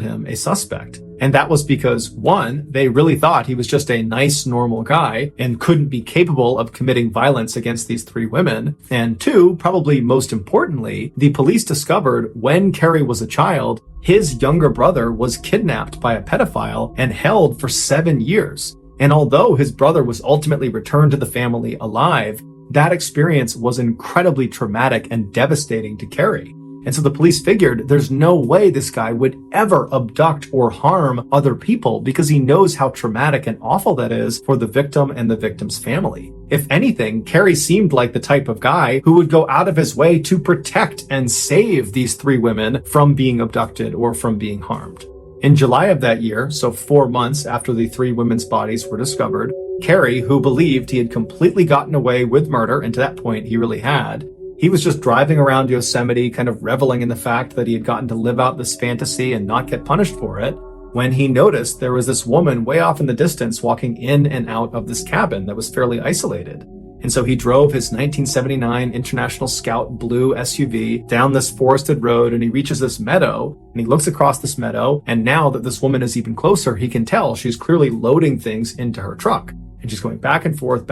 him a suspect. And that was because, one, they really thought he was just a nice, normal guy and couldn't be capable of committing violence against these 3 women. And two, probably most importantly, the police discovered when Carrie was a child, his younger brother was kidnapped by a pedophile and held for 7 years. And although his brother was ultimately returned to the family alive, that experience was incredibly traumatic and devastating to Carrie. And so the police figured there's no way this guy would ever abduct or harm other people because he knows how traumatic and awful that is for the victim and the victim's family. If anything, Carrie seemed like the type of guy who would go out of his way to protect and save these 3 women from being abducted or from being harmed. In July of that year, so 4 months after the 3 women's bodies were discovered, Carrie, who believed he had completely gotten away with murder, and to that point he really had, he was just driving around Yosemite, kind of reveling in the fact that he had gotten to live out this fantasy and not get punished for it, when he noticed there was this woman way off in the distance walking in and out of this cabin that was fairly isolated. And so he drove his 1979 International Scout blue SUV down this forested road, and he reaches this meadow, and he looks across this meadow, and now that this woman is even closer, he can tell she's clearly loading things into her truck. And she's going back and forth,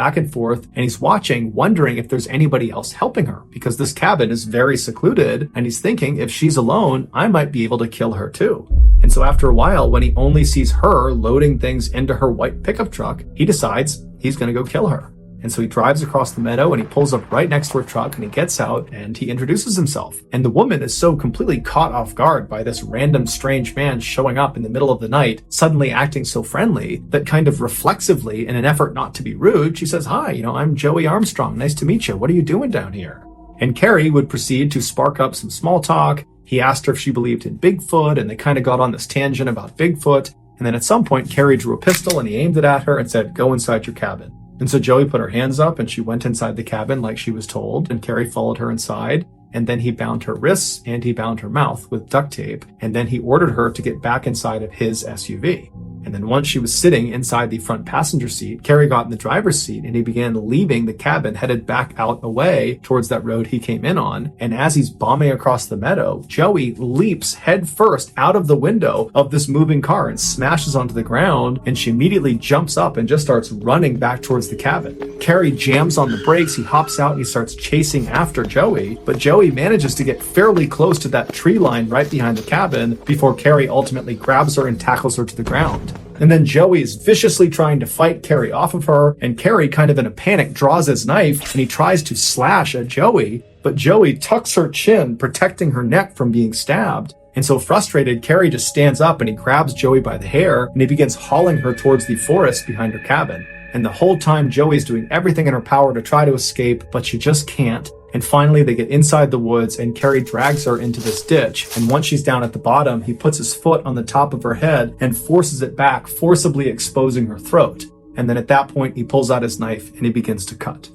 and he's watching, wondering if there's anybody else helping her, because this cabin is very secluded, and he's thinking, if she's alone, I might be able to kill her too. And so after a while, when he only sees her loading things into her white pickup truck, he decides he's going to go kill her. And so he drives across the meadow and he pulls up right next to her truck and he gets out and he introduces himself. And the woman is so completely caught off guard by this random strange man showing up in the middle of the night, suddenly acting so friendly, that kind of reflexively, in an effort not to be rude, she says, "Hi, I'm Joey Armstrong. Nice to meet you. What are you doing down here?" And Carrie would proceed to spark up some small talk. He asked her if she believed in Bigfoot, and they kind of got on this tangent about Bigfoot. And then at some point, Carrie drew a pistol and he aimed it at her and said, "Go inside your cabin." And so Joey put her hands up and she went inside the cabin like she was told, and Carrie followed her inside. And then he bound her wrists and he bound her mouth with duct tape. And then he ordered her to get back inside of his SUV. And then once she was sitting inside the front passenger seat, Carrie got in the driver's seat and he began leaving the cabin, headed back out away towards that road he came in on. And as he's bombing across the meadow, Joey leaps head first out of the window of this moving car and smashes onto the ground. And she immediately jumps up and just starts running back towards the cabin. Carrie jams on the brakes, he hops out and he starts chasing after Joey. But Joey manages to get fairly close to that tree line right behind the cabin before Carrie ultimately grabs her and tackles her to the ground. And then Joey is viciously trying to fight Carrie off of her, and Carrie, kind of in a panic, draws his knife and he tries to slash at Joey, but Joey tucks her chin, protecting her neck from being stabbed. And so frustrated, Carrie just stands up and he grabs Joey by the hair and he begins hauling her towards the forest behind her cabin. And the whole time Joey's doing everything in her power to try to escape, but she just can't. And finally they get inside the woods and Carrie drags her into this ditch. And once she's down at the bottom, he puts his foot on the top of her head and forces it back, forcibly exposing her throat. And then at that point, he pulls out his knife and he begins to cut.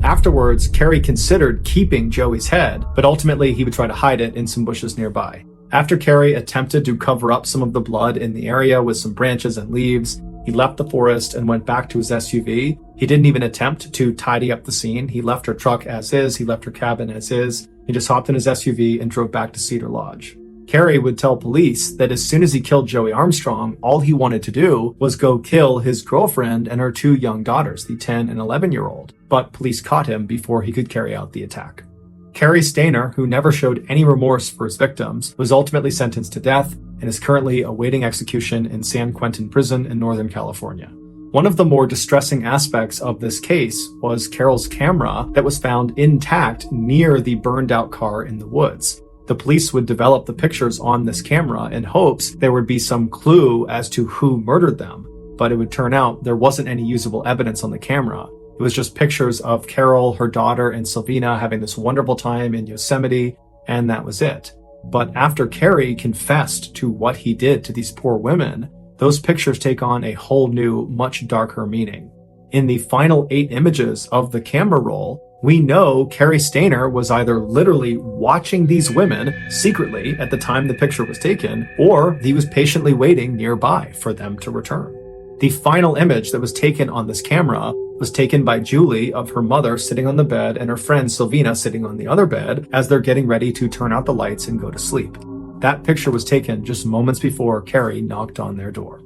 Afterwards, Carrie considered keeping Joey's head, but ultimately he would try to hide it in some bushes nearby. After Carrie attempted to cover up some of the blood in the area with some branches and leaves, he left the forest and went back to his SUV. He didn't even attempt to tidy up the scene. He left her truck as is. He left her cabin as is. He just hopped in his SUV and drove back to Cedar Lodge. Carrie would tell police that as soon as he killed Joey Armstrong, all he wanted to do was go kill his girlfriend and her 2 young daughters, the 10 and 11-year-old. But police caught him before he could carry out the attack. Carrie Stainer, who never showed any remorse for his victims, was ultimately sentenced to death and is currently awaiting execution in San Quentin Prison in Northern California. One of the more distressing aspects of this case was Carol's camera that was found intact near the burned out car in the woods. The police would develop the pictures on this camera in hopes there would be some clue as to who murdered them, but it would turn out there wasn't any usable evidence on the camera. It was just pictures of Carol, her daughter, and Sylvina having this wonderful time in Yosemite, and that was it. But after Cary confessed to what he did to these poor women, those pictures take on a whole new, much darker meaning. In the final 8 images of the camera roll, we know Cary Stayner was either literally watching these women secretly at the time the picture was taken, or he was patiently waiting nearby for them to return. The final image that was taken on this camera was taken by Julie of her mother sitting on the bed and her friend Sylvina sitting on the other bed as they're getting ready to turn out the lights and go to sleep. That picture was taken just moments before Cary knocked on their door.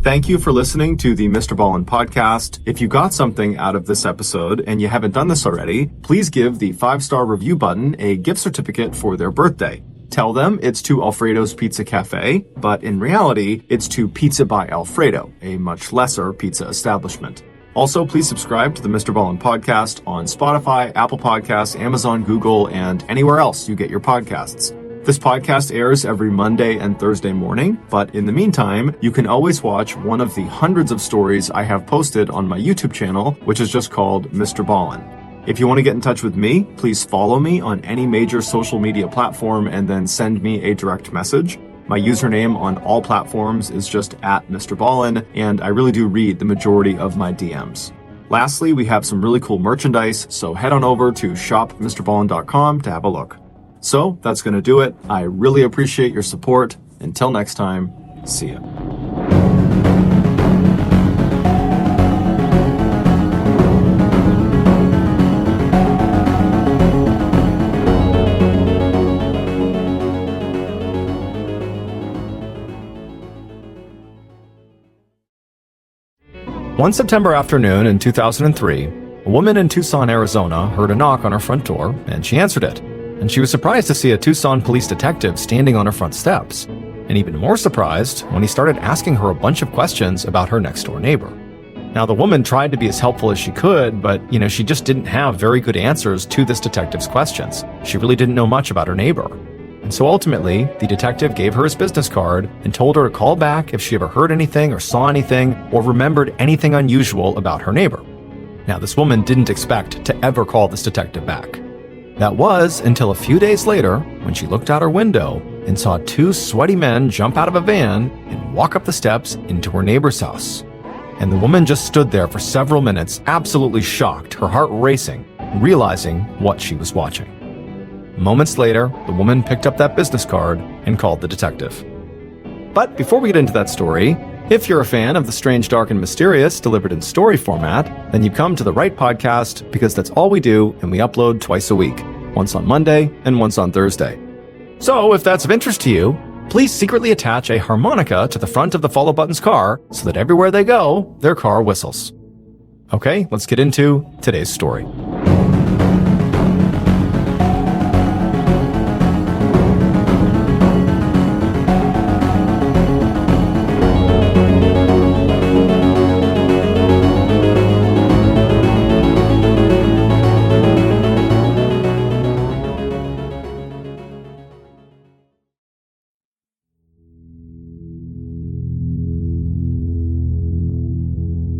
Thank you for listening to the MrBallen podcast. If you got something out of this episode and you haven't done this already, please give the 5-star review button a gift certificate for their birthday. Tell them it's to Alfredo's Pizza Cafe, but in reality, it's to Pizza by Alfredo, a much lesser pizza establishment. Also, please subscribe to the MrBallen podcast on Spotify, Apple Podcasts, Amazon, Google, and anywhere else you get your podcasts. This podcast airs every Monday and Thursday morning, but in the meantime, you can always watch one of the hundreds of stories I have posted on my YouTube channel, which is just called MrBallen. If you want to get in touch with me, please follow me on any major social media platform and then send me a direct message. My username on all platforms is just @MrBallen, and I really do read the majority of my DMs. Lastly, we have some really cool merchandise, so head on over to shopmrballen.com to have a look. So that's going to do it. I really appreciate your support. Until next time, see ya. One September afternoon in 2003, a woman in Tucson, Arizona heard a knock on her front door, and she answered it. And she was surprised to see a Tucson police detective standing on her front steps, and even more surprised when he started asking her a bunch of questions about her next-door neighbor. Now, the woman tried to be as helpful as she could, but, she just didn't have very good answers to this detective's questions. She really didn't know much about her neighbor. And so ultimately, the detective gave her his business card and told her to call back if she ever heard anything or saw anything or remembered anything unusual about her neighbor. Now, this woman didn't expect to ever call this detective back. That was until a few days later when she looked out her window and saw 2 sweaty men jump out of a van and walk up the steps into her neighbor's house. And the woman just stood there for several minutes, absolutely shocked, her heart racing, realizing what she was watching. Moments later, the woman picked up that business card and called the detective. But before we get into that story, if you're a fan of the strange, dark, and mysterious delivered in story format, then you've come to the right podcast because that's all we do, and we upload twice a week, once on Monday and once on Thursday. So if that's of interest to you, please secretly attach a harmonica to the front of the Follow Button's car so that everywhere they go, their car whistles. Okay, let's get into today's story.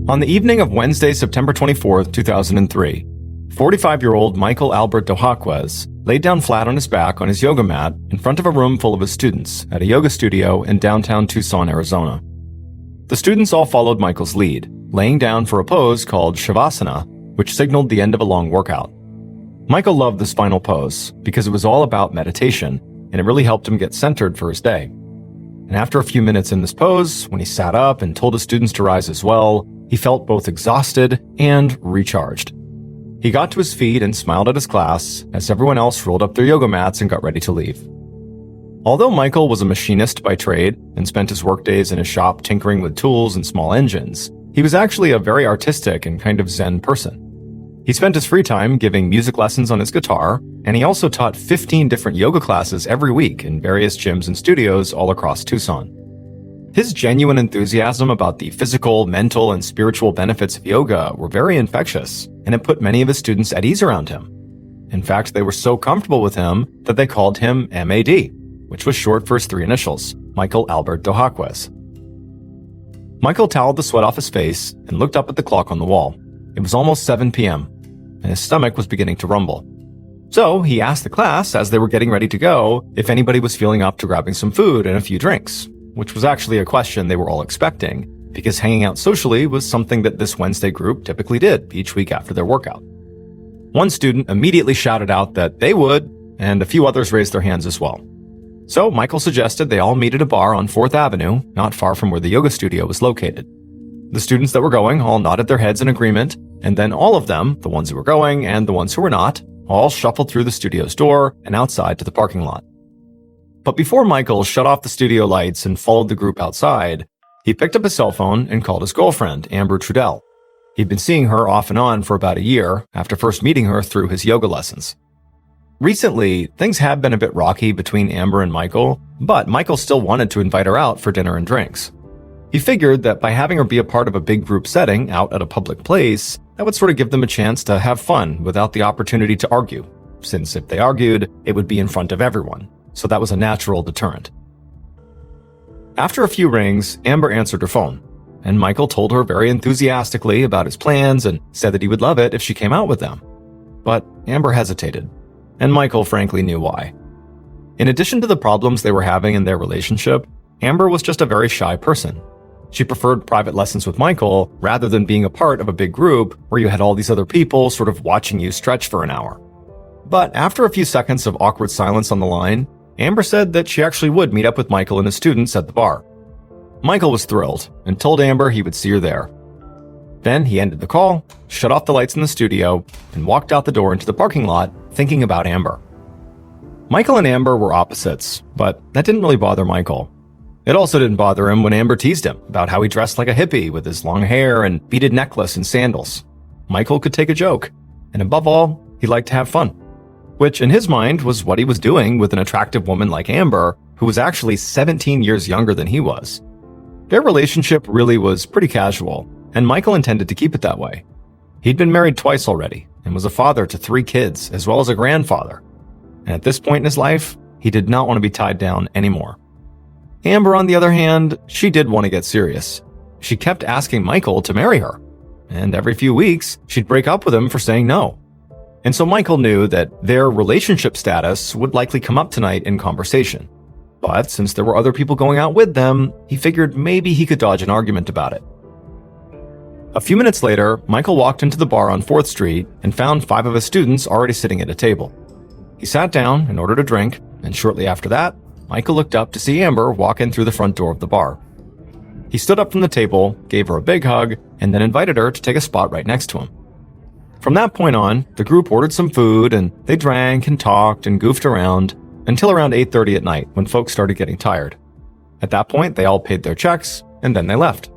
On the evening of Wednesday, September 24th, 2003, 45-year-old Michael Albert Dohaquez laid down flat on his back on his yoga mat in front of a room full of his students at a yoga studio in downtown Tucson, Arizona. The students all followed Michael's lead, laying down for a pose called Shavasana, which signaled the end of a long workout. Michael loved this final pose because it was all about meditation, and it really helped him get centered for his day. And after a few minutes in this pose, when he sat up and told his students to rise as well, he felt both exhausted and recharged. He got to his feet and smiled at his class as everyone else rolled up their yoga mats and got ready to leave. Although Michael was a machinist by trade and spent his workdays in his shop tinkering with tools and small engines, he was actually a very artistic and kind of zen person. He spent his free time giving music lessons on his guitar, and he also taught 15 different yoga classes every week in various gyms and studios all across Tucson. His genuine enthusiasm about the physical, mental, and spiritual benefits of yoga were very infectious, and it put many of his students at ease around him. In fact, they were so comfortable with him that they called him MAD, which was short for his three initials, Michael Albert Dohaquez. Michael toweled the sweat off his face and looked up at the clock on the wall. It was almost 7 p.m., and his stomach was beginning to rumble. So he asked the class as they were getting ready to go if anybody was feeling up to grabbing some food and a few drinks, which was actually a question they were all expecting, because hanging out socially was something that this Wednesday group typically did each week after their workout. One student immediately shouted out that they would, and a few others raised their hands as well. So Michael suggested they all meet at a bar on 4th Avenue, not far from where the yoga studio was located. The students that were going all nodded their heads in agreement, and then all of them, the ones who were going and the ones who were not, all shuffled through the studio's door and outside to the parking lot. But before Michael shut off the studio lights and followed the group outside, he picked up his cell phone and called his girlfriend, Amber Trudell. He'd been seeing her off and on for about a year after first meeting her through his yoga lessons. Recently, things had been a bit rocky between Amber and Michael, but Michael still wanted to invite her out for dinner and drinks. He figured that by having her be a part of a big group setting out at a public place, that would sort of give them a chance to have fun without the opportunity to argue, since if they argued, it would be in front of everyone, so that was a natural deterrent. After a few rings, Amber answered her phone, and Michael told her very enthusiastically about his plans and said that he would love it if she came out with them. But Amber hesitated, and Michael frankly knew why. In addition to the problems they were having in their relationship, Amber was just a very shy person. She preferred private lessons with Michael rather than being a part of a big group where you had all these other people sort of watching you stretch for an hour. But after a few seconds of awkward silence on the line, Amber said that she actually would meet up with Michael and his students at the bar. Michael was thrilled and told Amber he would see her there. Then he ended the call, shut off the lights in the studio, and walked out the door into the parking lot, thinking about Amber. Michael and Amber were opposites, but that didn't really bother Michael. It also didn't bother him when Amber teased him about how he dressed like a hippie with his long hair and beaded necklace and sandals. Michael could take a joke, and above all, he liked to have fun, which in his mind was what he was doing with an attractive woman like Amber, who was actually 17 years younger than he was. Their relationship really was pretty casual, and Michael intended to keep it that way. He'd been married twice already, and was a father to 3 kids, as well as a grandfather. And at this point in his life, he did not want to be tied down anymore. Amber, on the other hand, she did want to get serious. She kept asking Michael to marry her, and every few weeks, she'd break up with him for saying no. And so Michael knew that their relationship status would likely come up tonight in conversation. But since there were other people going out with them, he figured maybe he could dodge an argument about it. A few minutes later, Michael walked into the bar on 4th Street and found 5 of his students already sitting at a table. He sat down and ordered a drink, and shortly after that, Michael looked up to see Amber walk in through the front door of the bar. He stood up from the table, gave her a big hug, and then invited her to take a spot right next to him. From that point on, the group ordered some food, and they drank and talked and goofed around until around 8:30 at night when folks started getting tired. At that point, they all paid their checks, and then they left.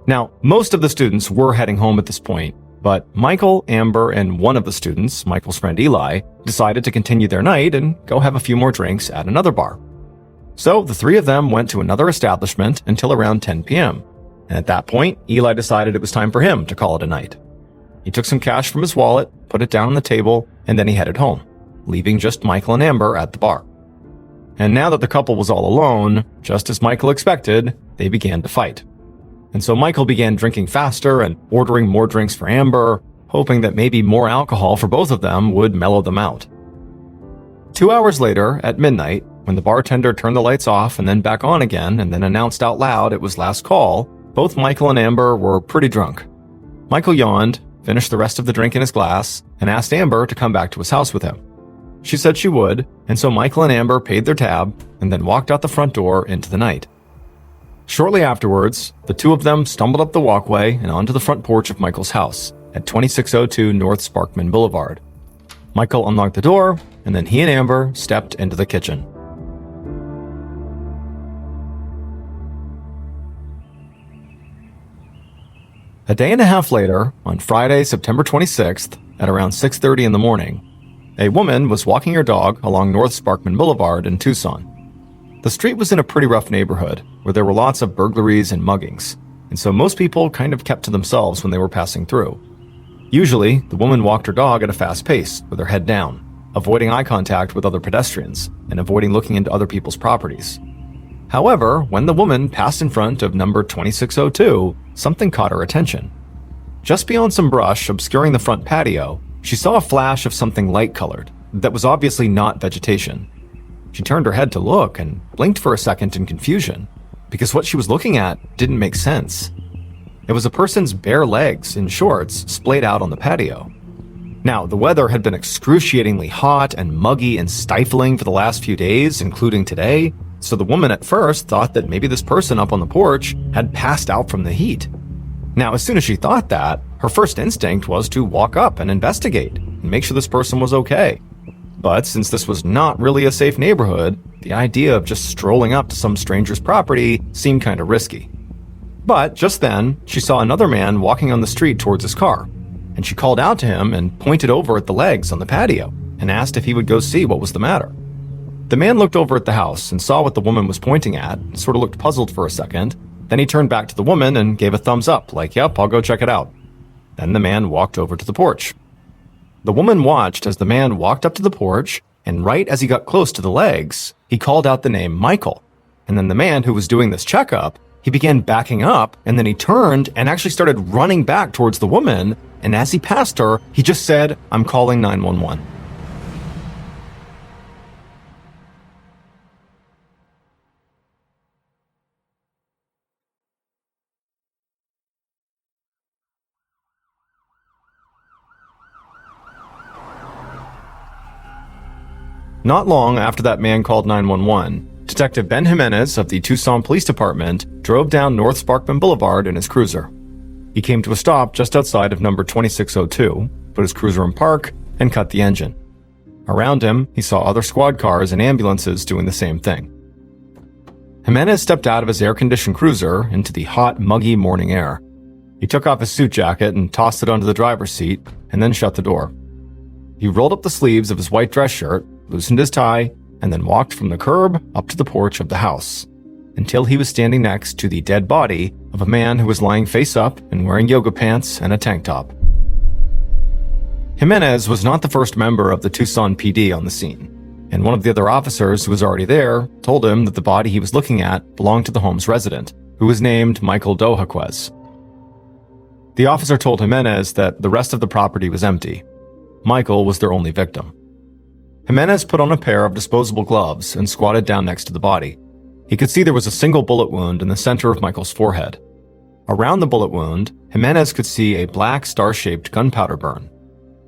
Now, most of the students were heading home at this point, but Michael, Amber, and one of the students, Michael's friend Eli, decided to continue their night and go have a few more drinks at another bar. So the 3 of them went to another establishment until around 10 p.m. And at that point, Eli decided it was time for him to call it a night. He took some cash from his wallet, put it down on the table, and then he headed home, leaving just Michael and Amber at the bar. And now that the couple was all alone, just as Michael expected, they began to fight. And so Michael began drinking faster and ordering more drinks for Amber, hoping that maybe more alcohol for both of them would mellow them out. 2 hours later, at midnight, when the bartender turned the lights off and then back on again and then announced out loud it was last call, both Michael and Amber were pretty drunk. Michael yawned, finished the rest of the drink in his glass, and asked Amber to come back to his house with him. She said she would, and so Michael and Amber paid their tab and then walked out the front door into the night. Shortly afterwards, the 2 of them stumbled up the walkway and onto the front porch of Michael's house at 2602 North Sparkman Boulevard. Michael unlocked the door, and then he and Amber stepped into the kitchen. A day and a half later, on Friday, September 26th, at around 6:30 in the morning, a woman was walking her dog along North Sparkman Boulevard in Tucson. The The street was in a pretty rough neighborhood, where there were lots of burglaries and muggings, and so most people kind of kept to themselves when they were passing through. Usually, the woman walked her dog at a fast pace, with her head down, avoiding eye contact with other pedestrians, and avoiding looking into other people's properties. However, when the woman passed in front of number 2602, something caught her attention. Just beyond some brush obscuring the front patio, she saw a flash of something light-colored that was obviously not vegetation. She turned her head to look and blinked for a second in confusion, because what she was looking at didn't make sense. It was a person's bare legs in shorts splayed out on the patio. Now, the weather had been excruciatingly hot and muggy and stifling for the last few days, including today, so the woman at first thought that maybe this person up on the porch had passed out from the heat. Now, as soon as she thought that, her first instinct was to walk up and investigate and make sure this person was okay. But since this was not really a safe neighborhood, the idea of just strolling up to some stranger's property seemed kind of risky. But just then, she saw another man walking on the street towards his car, and she called out to him and pointed over at the legs on the patio and asked if he would go see what was the matter. The man looked over at the house and saw what the woman was pointing at, and sort of looked puzzled for a second. Then he turned back to the woman and gave a thumbs up, like, "Yep, I'll go check it out." Then the man walked over to the porch. The woman watched as the man walked up to the porch, and right as he got close to the legs, he called out the name Michael. And then the man who was doing this checkup, he began backing up, and then he turned and actually started running back towards the woman, and as he passed her, he just said, "I'm calling 911." Not long after that man called 911, Detective Ben Jimenez of the Tucson Police Department drove down North Sparkman Boulevard in his cruiser. He came to a stop just outside of number 2602, put his cruiser in park, and cut the engine. Around him, he saw other squad cars and ambulances doing the same thing. Jimenez stepped out of his air-conditioned cruiser into the hot, muggy morning air. He took off his suit jacket and tossed it onto the driver's seat, and then shut the door. He rolled up the sleeves of his white dress shirt, loosened his tie, and then walked from the curb up to the porch of the house, until he was standing next to the dead body of a man who was lying face up and wearing yoga pants and a tank top. Jimenez was not the first member of the Tucson PD on the scene, and one of the other officers who was already there told him that the body he was looking at belonged to the home's resident, who was named Michael Dojaquez. The officer told Jimenez that the rest of the property was empty. Michael was their only victim. Jimenez put on a pair of disposable gloves and squatted down next to the body. He could see there was a single bullet wound in the center of Michael's forehead. Around the bullet wound, Jimenez could see a black star-shaped gunpowder burn.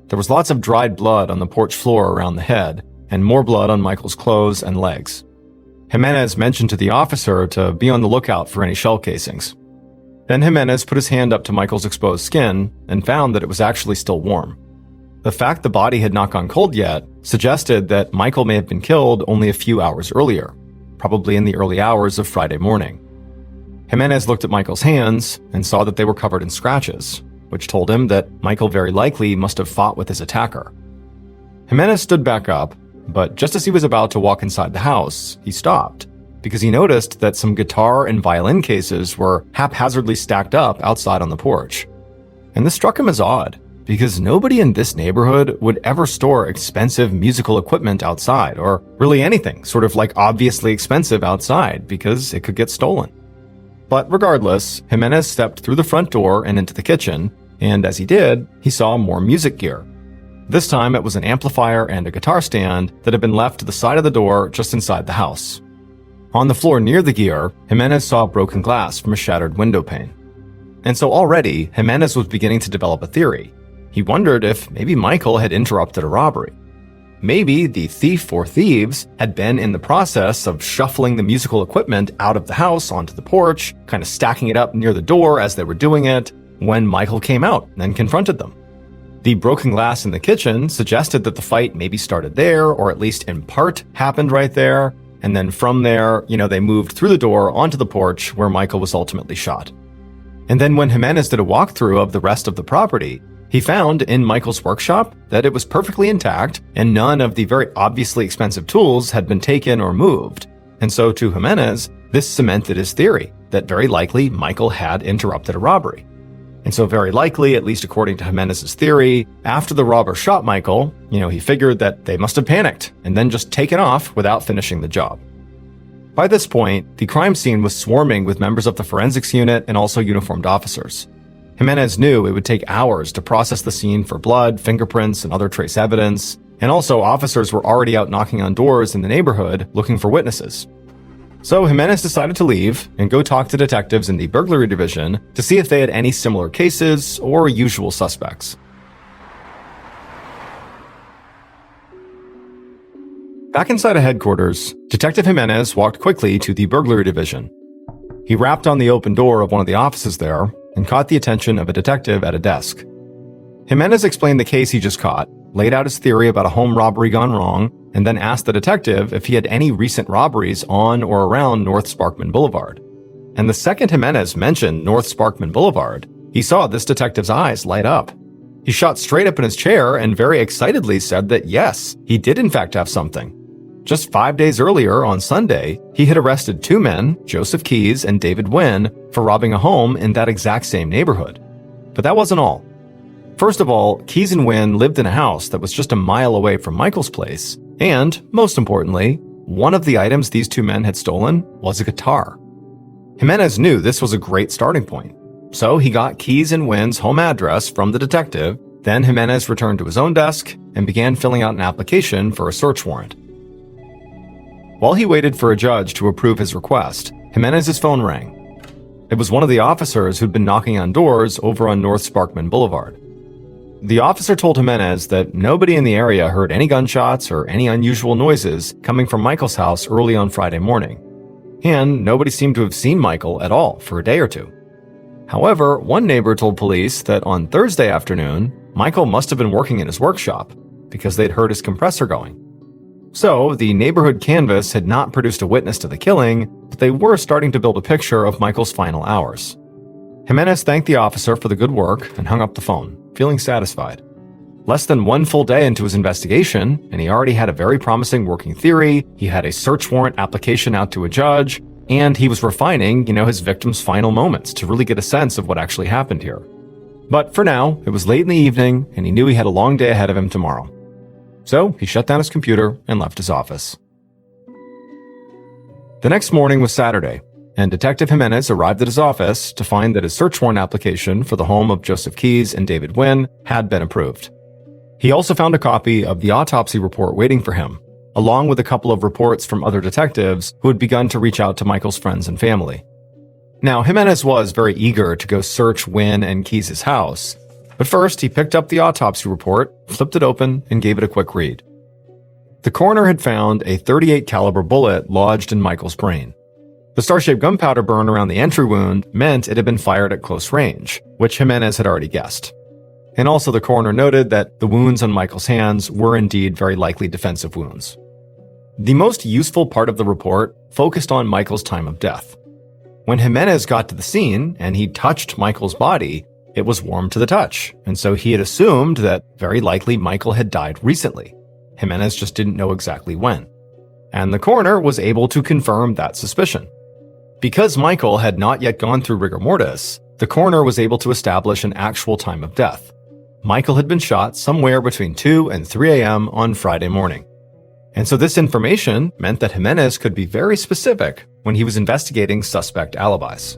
There was lots of dried blood on the porch floor around the head, and more blood on Michael's clothes and legs. Jimenez mentioned to the officer to be on the lookout for any shell casings. Then Jimenez put his hand up to Michael's exposed skin and found that it was actually still warm. The fact the body had not gone cold yet suggested that Michael may have been killed only a few hours earlier, probably in the early hours of Friday morning. Jimenez looked at Michael's hands and saw that they were covered in scratches, which told him that Michael very likely must have fought with his attacker. Jimenez stood back up, but just as he was about to walk inside the house, he stopped, because he noticed that some guitar and violin cases were haphazardly stacked up outside on the porch. And this struck him as odd, because nobody in this neighborhood would ever store expensive musical equipment outside, or really anything sort of like obviously expensive outside, because it could get stolen. But regardless, Jimenez stepped through the front door and into the kitchen, and as he did, he saw more music gear. This time it was an amplifier and a guitar stand that had been left to the side of the door just inside the house. On the floor near the gear, Jimenez saw broken glass from a shattered window pane. And so already, Jimenez was beginning to develop a theory. He wondered if maybe Michael had interrupted a robbery. Maybe the thief or thieves had been in the process of shuffling the musical equipment out of the house onto the porch, kind of stacking it up near the door as they were doing it, when Michael came out and confronted them. The broken glass in the kitchen suggested that the fight maybe started there, or at least in part happened right there, and then from there, they moved through the door onto the porch where Michael was ultimately shot. And then when Jimenez did a walkthrough of the rest of the property, he found in Michael's workshop that it was perfectly intact and none of the very obviously expensive tools had been taken or moved. And so to Jimenez, this cemented his theory that very likely Michael had interrupted a robbery. And so very likely, at least according to Jimenez's theory, after the robber shot Michael, he figured that they must have panicked and then just taken off without finishing the job. By this point, the crime scene was swarming with members of the forensics unit and also uniformed officers. Jimenez knew it would take hours to process the scene for blood, fingerprints, and other trace evidence, and also officers were already out knocking on doors in the neighborhood looking for witnesses. So Jimenez decided to leave and go talk to detectives in the burglary division to see if they had any similar cases or usual suspects. Back inside of headquarters, Detective Jimenez walked quickly to the burglary division. He rapped on the open door of one of the offices there and caught the attention of a detective at a desk. Jimenez explained the case he just caught, laid out his theory about a home robbery gone wrong, and then asked the detective if he had any recent robberies on or around North Sparkman Boulevard. And the second Jimenez mentioned North Sparkman Boulevard, he saw this detective's eyes light up. He shot straight up in his chair and very excitedly said that yes, he did in fact have something. Just 5 days earlier, on Sunday, he had arrested 2 men, Joseph Keyes and David Wynn, for robbing a home in that exact same neighborhood. But that wasn't all. First of all, Keyes and Wynn lived in a house that was just a mile away from Michael's place, and, most importantly, one of the items these 2 men had stolen was a guitar. Jimenez knew this was a great starting point, so he got Keyes and Wynn's home address from the detective. Then Jimenez returned to his own desk and began filling out an application for a search warrant. While he waited for a judge to approve his request, Jimenez's phone rang. It was one of the officers who'd been knocking on doors over on North Sparkman Boulevard. The officer told Jimenez that nobody in the area heard any gunshots or any unusual noises coming from Michael's house early on Friday morning. And nobody seemed to have seen Michael at all for a day or two. However, one neighbor told police that on Thursday afternoon, Michael must have been working in his workshop because they'd heard his compressor going. So, the neighborhood canvas had not produced a witness to the killing, but they were starting to build a picture of Michael's final hours. Jimenez thanked the officer for the good work and hung up the phone, feeling satisfied. Less than 1 full day into his investigation, and he already had a very promising working theory, he had a search warrant application out to a judge, and he was refining, his victim's final moments to really get a sense of what actually happened here. But for now, it was late in the evening, and he knew he had a long day ahead of him tomorrow. So he shut down his computer and left his office. The next morning was Saturday, and Detective Jimenez arrived at his office to find that his search warrant application for the home of Joseph Keyes and David Wynn had been approved. He also found a copy of the autopsy report waiting for him, along with a couple of reports from other detectives who had begun to reach out to Michael's friends and family. Now, Jimenez was very eager to go search Wynn and Keyes' house, but first he picked up the autopsy report, flipped it open, and gave it a quick read. The coroner had found a .38 caliber bullet lodged in Michael's brain. The star-shaped gunpowder burn around the entry wound meant it had been fired at close range, which Jimenez had already guessed. And also the coroner noted that the wounds on Michael's hands were indeed very likely defensive wounds. The most useful part of the report focused on Michael's time of death. When Jimenez got to the scene and he touched Michael's body, it was warm to the touch, and so he had assumed that very likely Michael had died recently. Jimenez just didn't know exactly when. And the coroner was able to confirm that suspicion. Because Michael had not yet gone through rigor mortis, the coroner was able to establish an actual time of death. Michael had been shot somewhere between 2 and 3 a.m. on Friday morning. And so this information meant that Jimenez could be very specific when he was investigating suspect alibis.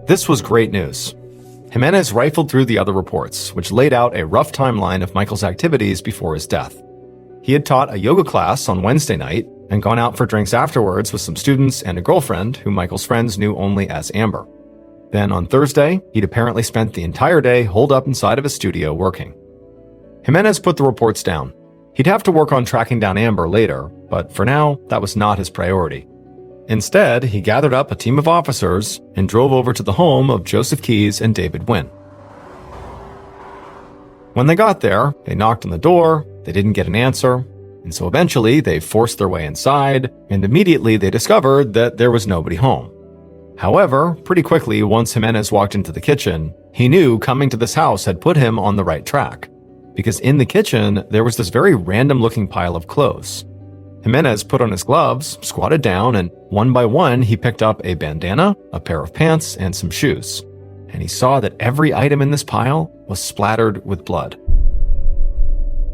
This was great news. Jimenez rifled through the other reports, which laid out a rough timeline of Michael's activities before his death. He had taught a yoga class on Wednesday night and gone out for drinks afterwards with some students and a girlfriend who Michael's friends knew only as Amber. Then on Thursday, he'd apparently spent the entire day holed up inside of his studio working. Jimenez put the reports down. He'd have to work on tracking down Amber later, but for now, that was not his priority. Instead, he gathered up a team of officers and drove over to the home of Joseph Keyes and David Wynn. When they got there, they knocked on the door, they didn't get an answer, and so eventually they forced their way inside, and immediately they discovered that there was nobody home. However, pretty quickly, once Jimenez walked into the kitchen, he knew coming to this house had put him on the right track, because in the kitchen, there was this very random-looking pile of clothes. Jimenez put on his gloves, squatted down, and one by one he picked up a bandana, a pair of pants, and some shoes. And he saw that every item in this pile was splattered with blood.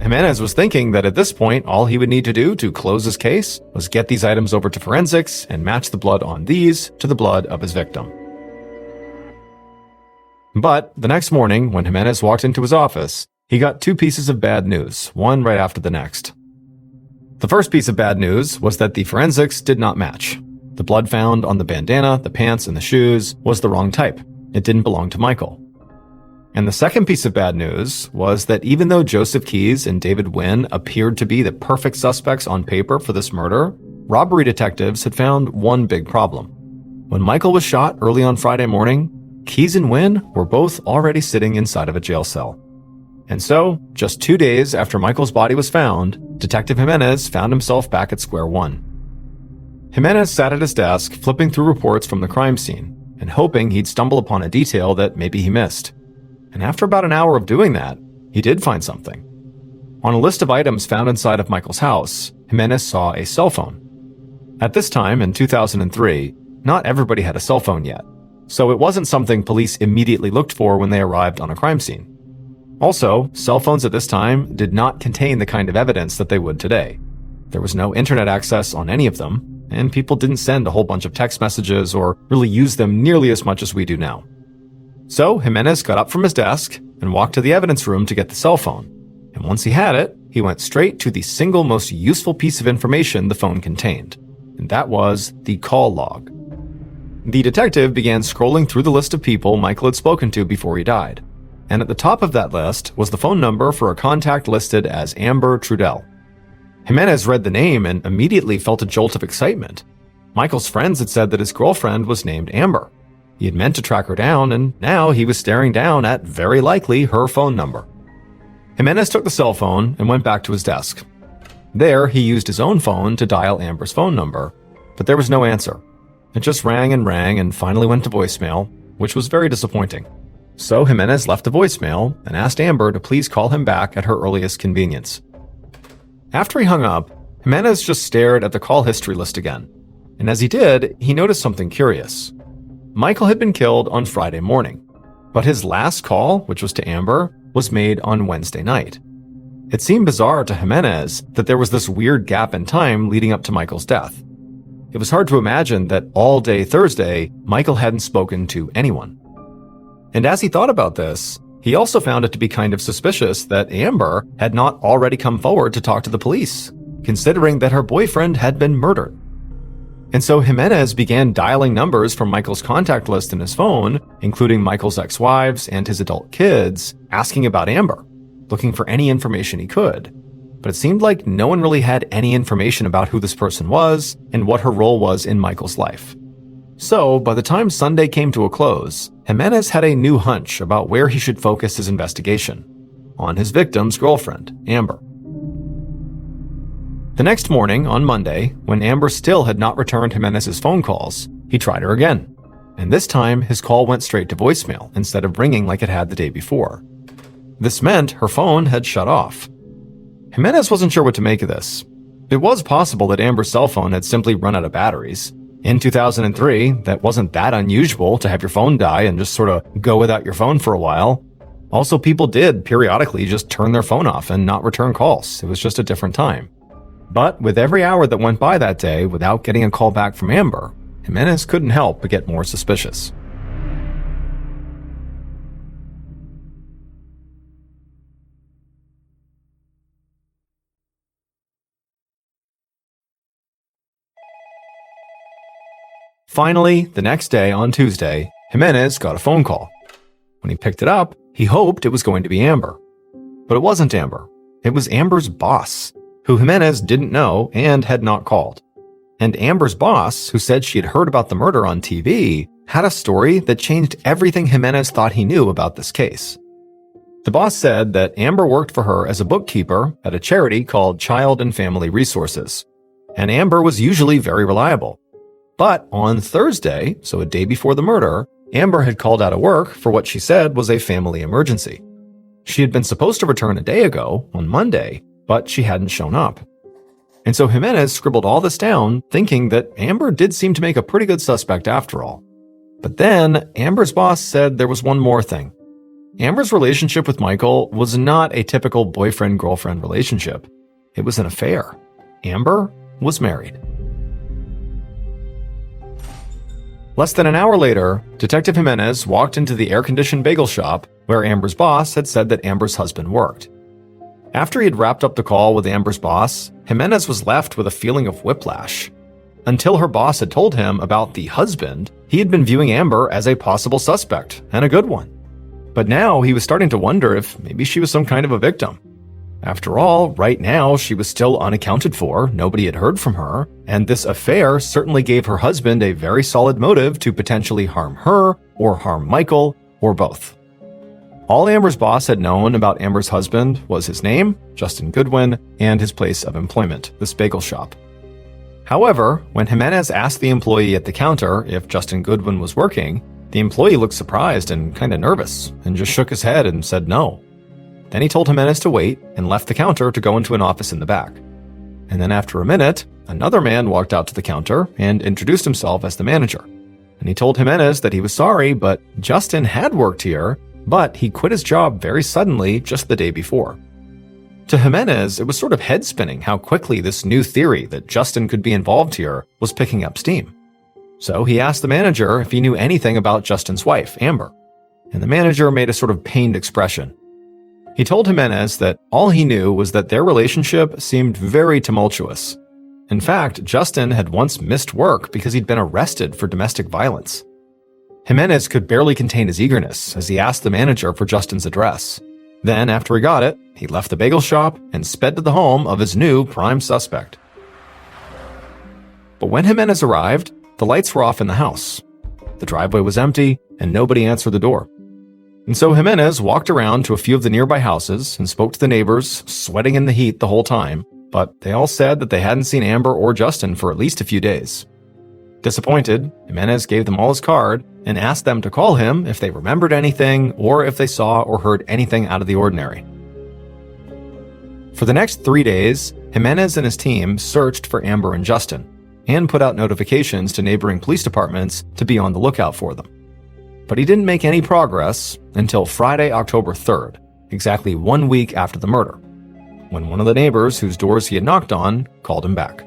Jimenez was thinking that at this point, all he would need to do to close his case was get these items over to forensics and match the blood on these to the blood of his victim. But the next morning, when Jimenez walked into his office, he got two pieces of bad news, one right after the next. The first piece of bad news was that the forensics did not match. The blood found on the bandana, the pants, and the shoes was the wrong type. It didn't belong to Michael. And the second piece of bad news was that even though Joseph Keyes and David Wynn appeared to be the perfect suspects on paper for this murder, robbery detectives had found one big problem. When Michael was shot early on Friday morning, Keyes and Wynn were both already sitting inside of a jail cell. And so, just 2 days after Michael's body was found, Detective Jimenez found himself back at square one. Jimenez sat at his desk, flipping through reports from the crime scene, and hoping he'd stumble upon a detail that maybe he missed. And after about an hour of doing that, he did find something. On a list of items found inside of Michael's house, Jimenez saw a cell phone. At this time, in 2003, not everybody had a cell phone yet, so it wasn't something police immediately looked for when they arrived on a crime scene. Also, cell phones at this time did not contain the kind of evidence that they would today. There was no internet access on any of them, and people didn't send a whole bunch of text messages or really use them nearly as much as we do now. So Jimenez got up from his desk and walked to the evidence room to get the cell phone. And once he had it, he went straight to the single most useful piece of information the phone contained, and that was the call log. The detective began scrolling through the list of people Michael had spoken to before he died. And at the top of that list was the phone number for a contact listed as Amber Trudell. Jimenez read the name and immediately felt a jolt of excitement. Michael's friends had said that his girlfriend was named Amber. He had meant to track her down, and now he was staring down at, very likely, her phone number. Jimenez took the cell phone and went back to his desk. There, he used his own phone to dial Amber's phone number, but there was no answer. It just rang and finally went to voicemail, which was very disappointing. So Jimenez left a voicemail and asked Amber to please call him back at her earliest convenience. After he hung up, Jimenez just stared at the call history list again. And as he did, he noticed something curious. Michael had been killed on Friday morning, but his last call, which was to Amber, was made on Wednesday night. It seemed bizarre to Jimenez that there was this weird gap in time leading up to Michael's death. It was hard to imagine that all day Thursday, Michael hadn't spoken to anyone. And as he thought about this, he also found it to be kind of suspicious that Amber had not already come forward to talk to the police, considering that her boyfriend had been murdered. And so Jimenez began dialing numbers from Michael's contact list in his phone, including Michael's ex-wives and his adult kids, asking about Amber, looking for any information he could. But it seemed like no one really had any information about who this person was and what her role was in Michael's life. So, by the time Sunday came to a close, Jimenez had a new hunch about where he should focus his investigation: on his victim's girlfriend, Amber. The next morning, on Monday, when Amber still had not returned Jimenez's phone calls, he tried her again. And this time, his call went straight to voicemail instead of ringing like it had the day before. This meant her phone had shut off. Jimenez wasn't sure what to make of this. It was possible that Amber's cell phone had simply run out of batteries. In 2003, that wasn't that unusual to have your phone die and just sort of go without your phone for a while. Also, people did periodically just turn their phone off and not return calls. It was just a different time. But with every hour that went by that day without getting a call back from Amber, Jimenez couldn't help but get more suspicious. Finally, the next day on Tuesday, Jimenez got a phone call. When he picked it up, he hoped it was going to be Amber. But it wasn't Amber. It was Amber's boss, who Jimenez didn't know and had not called. And Amber's boss, who said she had heard about the murder on TV, had a story that changed everything Jimenez thought he knew about this case. The boss said that Amber worked for her as a bookkeeper at a charity called Child and Family Resources. And Amber was usually very reliable. But on Thursday, so a day before the murder, Amber had called out of work for what she said was a family emergency. She had been supposed to return a day ago, on Monday, but she hadn't shown up. And so Jimenez scribbled all this down, thinking that Amber did seem to make a pretty good suspect after all. But then Amber's boss said there was one more thing. Amber's relationship with Michael was not a typical boyfriend-girlfriend relationship. It was an affair. Amber was married. Less than an hour later, Detective Jimenez walked into the air-conditioned bagel shop where Amber's boss had said that Amber's husband worked. After he had wrapped up the call with Amber's boss, Jimenez was left with a feeling of whiplash. Until her boss had told him about the husband, he had been viewing Amber as a possible suspect, and a good one. But now he was starting to wonder if maybe she was some kind of a victim. After all, right now she was still unaccounted for, nobody had heard from her, and this affair certainly gave her husband a very solid motive to potentially harm her, or harm Michael, or both. All Amber's boss had known about Amber's husband was his name, Justin Goodwin, and his place of employment, this bagel shop. However, when Jimenez asked the employee at the counter if Justin Goodwin was working, the employee looked surprised and kind of nervous, and just shook his head and said no. Then he told Jimenez to wait and left the counter to go into an office in the back. And then after a minute, another man walked out to the counter and introduced himself as the manager. And he told Jimenez that he was sorry, but Justin had worked here, but he quit his job very suddenly just the day before. To Jimenez, it was sort of head-spinning how quickly this new theory that Justin could be involved here was picking up steam. So he asked the manager if he knew anything about Justin's wife, Amber. And the manager made a sort of pained expression. He told Jimenez that all he knew was that their relationship seemed very tumultuous. In fact, Justin had once missed work because he'd been arrested for domestic violence. Jimenez could barely contain his eagerness as he asked the manager for Justin's address. Then, after he got it, he left the bagel shop and sped to the home of his new prime suspect. But when Jimenez arrived, the lights were off in the house. The driveway was empty, and nobody answered the door. And so Jimenez walked around to a few of the nearby houses and spoke to the neighbors, sweating in the heat the whole time, but they all said that they hadn't seen Amber or Justin for at least a few days. Disappointed, Jimenez gave them all his card and asked them to call him if they remembered anything or if they saw or heard anything out of the ordinary. For the next 3 days, Jimenez and his team searched for Amber and Justin and put out notifications to neighboring police departments to be on the lookout for them. But he didn't make any progress until Friday, October 3rd, exactly 1 week after the murder, when one of the neighbors whose doors he had knocked on called him back.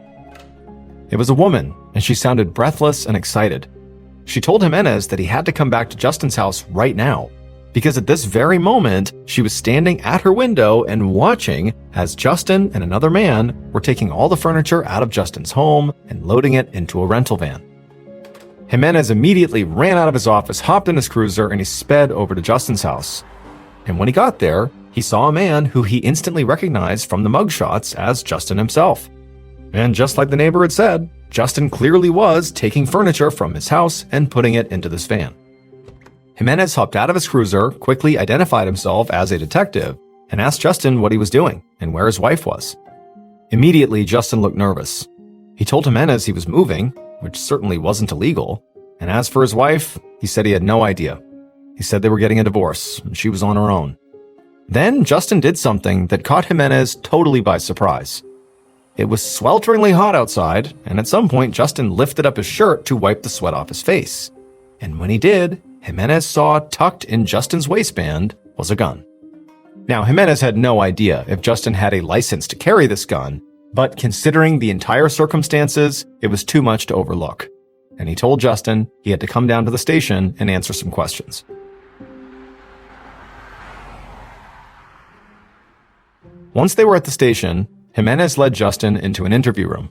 It was a woman, and she sounded breathless and excited. She told Jimenez that he had to come back to Justin's house right now, because at this very moment, she was standing at her window and watching as Justin and another man were taking all the furniture out of Justin's home and loading it into a rental van. Jimenez immediately ran out of his office, hopped in his cruiser, and he sped over to Justin's house. And when he got there, he saw a man who he instantly recognized from the mugshots as Justin himself. And just like the neighbor had said, Justin clearly was taking furniture from his house and putting it into this van. Jimenez hopped out of his cruiser, quickly identified himself as a detective, and asked Justin what he was doing and where his wife was. Immediately, Justin looked nervous. He told Jimenez he was moving, which certainly wasn't illegal, and as for his wife, he said he had no idea. He said they were getting a divorce, and she was on her own. Then Justin did something that caught Jimenez totally by surprise. It was swelteringly hot outside, and at some point Justin lifted up his shirt to wipe the sweat off his face. And when he did, Jimenez saw tucked in Justin's waistband was a gun. Now, Jimenez had no idea if Justin had a license to carry this gun, but considering the entire circumstances, it was too much to overlook. And he told Justin he had to come down to the station and answer some questions. Once they were at the station, Jimenez led Justin into an interview room.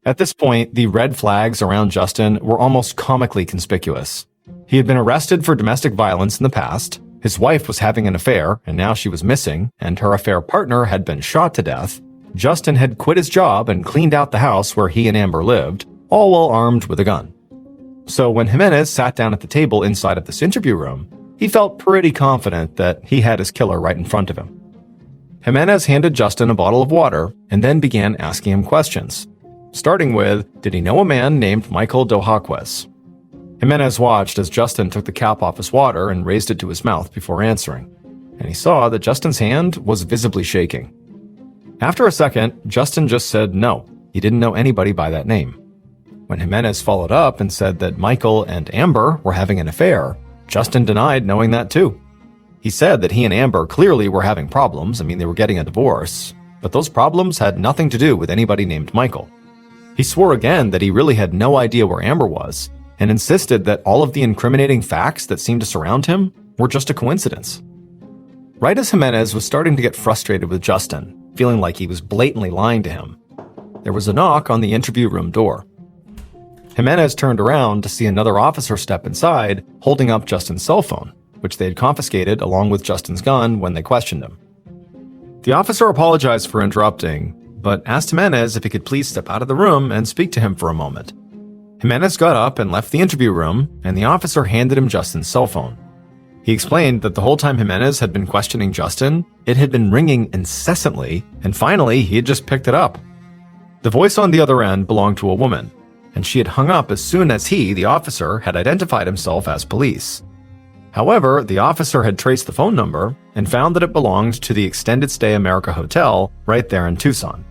At this point, the red flags around Justin were almost comically conspicuous. He had been arrested for domestic violence in the past, his wife was having an affair, and now she was missing, and her affair partner had been shot to death. Justin had quit his job and cleaned out the house where he and Amber lived, all while armed with a gun. So when Jimenez sat down at the table inside of this interview room, he felt pretty confident that he had his killer right in front of him. Jimenez handed Justin a bottle of water and then began asking him questions, starting with, did he know a man named Michael Dohaquez? Jimenez watched as Justin took the cap off his water and raised it to his mouth before answering, and he saw that Justin's hand was visibly shaking. After a second, Justin just said no, he didn't know anybody by that name. When Jimenez followed up and said that Michael and Amber were having an affair, Justin denied knowing that too. He said that he and Amber clearly were having problems. They were getting a divorce, but those problems had nothing to do with anybody named Michael. He swore again that he really had no idea where Amber was, and insisted that all of the incriminating facts that seemed to surround him were just a coincidence. Right as Jimenez was starting to get frustrated with Justin, feeling like he was blatantly lying to him, there was a knock on the interview room door. Jimenez turned around to see another officer step inside, holding up Justin's cell phone, which they had confiscated along with Justin's gun when they questioned him. The officer apologized for interrupting, but asked Jimenez if he could please step out of the room and speak to him for a moment. Jimenez got up and left the interview room, and the officer handed him Justin's cell phone. He explained that the whole time Jimenez had been questioning Justin, it had been ringing incessantly, and finally he had just picked it up. The voice on the other end belonged to a woman, and she had hung up as soon as he, the officer, had identified himself as police. However, the officer had traced the phone number and found that it belonged to the Extended Stay America Hotel right there in Tucson.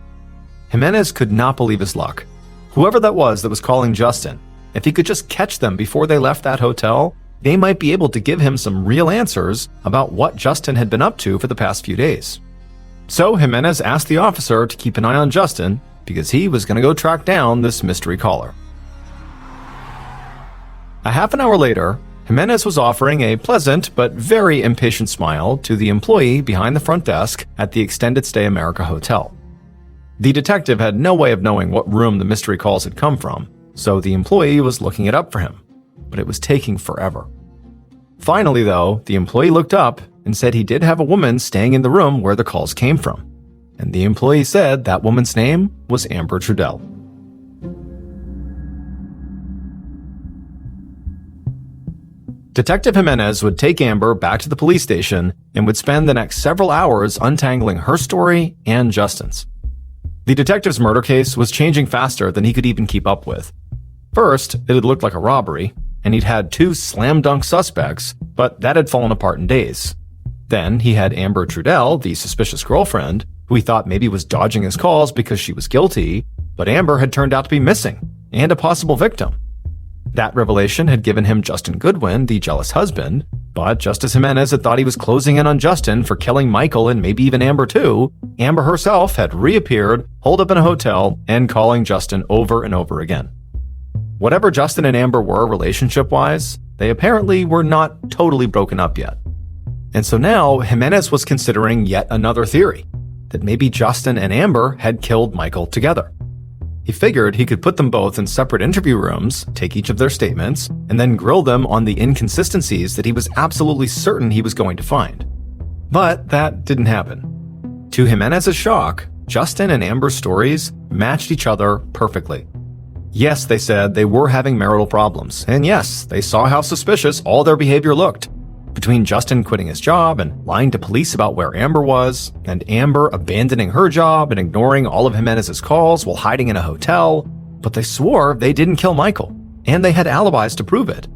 Jimenez could not believe his luck. Whoever that was calling Justin, if he could just catch them before they left that hotel, they might be able to give him some real answers about what Justin had been up to for the past few days. So Jimenez asked the officer to keep an eye on Justin because he was going to go track down this mystery caller. A half an hour later, Jimenez was offering a pleasant but very impatient smile to the employee behind the front desk at the Extended Stay America Hotel. The detective had no way of knowing what room the mystery calls had come from, so the employee was looking it up for him, but it was taking forever. Finally, though, the employee looked up and said he did have a woman staying in the room where the calls came from, and the employee said that woman's name was Amber Trudell. Detective Jimenez would take Amber back to the police station and would spend the next several hours untangling her story and Justin's. The detective's murder case was changing faster than he could even keep up with. First, it had looked like a robbery, and he'd had 2 slam-dunk suspects, but that had fallen apart in days. Then he had Amber Trudell, the suspicious girlfriend, who he thought maybe was dodging his calls because she was guilty, but Amber had turned out to be missing, and a possible victim. That revelation had given him Justin Goodwin, the jealous husband, but just as Jimenez had thought he was closing in on Justin for killing Michael and maybe even Amber too, Amber herself had reappeared, holed up in a hotel, and calling Justin over and over again. Whatever Justin and Amber were relationship-wise, they apparently were not totally broken up yet. And so now Jimenez was considering yet another theory, that maybe Justin and Amber had killed Michael together. He figured he could put them both in separate interview rooms, take each of their statements, and then grill them on the inconsistencies that he was absolutely certain he was going to find. But that didn't happen. To Jimenez's shock, Justin and Amber's stories matched each other perfectly. Yes, they said they were having marital problems, and yes, they saw how suspicious all their behavior looked. Between Justin quitting his job and lying to police about where Amber was, and Amber abandoning her job and ignoring all of Jimenez's calls while hiding in a hotel, but they swore they didn't kill Michael, and they had alibis to prove it.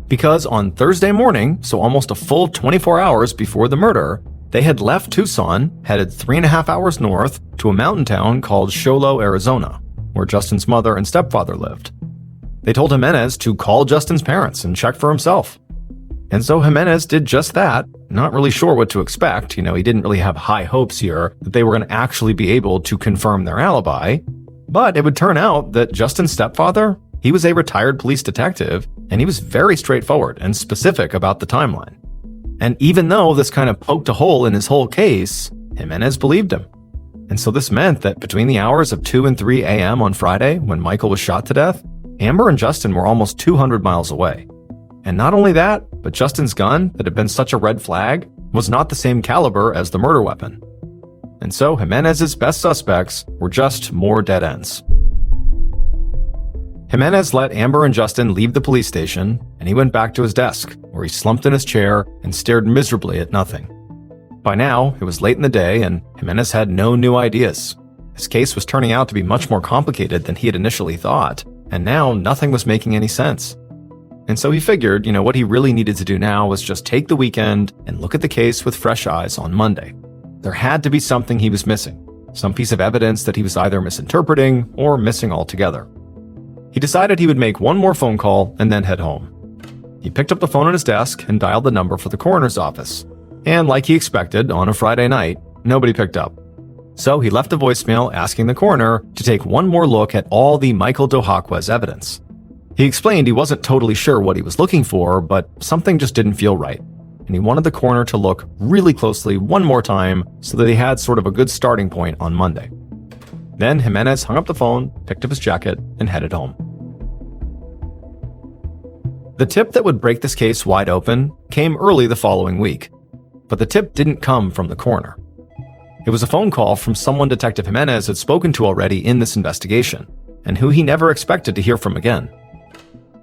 Because on Thursday morning, so almost a full 24 hours before the murder, they had left Tucson, headed 3.5 hours north to a mountain town called Sholo, Arizona, where Justin's mother and stepfather lived. They told Jimenez to call Justin's parents and check for himself. And so Jimenez did just that, not really sure what to expect. He didn't really have high hopes here that they were going to actually be able to confirm their alibi. But it would turn out that Justin's stepfather, he was a retired police detective, and he was very straightforward and specific about the timeline. And even though this kind of poked a hole in his whole case, Jimenez believed him. And so this meant that between the hours of 2 and 3 a.m. on Friday, when Michael was shot to death, Amber and Justin were almost 200 miles away. And not only that, but Justin's gun, that had been such a red flag, was not the same caliber as the murder weapon. And so Jimenez's best suspects were just more dead ends. Jimenez let Amber and Justin leave the police station, and he went back to his desk, where he slumped in his chair and stared miserably at nothing. By now, it was late in the day, and Jimenez had no new ideas. His case was turning out to be much more complicated than he had initially thought, and now nothing was making any sense. And so he figured, what he really needed to do now was just take the weekend and look at the case with fresh eyes on Monday. There had to be something he was missing, some piece of evidence that he was either misinterpreting or missing altogether. He decided he would make one more phone call and then head home. He picked up the phone on his desk and dialed the number for the coroner's office. And like he expected, on a Friday night, nobody picked up. So he left a voicemail asking the coroner to take one more look at all the Michael Dohakwa's evidence. He explained he wasn't totally sure what he was looking for, but something just didn't feel right, and he wanted the coroner to look really closely one more time so that he had sort of a good starting point on Monday. Then Jimenez hung up the phone, picked up his jacket, and headed home. The tip that would break this case wide open came early the following week, but the tip didn't come from the coroner. It was a phone call from someone Detective Jimenez had spoken to already in this investigation, and who he never expected to hear from again.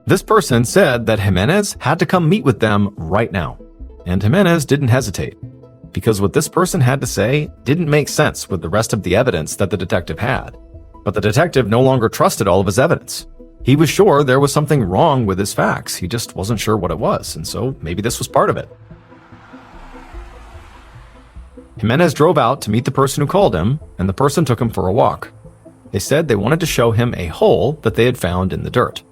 This person said that Jimenez had to come meet with them right now, and Jimenez didn't hesitate, because what this person had to say didn't make sense with the rest of the evidence that the detective had. But the detective no longer trusted all of his evidence. He was sure there was something wrong with his facts, he just wasn't sure what it was, and so maybe this was part of it. Jimenez drove out to meet the person who called him, and the person took him for a walk. They said they wanted to show him a hole that they had found in the dirt.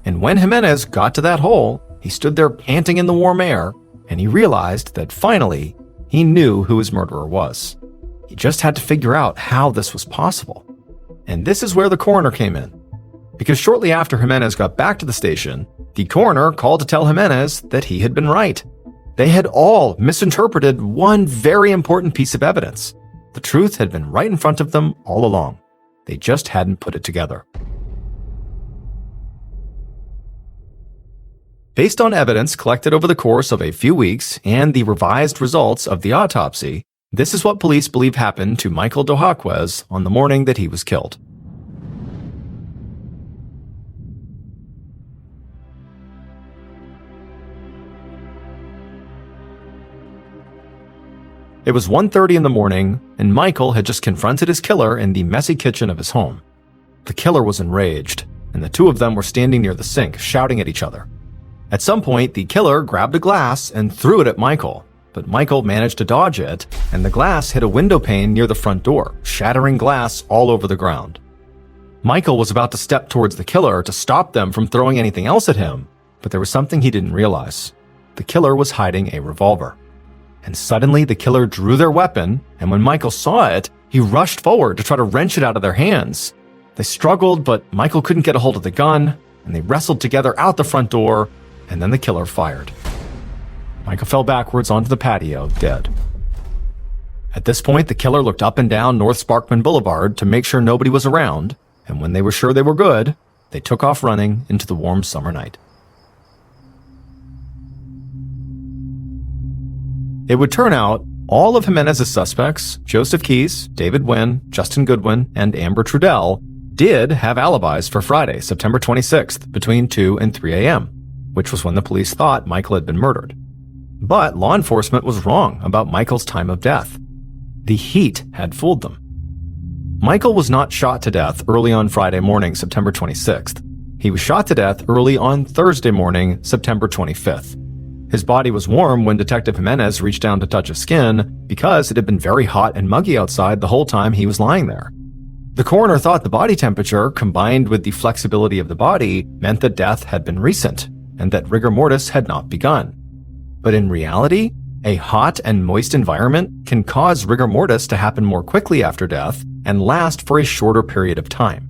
And when Jimenez got to that hole, he stood there panting in the warm air, and he realized that finally, he knew who his murderer was. He just had to figure out how this was possible. And this is where the coroner came in. Because shortly after Jimenez got back to the station, the coroner called to tell Jimenez that he had been right. They had all misinterpreted one very important piece of evidence. The truth had been right in front of them all along. They just hadn't put it together. Based on evidence collected over the course of a few weeks and the revised results of the autopsy, this is what police believe happened to Michael Dohakwa on the morning that he was killed. It was 1:30 in the morning, and Michael had just confronted his killer in the messy kitchen of his home. The killer was enraged, and the two of them were standing near the sink, shouting at each other. At some point, the killer grabbed a glass and threw it at Michael, but Michael managed to dodge it, and the glass hit a window pane near the front door, shattering glass all over the ground. Michael was about to step towards the killer to stop them from throwing anything else at him, but there was something he didn't realize. The killer was hiding a revolver. And suddenly the killer drew their weapon, and when Michael saw it, he rushed forward to try to wrench it out of their hands. They struggled, but Michael couldn't get a hold of the gun, and they wrestled together out the front door, and then the killer fired. Michael fell backwards onto the patio, dead. At this point, the killer looked up and down North Sparkman Boulevard to make sure nobody was around, and when they were sure they were good, they took off running into the warm summer night. It would turn out all of Jimenez's suspects, Joseph Keyes, David Wynn, Justin Goodwin, and Amber Trudell, did have alibis for Friday, September 26th, between 2 and 3 a.m., which was when the police thought Michael had been murdered. But law enforcement was wrong about Michael's time of death. The heat had fooled them. Michael was not shot to death early on Friday morning, September 26th. He was shot to death early on Thursday morning, September 25th. His body was warm when Detective Jimenez reached down to touch his skin because it had been very hot and muggy outside the whole time he was lying there. The coroner thought the body temperature, combined with the flexibility of the body, meant that death had been recent and that rigor mortis had not begun. But in reality, a hot and moist environment can cause rigor mortis to happen more quickly after death and last for a shorter period of time.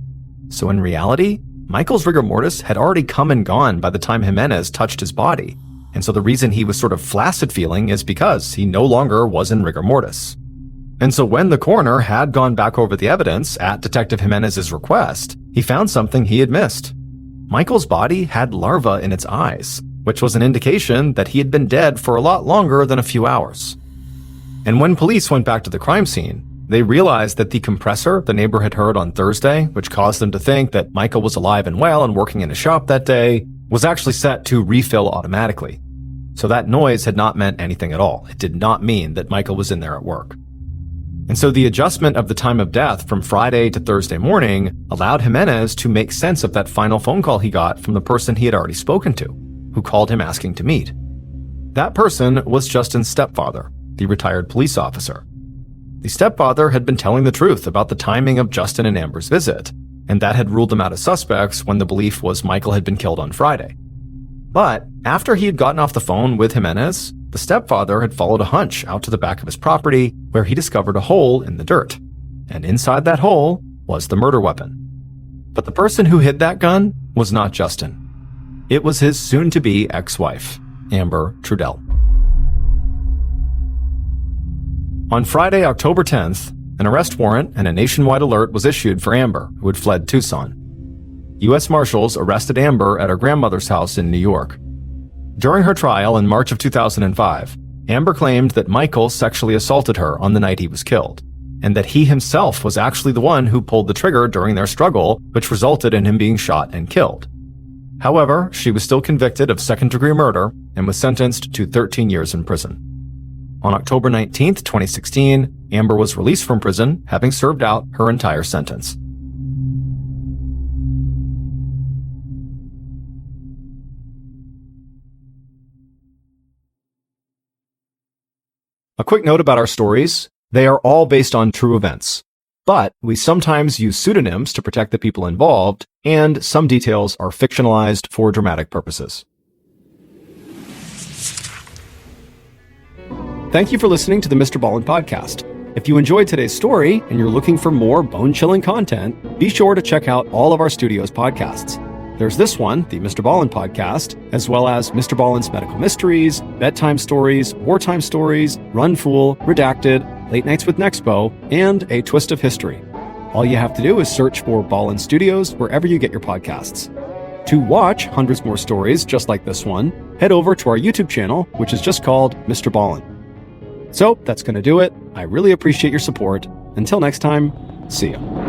So in reality, Michael's rigor mortis had already come and gone by the time Jimenez touched his body. And so the reason he was sort of flaccid feeling is because he no longer was in rigor mortis. And so when the coroner had gone back over the evidence at Detective Jimenez's request, he found something he had missed. Michael's body had larvae in its eyes, which was an indication that he had been dead for a lot longer than a few hours. And when police went back to the crime scene, they realized that the compressor the neighbor had heard on Thursday, which caused them to think that Michael was alive and well and working in a shop that day, was actually set to refill automatically. So that noise had not meant anything at all. It did not mean that Michael was in there at work. And so the adjustment of the time of death from Friday to Thursday morning allowed Jimenez to make sense of that final phone call he got from the person he had already spoken to, who called him asking to meet. That person was Justin's stepfather, the retired police officer. The stepfather had been telling the truth about the timing of Justin and Amber's visit, and that had ruled them out as suspects when the belief was Michael had been killed on Friday. But after he had gotten off the phone with Jimenez, the stepfather had followed a hunch out to the back of his property where he discovered a hole in the dirt. And inside that hole was the murder weapon. But the person who hid that gun was not Justin. It was his soon-to-be ex-wife, Amber Trudell. On Friday, October 10th, an arrest warrant and a nationwide alert was issued for Amber, who had fled Tucson. U.S. Marshals arrested Amber at her grandmother's house in New York. During her trial in March of 2005, Amber claimed that Michael sexually assaulted her on the night he was killed, and that he himself was actually the one who pulled the trigger during their struggle, which resulted in him being shot and killed. However, she was still convicted of second-degree murder and was sentenced to 13 years in prison. On October 19, 2016, Amber was released from prison, having served out her entire sentence. A quick note about our stories. They are all based on true events, but we sometimes use pseudonyms to protect the people involved, and some details are fictionalized for dramatic purposes. Thank you for listening to the MrBallen podcast. If you enjoyed today's story and you're looking for more bone-chilling content, be sure to check out all of our studio's podcasts. There's this one, the MrBallen podcast, as well as MrBallen's Medical Mysteries, Bedtime Stories, Wartime Stories, Run Fool, Redacted, Late Nights with Nexpo, and A Twist of History. All you have to do is search for Ballen Studios wherever you get your podcasts. To watch hundreds more stories just like this one, head over to our YouTube channel, which is just called MrBallen. So that's going to do it. I really appreciate your support. Until next time, see ya.